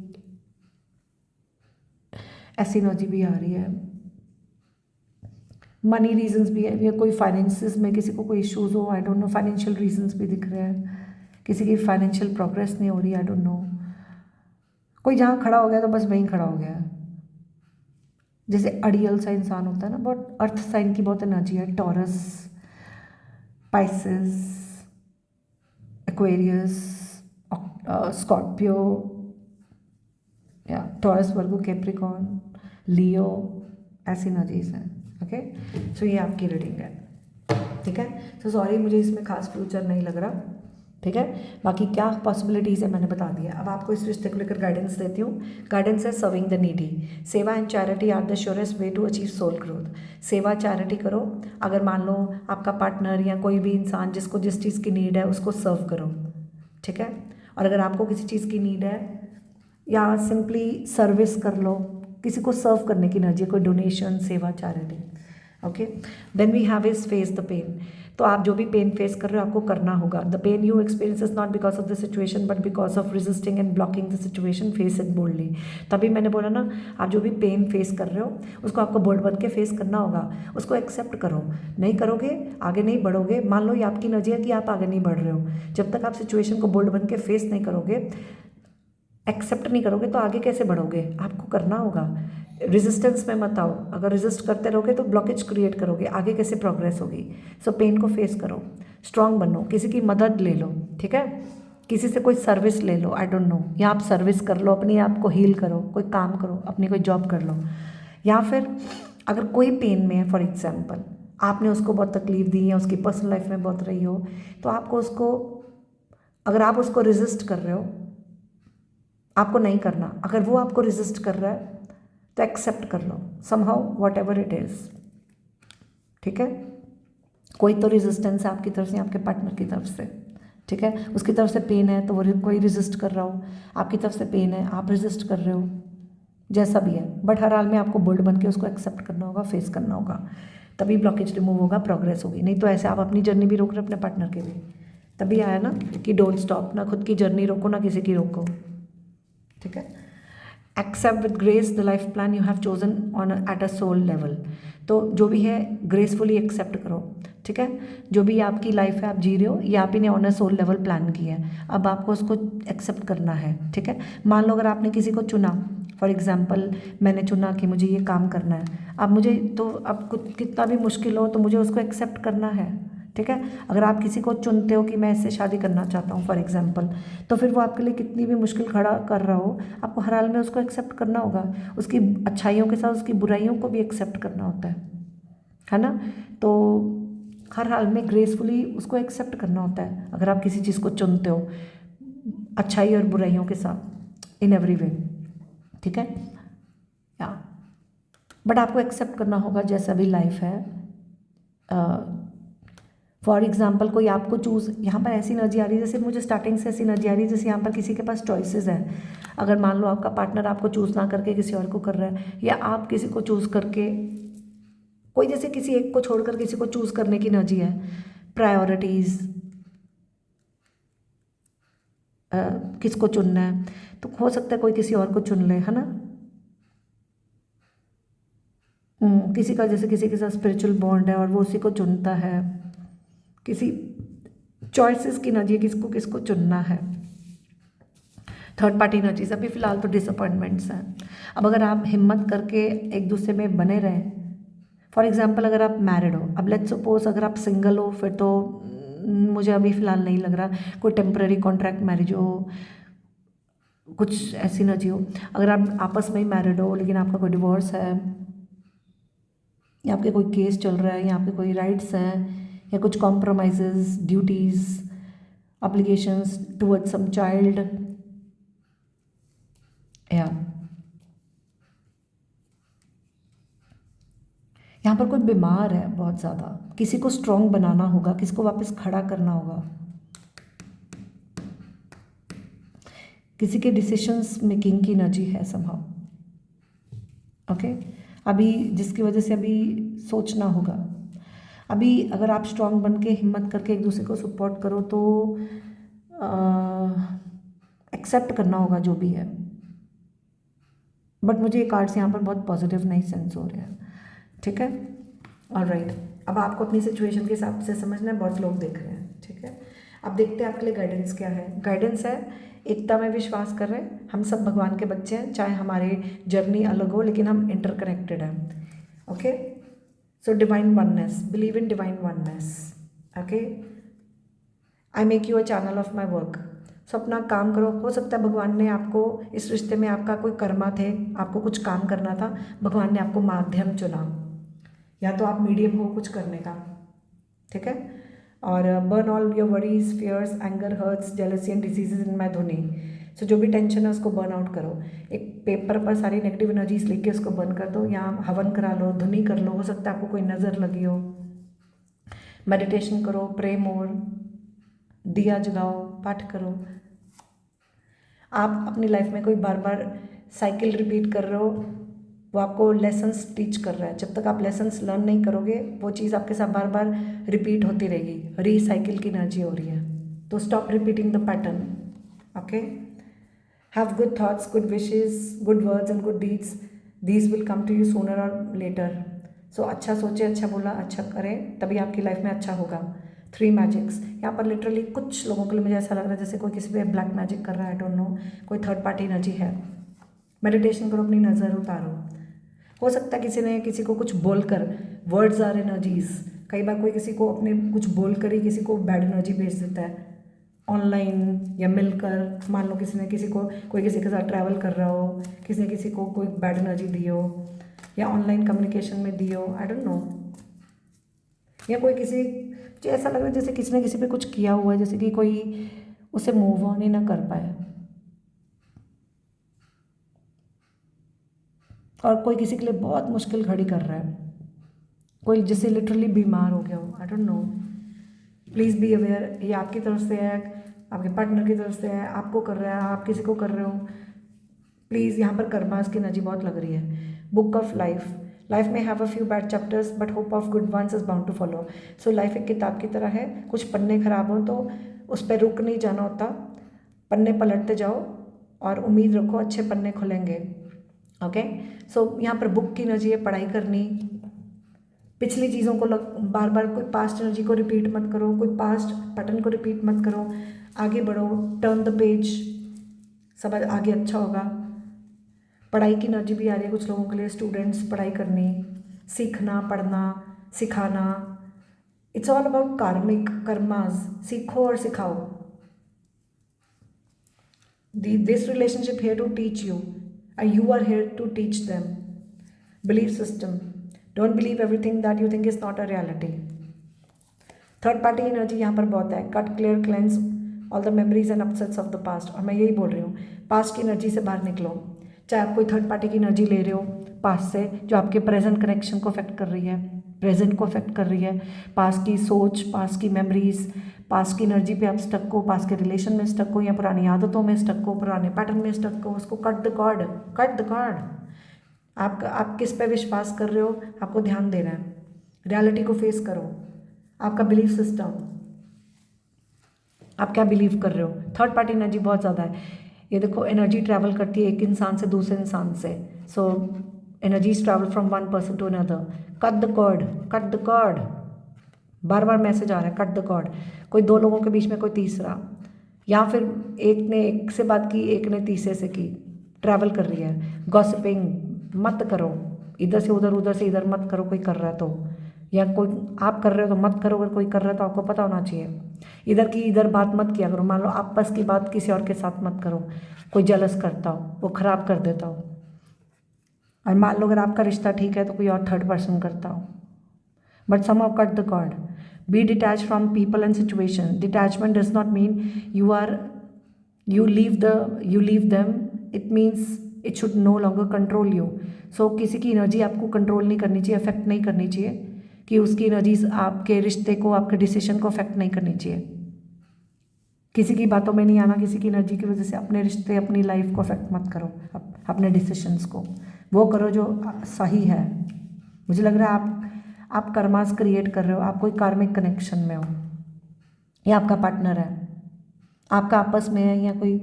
ऐसी एनर्जी भी आ रही है। मनी रीजंस भी है, या कोई फाइनेंसिस में किसी को कोई इश्यूज हो, I don't no, financial reasons भी दिख रहे हैं, किसी की फाइनेंशियल प्रोग्रेस नहीं हो रही, आई डोंट नो। कोई जहाँ खड़ा हो गया तो बस वहीं खड़ा हो गया, जैसे अड़ियल सा इंसान होता है ना, बहुत अर्थ साइन की बहुत एनर्जी है। टॉरस, पाइसेस, एक्वेरियस, स्कॉर्पियो, या टॉरस, वर्गो, कैप्रिकॉर्न, लियो, ऐसी एनर्जीज हैं। ओके, सो ये आपकी रीडिंग है, ठीक है। सो सॉरी, मुझे इसमें खास फ्यूचर नहीं लग रहा, ठीक है। बाकी क्या पॉसिबिलिटीज़ है मैंने बता दिया। अब आपको इस रिश्ते को लेकर गाइडेंस देती हूँ। गाइडेंस है serving the needy. Seva and charity are the surest way to achieve soul growth. सेवा चैरिटी करो। अगर मान लो आपका पार्टनर या कोई भी इंसान जिसको जिस चीज़ की नीड है उसको सर्व करो, ठीक है। और अगर आपको किसी चीज़ की नीड है या सिंपली सर्विस कर लो, किसी को सर्व करने की एनर्जी, कोई डोनेशन, सेवा, charity, okay. Then we have is face the pain. तो आप जो भी पेन फेस कर रहे हो आपको करना होगा। The pain you experience is not because of the situation but because of resisting and blocking the situation, face it boldly. तभी मैंने बोला ना, आप जो भी पेन फेस कर रहे हो उसको आपको बोल्ड बन के फेस करना होगा, उसको एक्सेप्ट करो। नहीं करोगे आगे नहीं बढ़ोगे। मान लो ये आपकी एनर्जी है कि आप आगे नहीं बढ़ रहे हो, जब तक आप सिचुएशन को बोल्ड बन के फेस नहीं करोगे, एक्सेप्ट नहीं करोगे, तो आगे कैसे बढ़ोगे। आपको करना होगा। रेजिस्टेंस में मत आओ। अगर रेजिस्ट करते रहोगे तो ब्लॉकेज क्रिएट करोगे, आगे कैसे प्रोग्रेस होगी। सो पेन को फेस करो, स्ट्रांग बनो, किसी की मदद ले लो, ठीक है। किसी से कोई सर्विस ले लो, आई डोंट नो, या आप सर्विस कर लो, अपने आप को हील करो, कोई काम करो, अपनी कोई जॉब कर लो। या फिर अगर कोई पेन में है, फॉर एग्जाम्पल आपने उसको बहुत तकलीफ दी है, उसकी पर्सनल लाइफ में बहुत रही हो, तो आपको उसको, अगर आप उसको रेजिस्ट कर रहे हो, आपको नहीं करना। अगर वो आपको रेजिस्ट कर रहा है तो एक्सेप्ट कर लो, somehow whatever it is, ठीक है। कोई तो रेजिस्टेंस है आपकी तरफ से, आपके पार्टनर की तरफ से, ठीक है। उसकी तरफ से पेन है तो वो कोई रेजिस्ट कर रहा हो, आपकी तरफ से पेन है आप रेजिस्ट कर रहे हो, जैसा भी है, बट हर हाल में आपको बोल्ड बन के उसको एक्सेप्ट करना होगा, फेस करना होगा, तभी ब्लॉकेज रिमूव होगा, प्रोग्रेस होगी। नहीं तो ऐसे आप अपनी जर्नी भी रोक रहे अपने पार्टनर की भी। तभी आया ना कि डोंट स्टॉप, ना खुद की जर्नी रोको ना किसी की रोको, ठीक है। Accept with grace the life plan you have chosen on at a soul level. तो जो भी है ग्रेसफुली एक्सेप्ट करो, ठीक है। जो भी आपकी लाइफ है आप जी रहे हो, ये आप ही ने on a soul level plan की है, अब आपको उसको एक्सेप्ट करना है, ठीक है। मान लो अगर आपने किसी को चुना, फॉर एग्जाम्पल मैंने चुना कि मुझे ये काम करना है, अब मुझे तो अब कितना भी मुश्किल हो तो मुझे उसको एक्सेप्ट करना है, ठीक है। अगर आप किसी को चुनते हो कि मैं इससे शादी करना चाहता हूँ फॉर एग्जाम्पल, तो फिर वो आपके लिए कितनी भी मुश्किल खड़ा कर रहा हो, आपको हर हाल में उसको एक्सेप्ट करना होगा, उसकी अच्छाइयों के साथ उसकी बुराइयों को भी एक्सेप्ट करना होता है ना। तो हर हाल में ग्रेसफुली उसको एक्सेप्ट करना होता है अगर आप किसी चीज़ को चुनते हो, अच्छाई और बुराइयों के साथ, इन एवरी वे, ठीक है। या बट आपको एक्सेप्ट करना होगा जैसा भी लाइफ है। फॉर एग्जाम्पल कोई आपको चूज़, यहाँ पर ऐसी एनर्जी आ रही है जैसे मुझे स्टार्टिंग से ऐसी एनर्जी आ रही है जैसे यहाँ पर किसी के पास चॉइसेस हैं। अगर मान लो आपका पार्टनर आपको चूज़ ना करके किसी और को कर रहा है, या आप किसी को चूज़ करके, कोई जैसे किसी एक को छोड़कर किसी को चूज़ करने की एनर्जी है, प्रायोरिटीज़, किसको चुनना है, तो हो सकता है कोई किसी और को चुन ले, है ना। किसी का जैसे किसी के साथ स्पिरिचुअल बॉन्ड है और वो उसी को चुनता है, किसी चॉइसेस की एनर्जी है, किसको किसको चुनना है। थर्ड पार्टी एनर्जीज, अभी फिलहाल तो डिसअपॉइंटमेंट्स हैं। अब अगर आप हिम्मत करके एक दूसरे में बने रहें, फॉर एग्जाम्पल अगर आप मैरिड हो, अब लेट्स सपोज अगर आप सिंगल हो, फिर तो मुझे अभी फ़िलहाल नहीं लग रहा, कोई टेम्पररी कॉन्ट्रैक्ट मैरिज हो, कुछ ऐसी एनर्जी हो। अगर आप आपस में ही मैरिड हो लेकिन आपका कोई डिवोर्स है, या आपके कोई केस चल रहा है, या आपके कोई राइट्स हैं, या कुछ compromises, duties, obligations towards some child, या यहाँ पर कोई बीमार है बहुत ज़्यादा, किसी को स्ट्रॉन्ग बनाना होगा, किसी को वापस खड़ा करना होगा, किसी के डिसीशंस मेकिंग की एनर्जी है समहाउ, ओके। अभी जिसकी वजह से अभी सोचना होगा, अभी अगर आप स्ट्रॉन्ग बन के हिम्मत करके एक दूसरे को सपोर्ट करो तो एक्सेप्ट करना होगा जो भी है। बट मुझे ये कार्ड्स यहाँ पर बहुत पॉजिटिव नहीं सेंस हो रहे हैं, ठीक है। ऑलराइट, अब आपको अपनी सिचुएशन के हिसाब से समझना है, बहुत लोग देख रहे हैं, ठीक है। अब देखते हैं आपके लिए गाइडेंस क्या है। गाइडेंस है एकता में विश्वास कर रहे हैं, हम सब भगवान के बच्चे हैं, चाहे हमारी जर्नी अलग हो लेकिन हम इंटरकनेक्टेड हैं, okay. So divine oneness, believe in divine oneness, okay. I make you a channel of my work. So अपना काम करो, हो सकता है भगवान ने आपको इस रिश्ते में, आपका कोई कर्मा थे, आपको कुछ काम करना था, भगवान ने आपको माध्यम चुना, या तो आप मीडियम हो कुछ करने का, ठीक है। और burn all your worries, fears, anger, hurts, jealousy and diseases in my dhuni. So जो भी टेंशन है उसको बर्न आउट करो, एक पेपर पर सारी नेगेटिव एनर्जीज लिख के उसको बर्न कर दो, या हवन करा लो, धुनी कर लो, हो सकता है आपको कोई नज़र लगी हो, मेडिटेशन करो, प्रे मोर, दिया जलाओ, पाठ करो। आप अपनी लाइफ में कोई बार बार साइकिल रिपीट कर रहे हो, वो आपको लेसन्स टीच कर रहा है, जब तक आप लेसन्स लर्न नहीं करोगे वो चीज़ आपके साथ बार बार रिपीट होती रहेगी, रीसाइकिल की एनर्जी हो रही है, तो stop repeating the pattern, okay. Have good thoughts, good wishes, good words and good deeds, these will come to you sooner or later. So अच्छा सोचे, अच्छा बोला, अच्छा करें, तभी आपकी लाइफ में अच्छा होगा। 3 मैजिक्स, यहाँ पर लिटरली कुछ लोगों के लिए मुझे ऐसा लग रहा है जैसे कोई किसी पे ब्लैक मैजिक कर रहा है, आई डोंट नो, कोई थर्ड पार्टी एनर्जी है। मेडिटेशन करो, अपनी नज़र उतारो, हो सकता है किसी ने किसी को कुछ बोलकर, वर्ड्स आर एनर्जीज, कई बार कोई किसी को अपने कुछ बोलकर ही किसी को बैड एनर्जी भेज देता है, ऑनलाइन या मिलकर। मान लो किसी ने किसी को, कोई किसी के साथ ट्रैवल कर रहा हो, किसी ने किसी को कोई बैड एनर्जी दी हो, या ऑनलाइन कम्युनिकेशन में दी हो, आई डोंट नो। या कोई किसी, मुझे ऐसा लग रहा है जैसे किसी ने किसी पे कुछ किया हुआ है, जैसे कि कोई उसे मूव ऑन ही ना कर पाए, और कोई किसी के लिए बहुत मुश्किल घड़ी कर रहा है, कोई जिससे लिटरली बीमार हो गया हो, I don't no. Please be aware, ये आपकी तरफ से है, आपके पार्टनर की तरफ से है, आपको कर रहा है, आप किसी को कर रहे हो। प्लीज़ यहाँ पर कर्मास की एनर्जी बहुत लग रही है। बुक ऑफ लाइफ, लाइफ में have a few bad chapters but hope of good ones is bound to follow. So life एक किताब की तरह है, कुछ पन्ने खराब हों तो उस पर रुक नहीं जाना होता, पन्ने पलटते जाओ और उम्मीद रखो अच्छे पन्ने खुलेंगे। ओके, सो यहाँ पर बुक की एनर्जी है, पढ़ाई करनी, पिछली चीज़ों को बार बार कोई पास्ट एनर्जी को रिपीट मत करो, कोई पास्ट पैटर्न को रिपीट मत करो, आगे बढ़ो, टर्न द पेज, सब आगे अच्छा होगा। पढ़ाई की एनर्जी भी आ रही है कुछ लोगों के लिए, स्टूडेंट्स, पढ़ाई करनी, सीखना, पढ़ना, सिखाना। इट्स ऑल अबाउट कार्मिक कर्मास, सीखो और सिखाओ। This relationship here to teach you and you are here to teach them. Belief system, don't believe everything that you think is not a reality. Third party energy यहाँ पर बहुत है, cut, clear, cleanse all the memories and upsets of the past. और मैं यही बोल रही हूँ, पास्ट की एनर्जी से बाहर निकलो। चाहे आप कोई थर्ड पार्टी की एनर्जी ले रहे हो पास्ट से, जो आपके प्रेजेंट कनेक्शन को अफेक्ट कर रही है, प्रेजेंट को अफेक्ट कर रही है, पास्ट की सोच, पास्ट की मेमोरीज, पास्ट की एनर्जी पे आप स्टक हो, पास्ट के रिलेशन में स्टक हो, या पुरानी आदतों में स्टक हो, पुराने पैटर्न में स्टक हो, उसको cut the cord, cut the cord. आप किस पे विश्वास कर रहे हो, आपको ध्यान देना है, रियलिटी को फेस करो। आपका बिलीफ सिस्टम, आप क्या बिलीव कर रहे हो। थर्ड पार्टी एनर्जी बहुत ज़्यादा है, ये देखो एनर्जी ट्रैवल करती है एक इंसान से दूसरे इंसान से। So energies travel from one person to another. Cut the cord, cut the cord, बार बार मैसेज आ रहा है, कट द कॉर्ड। कोई दो लोगों के बीच में कोई तीसरा, या फिर एक ने एक से बात की, एक ने तीसरे से की, ट्रैवल कर रही है। गॉसिपिंग मत करो, इधर से उधर, उधर से इधर मत करो, कोई कर रहा है तो, या कोई आप कर रहे हो तो मत करो, अगर कोई कर रहा है तो आपको पता होना चाहिए। इधर की इधर बात मत किया करो, मान लो आपस की बात किसी और के साथ मत करो, कोई जलस करता हो, वो ख़राब कर देता हो। और मान लो अगर आपका रिश्ता ठीक है तो कोई और थर्ड पर्सन करता हो। But somehow cut the cord. Be detached from people and situation. Detachment does not mean you leave them. It means it should no longer control you. So किसी की एनर्जी आपको कंट्रोल नहीं करनी चाहिए, अफेक्ट नहीं करनी चाहिए, कि उसकी एनर्जीज आपके रिश्ते को, आपके डिसीजन को अफेक्ट नहीं करनी चाहिए। किसी की बातों में नहीं आना, किसी की एनर्जी की वजह से अपने रिश्ते, अपनी लाइफ को अफेक्ट मत करो, अपने डिसीजंस को वो करो जो सही है। मुझे लग रहा है आप कर्मास क्रिएट कर रहे हो, आप कोई कार्मिक कनेक्शन में हो, या आपका पार्टनर है, आपका आपस में है, या कोई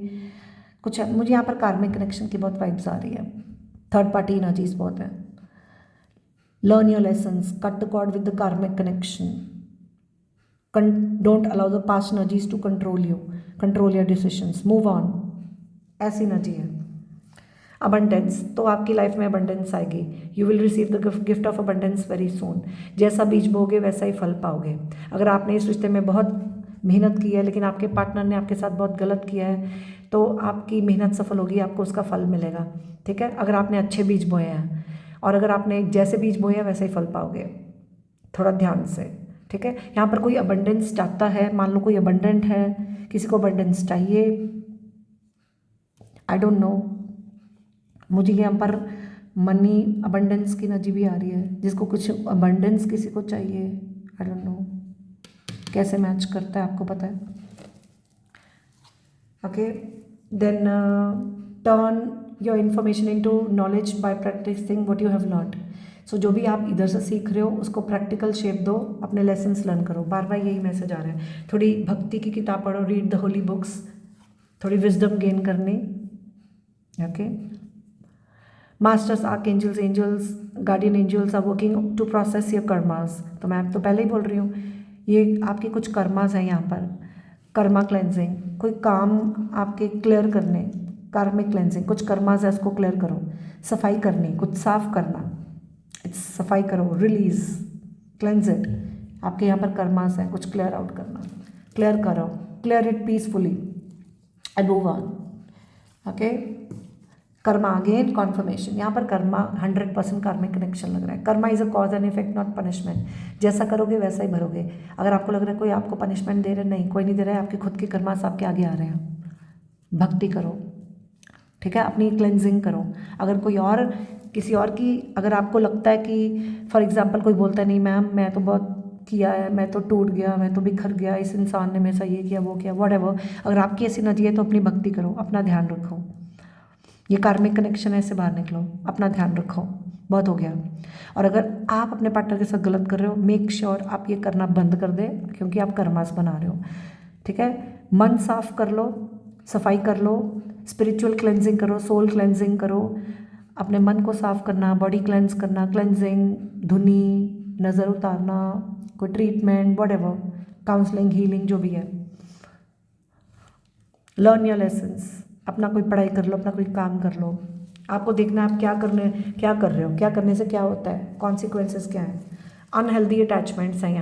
कुछ है। मुझे यहाँ पर कार्मिक कनेक्शन की बहुत वाइब्स आ रही है, थर्ड पार्टी एनर्जीज बहुत है। Learn your lessons, cut the cord with the karmic connection, don't allow the past energies to control you, control your decisions, move on, ऐसी एनर्जी है। अबंडेंस, तो आपकी लाइफ में अबंडेंस आएगी। You will receive the gift of abundance very soon. जैसा बीज बोगे वैसा ही फल पाओगे। अगर आपने इस रिश्ते में बहुत मेहनत की है लेकिन आपके पार्टनर ने आपके साथ बहुत गलत किया है, तो आपकी मेहनत सफल होगी, आपको उसका फल मिलेगा। ठीक है, अगर आपने अच्छे बीज बोए हैं, और अगर आपने जैसे बीज बोए हैं वैसे ही फल पाओगे, थोड़ा ध्यान से। ठीक है, यहाँ पर कोई अबंडेंस चाहता है, मान लो कोई अबंडेंट है, किसी को अबंडेंस चाहिए, आई डोंट नो। मुझे यहाँ पर मनी अबंडेंस की एनर्जी भी आ रही है, जिसको कुछ अबंडेंस किसी को चाहिए, आई डोंट नो कैसे मैच करता है, आपको पता है। Okay, then turn your information into knowledge by practising what you have learned. So जो भी आप इधर से सीख रहे हो उसको प्रैक्टिकल शेप दो, अपने लेसन्स लर्न करो। बार बार यही मैसेज आ रहा है, थोड़ी भक्ति की किताब पढ़ो, रीड द होली बुक्स, थोड़ी विजडम गेन करनी। Okay, masters, archangels, angels, guardian angels are working to process your karmas. तो मैं तो पहले ही बोल रही हूँ, ये आपके कुछ कर्मास हैं यहाँ पर। कर्मा क्लेंजिंग, कोई काम आपके क्लियर करने, कार्मिक क्लेंजिंग, कुछ कर्मास है उसको क्लियर करो। सफाई करनी, कुछ साफ करना, सफाई करो, रिलीज, क्लेंज इट। आपके यहाँ पर कर्मास हैं, कुछ क्लियर आउट करना, क्लियर करो, clear it peacefully and move on. Okay, Karma again conformation, यहाँ पर कर्मा 100% कार्मिक कनेक्शन लग रहा है। Karma is a cause and effect, not punishment. जैसा करोगे वैसा ही भरोगे। अगर आपको लग रहा है कोई आपको पनिशमेंट दे रहा है, नहीं, कोई नहीं दे रहा है, आपके खुद के कर्मास आपके आगे आ रहे हैं। भक्ति करो, ठीक है, अपनी क्लेंजिंग करो। अगर कोई और किसी और की, अगर आपको लगता है कि फॉर एग्जाम्पल कोई बोलता है नहीं मैम मैं तो बहुत किया है, मैं तो टूट गया, मैं तो बिखर गया, इस इंसान ने मेरे साथ ये किया वो किया, व्हाटएवर। अगर आपकी ऐसी एनर्जी है तो अपनी भक्ति करो, अपना ध्यान रखो, ये कार्मिक कनेक्शन है, इससे बाहर निकलो, अपना ध्यान रखो, बहुत हो गया। और अगर आप अपने पार्टनर के साथ गलत कर रहे हो, मेक श्योर आप ये करना बंद कर दें, क्योंकि आप कर्मास बना रहे हो, ठीक है। मन साफ कर लो, सफाई कर लो, स्पिरिचुअल क्लेंजिंग करो, सोल क्लेंजिंग करो, अपने मन को साफ करना, बॉडी क्लेंज करना, क्लेंजिंग, धुनी, नज़र उतारना, कोई ट्रीटमेंट, व्हाटएवर, काउंसलिंग, हीलिंग, जो भी है। लर्न योर लेसन्स, अपना कोई पढ़ाई कर लो, अपना कोई काम कर लो। आपको देखना है आप क्या कर रहे हो, क्या करने से क्या होता है, कॉन्सिक्वेंसेस क्या हैं। अनहेल्दी अटैचमेंट्स हैं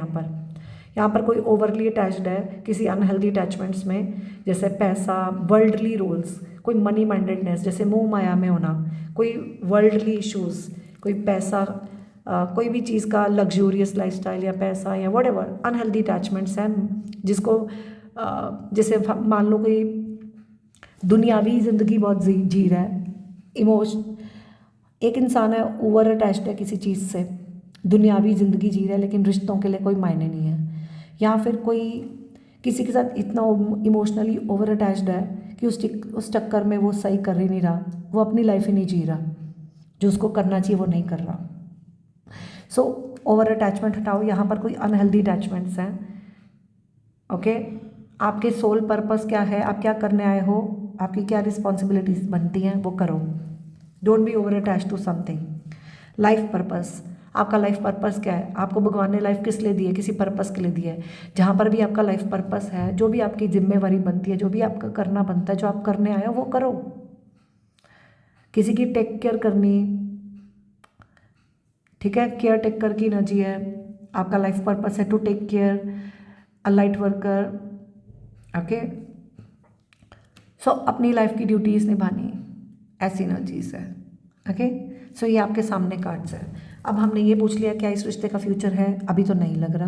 यहाँ पर कोई ओवरली अटैच्ड है किसी अनहेल्दी अटैचमेंट्स में, जैसे पैसा, वर्ल्डली रोल्स, कोई मनी माइंडेडनेस, जैसे मोह माया में होना, कोई वर्ल्डली इश्यूज़, कोई पैसा, कोई भी चीज़ का लग्जूरियस लाइफस्टाइल या पैसा या व्हाटएवर, अनहेल्दी अटैचमेंट्स हैं जिसको जैसे मान लो कोई दुनियावी ज़िंदगी बहुत जी रहा है, एक इंसान है ओवर अटैच्ड है किसी चीज़ से, दुनियावी ज़िंदगी जी रहा है लेकिन रिश्तों के लिए कोई मायने नहीं है, या फिर कोई किसी के साथ इतना इमोशनली ओवर अटैच्ड है कि उस चक्कर में वो सही कर ही नहीं रहा, वो अपनी लाइफ ही नहीं जी रहा, जो उसको करना चाहिए वो नहीं कर रहा। सो ओवर अटैचमेंट हटाओ, यहाँ पर कोई अनहेल्दी अटैचमेंट्स हैं, ओके। आपके सोल पर्पस क्या है, आप क्या करने आए हो, आपकी क्या रिस्पॉन्सिबिलिटीज़ बनती हैं वो करो। Don't be over attach to something. Life purpose, आपका लाइफ पर्पस क्या है, आपको भगवान ने लाइफ किस लिए दी है, किसी पर्पस के लिए दी है। जहाँ पर भी आपका लाइफ पर्पस है, जो भी आपकी जिम्मेवारी बनती है, जो भी आपका करना बनता है, जो आप करने आए हो वो करो। किसी की टेक केयर करनी, ठीक है, केयर टेकर की एनर्जी है, आपका लाइफ पर्पस है to take care a light worker, okay. So अपनी लाइफ की ड्यूटीज़ निभानी, ऐसी एनर्जीज है, ओके। सो ये आपके सामने कार्ड्स है। अब हमने ये पूछ लिया क्या इस रिश्ते का फ्यूचर है, अभी तो नहीं लग रहा,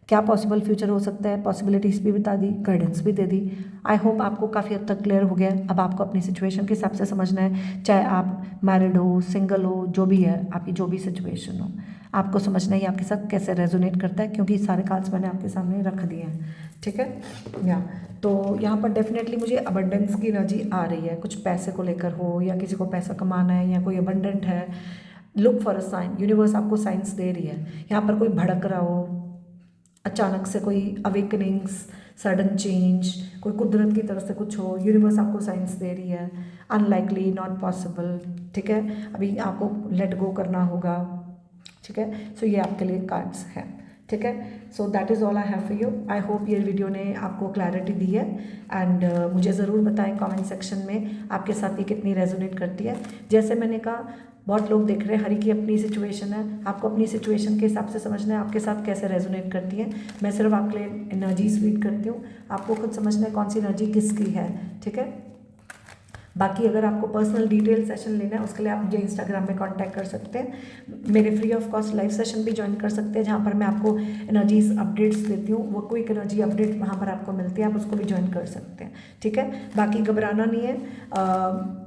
क्या पॉसिबल फ्यूचर हो सकता है, पॉसिबिलिटीज़ भी बता दी, गाइडेंस भी दे दी। आई होप आपको काफ़ी हद तक क्लियर हो गया। अब आपको अपनी सिचुएशन के हिसाब से समझना है, चाहे आप मैरिड हो, सिंगल हो, जो भी है, आपकी जो भी सिचुएशन हो, आपको समझना है ये आपके साथ कैसे रेजोनेट करता है, क्योंकि सारे कार्ड्स मैंने आपके सामने रख दिए हैं, ठीक है। या तो यहाँ पर डेफिनेटली मुझे अबंडेंस की एनर्जी आ रही है, कुछ पैसे को लेकर हो, या किसी को पैसा कमाना है, या कोई अबंडेंट है, look for a sign, universe आपको साइंस दे रही है। यहाँ पर कोई भड़क रहा हो, अचानक से कोई अवेकनिंग्स, सडन चेंज, कोई कुदरत की तरफ से कुछ हो, यूनिवर्स आपको साइंस दे रही है, अनलाइकली, नॉट पॉसिबल, ठीक है, अभी आपको लेट गो करना होगा, ठीक है। सो ये आपके लिए कार्ड्स हैं, ठीक है। सो that is all I have for you. I hope ये वीडियो ने आपको क्लैरिटी दी है, एंड मुझे ज़रूर बताएं कमेंट सेक्शन में आपके साथ ये कितनी रेजोनेट करती है। जैसे मैंने कहा, बहुत लोग देख रहे हैं, हर की अपनी सिचुएशन है, आपको अपनी सिचुएशन के हिसाब से समझना है आपके साथ कैसे रेजोनेट करती है। मैं सिर्फ आपके लिए एनर्जीज रीड करती हूँ, आपको खुद समझना है कौन सी एनर्जी किसकी है, ठीक है। बाकी अगर आपको पर्सनल डिटेल सेशन लेना है, उसके लिए आप मुझे इंस्टाग्राम पे कांटेक्ट कर सकते हैं। मेरे free of cost live session भी ज्वाइन कर सकते हैं, जहाँ पर मैं आपको एनर्जीज अपडेट्स देती हूँ, वो क्विक एनर्जी अपडेट वहाँ पर आपको मिलती है, आप उसको भी ज्वाइन कर सकते हैं, ठीक है। बाकी घबराना नहीं है,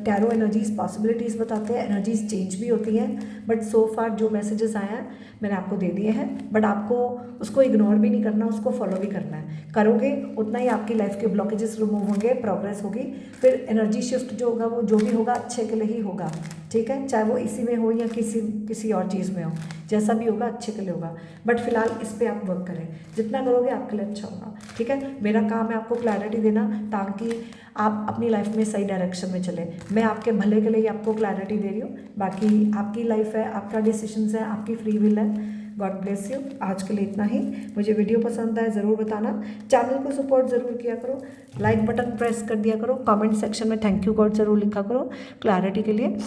टैरो एनर्जीज पॉसिबिलिटीज़ बताते हैं, एनर्जीज चेंज भी होती हैं, बट सो फार जो मैसेजेस आए हैं मैंने आपको दे दिए हैं, बट आपको उसको इग्नोर भी नहीं करना, उसको फॉलो भी करना है। करोगे उतना ही आपकी लाइफ के ब्लॉकेजेस रिमूव होंगे, प्रोग्रेस होगी, फिर एनर्जी शिफ्ट जो होगा वो जो भी होगा अच्छे के लिए ही होगा, ठीक है। चाहे वो इसी में हो या किसी और चीज़ में हो, जैसा भी होगा अच्छे के लिए होगा, बट फिलहाल इस पर आप वर्क करें, जितना करोगे आपके लिए अच्छा होगा, ठीक है। मेरा काम है आपको क्लैरिटी देना, ताकि आप अपनी लाइफ में सही डायरेक्शन में चले। मैं आपके भले के लिए आपको क्लैरिटी दे रही हूँ, बाकी आपकी लाइफ है, आपका डिसीजंस है, आपकी फ्री विल है। God bless you. आज के लिए इतना ही। मुझे वीडियो पसंद आए ज़रूर बताना, चैनल को सपोर्ट ज़रूर किया करो, लाइक बटन प्रेस कर दिया करो, कमेंट सेक्शन में थैंक यू गॉड ज़रूर लिखा करो क्लैरिटी के लिए।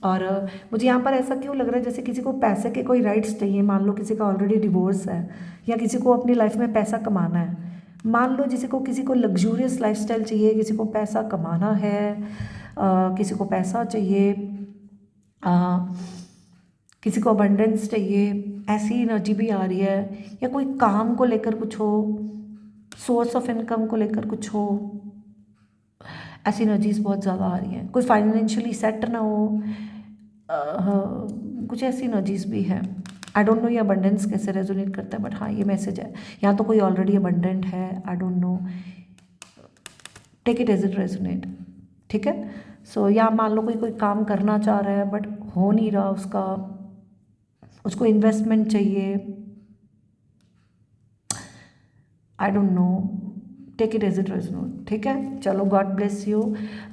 और मुझे यहाँ पर ऐसा क्यों लग रहा है जैसे किसी को पैसे के कोई राइट्स चाहिए, मान लो किसी का ऑलरेडी डिवोर्स है, या किसी को अपनी लाइफ में पैसा कमाना है, मान लो किसी को लग्जूरियस लाइफस्टाइल चाहिए, किसी को पैसा कमाना है, किसी को पैसा चाहिए, किसी को अबंडेंस चाहिए, ऐसी एनर्जी भी आ रही है, या कोई काम को लेकर कुछ हो, सोर्स ऑफ इनकम को लेकर कुछ हो, ऐसी एनर्जीज बहुत ज़्यादा आ रही हैं। कोई फाइनेंशियली सेट ना हो, कुछ ऐसी एनर्जीज भी है, आई डोंट नो ये अबंडेंस कैसे रेजोनेट करता है, बट हाँ ये मैसेज है। यहाँ तो कोई ऑलरेडी अबंडेंट है, I don't know, take it as it resonate, ठीक है। सो या मान लो कोई काम करना चाह रहा है बट हो नहीं रहा उसका, उसको इन्वेस्टमेंट चाहिए, I don't know, take it as it resonate, ठीक है। चलो गॉड ब्लेस यू।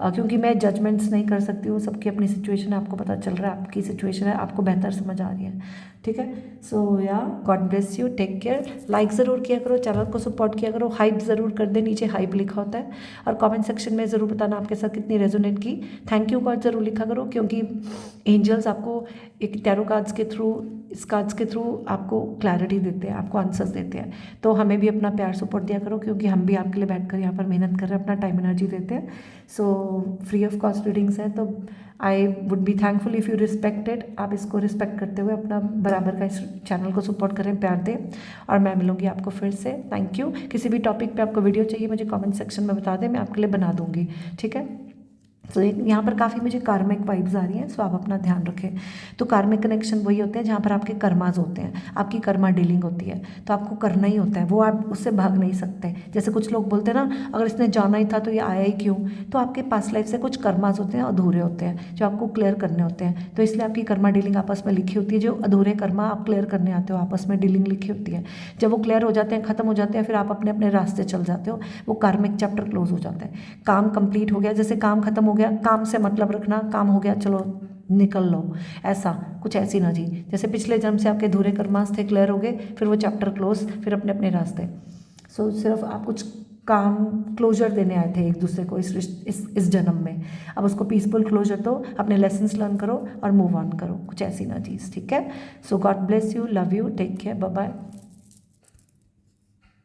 क्योंकि मैं जजमेंट्स नहीं कर सकती हूँ, सबकी अपनी सिचुएशन है, आपको पता चल रहा है आपकी सिचुएशन है, आपको बेहतर समझ आ रही है, ठीक है। सो या God bless you, take care. Like ज़रूर किया करो, चैनल को सपोर्ट किया करो, हाइप ज़रूर कर दे, नीचे हाइप लिखा होता है, और कमेंट सेक्शन में ज़रूर बताना आपके साथ कितनी रेजोनेट की। थैंक यू गॉड ज़रूर लिखा करो, क्योंकि एंजल्स आपको एक टैरो कार्ड्स के थ्रू, इस कार्ड्स के थ्रू आपको क्लैरिटी देते हैं, आपको आंसर्स देते हैं। तो हमें भी अपना प्यार सपोर्ट दिया करो, क्योंकि हम भी आपके लिए बैठकर यहाँ पर मेहनत कर रहे हैं, अपना टाइम एनर्जी देते हैं। So free of cost readings हैं, तो I would be thankful if you respect it. आप इसको रिस्पेक्ट करते हुए अपना बराबर का इस चैनल को सपोर्ट करें, प्यार दें, और मैं मिलूंगी आपको फिर से। Thank you. किसी भी टॉपिक पे आपको वीडियो चाहिए मुझे कमेंट सेक्शन में बता दें, मैं आपके लिए बना दूंगी, ठीक है। तो यहाँ पर काफ़ी मुझे कार्मिक वाइब्स आ रही हैं, सो आप अपना ध्यान रखें। तो कार्मिक कनेक्शन वही होते हैं जहाँ पर आपके कर्माज होते हैं, आपकी कर्मा डीलिंग होती है, तो आपको करना ही होता है, वो आप उससे भाग नहीं सकते। जैसे कुछ लोग बोलते हैं ना, अगर इसने जाना ही था तो ये आया ही क्यों, तो आपके पास्ट लाइफ से कुछ कर्माज होते हैं, अधूरे होते हैं, जो आपको क्लियर करने होते हैं। तो इसलिए आपकी कर्मा डीलिंग आपस में लिखी होती है, जो अधूरे कर्मा आप क्लियर करने आते हो, आपस में डीलिंग लिखी होती है। जब वो क्लियर हो जाते हैं, खत्म हो जाते हैं, फिर आप अपने अपने रास्ते चल जाते हो, वो कार्मिक चैप्टर क्लोज हो जाता है, काम कंप्लीट हो गया। जैसे काम खत्म हो गया, काम से मतलब रखना, काम हो गया चलो निकल लो, ऐसा कुछ ऐसी ना जी। जैसे पिछले जन्म से आपके अधूरे कर्मास थे, क्लियर हो गए, फिर वो चैप्टर क्लोज, फिर अपने अपने रास्ते। सो सिर्फ आप कुछ काम क्लोजर देने आए थे एक दूसरे को इस जन्म में, अब उसको पीसफुल क्लोजर दो, अपने लेसन्स लर्न करो और मूव ऑन करो, कुछ ऐसी ना चीज़, ठीक है। So God bless you, love you, take care, bye bye.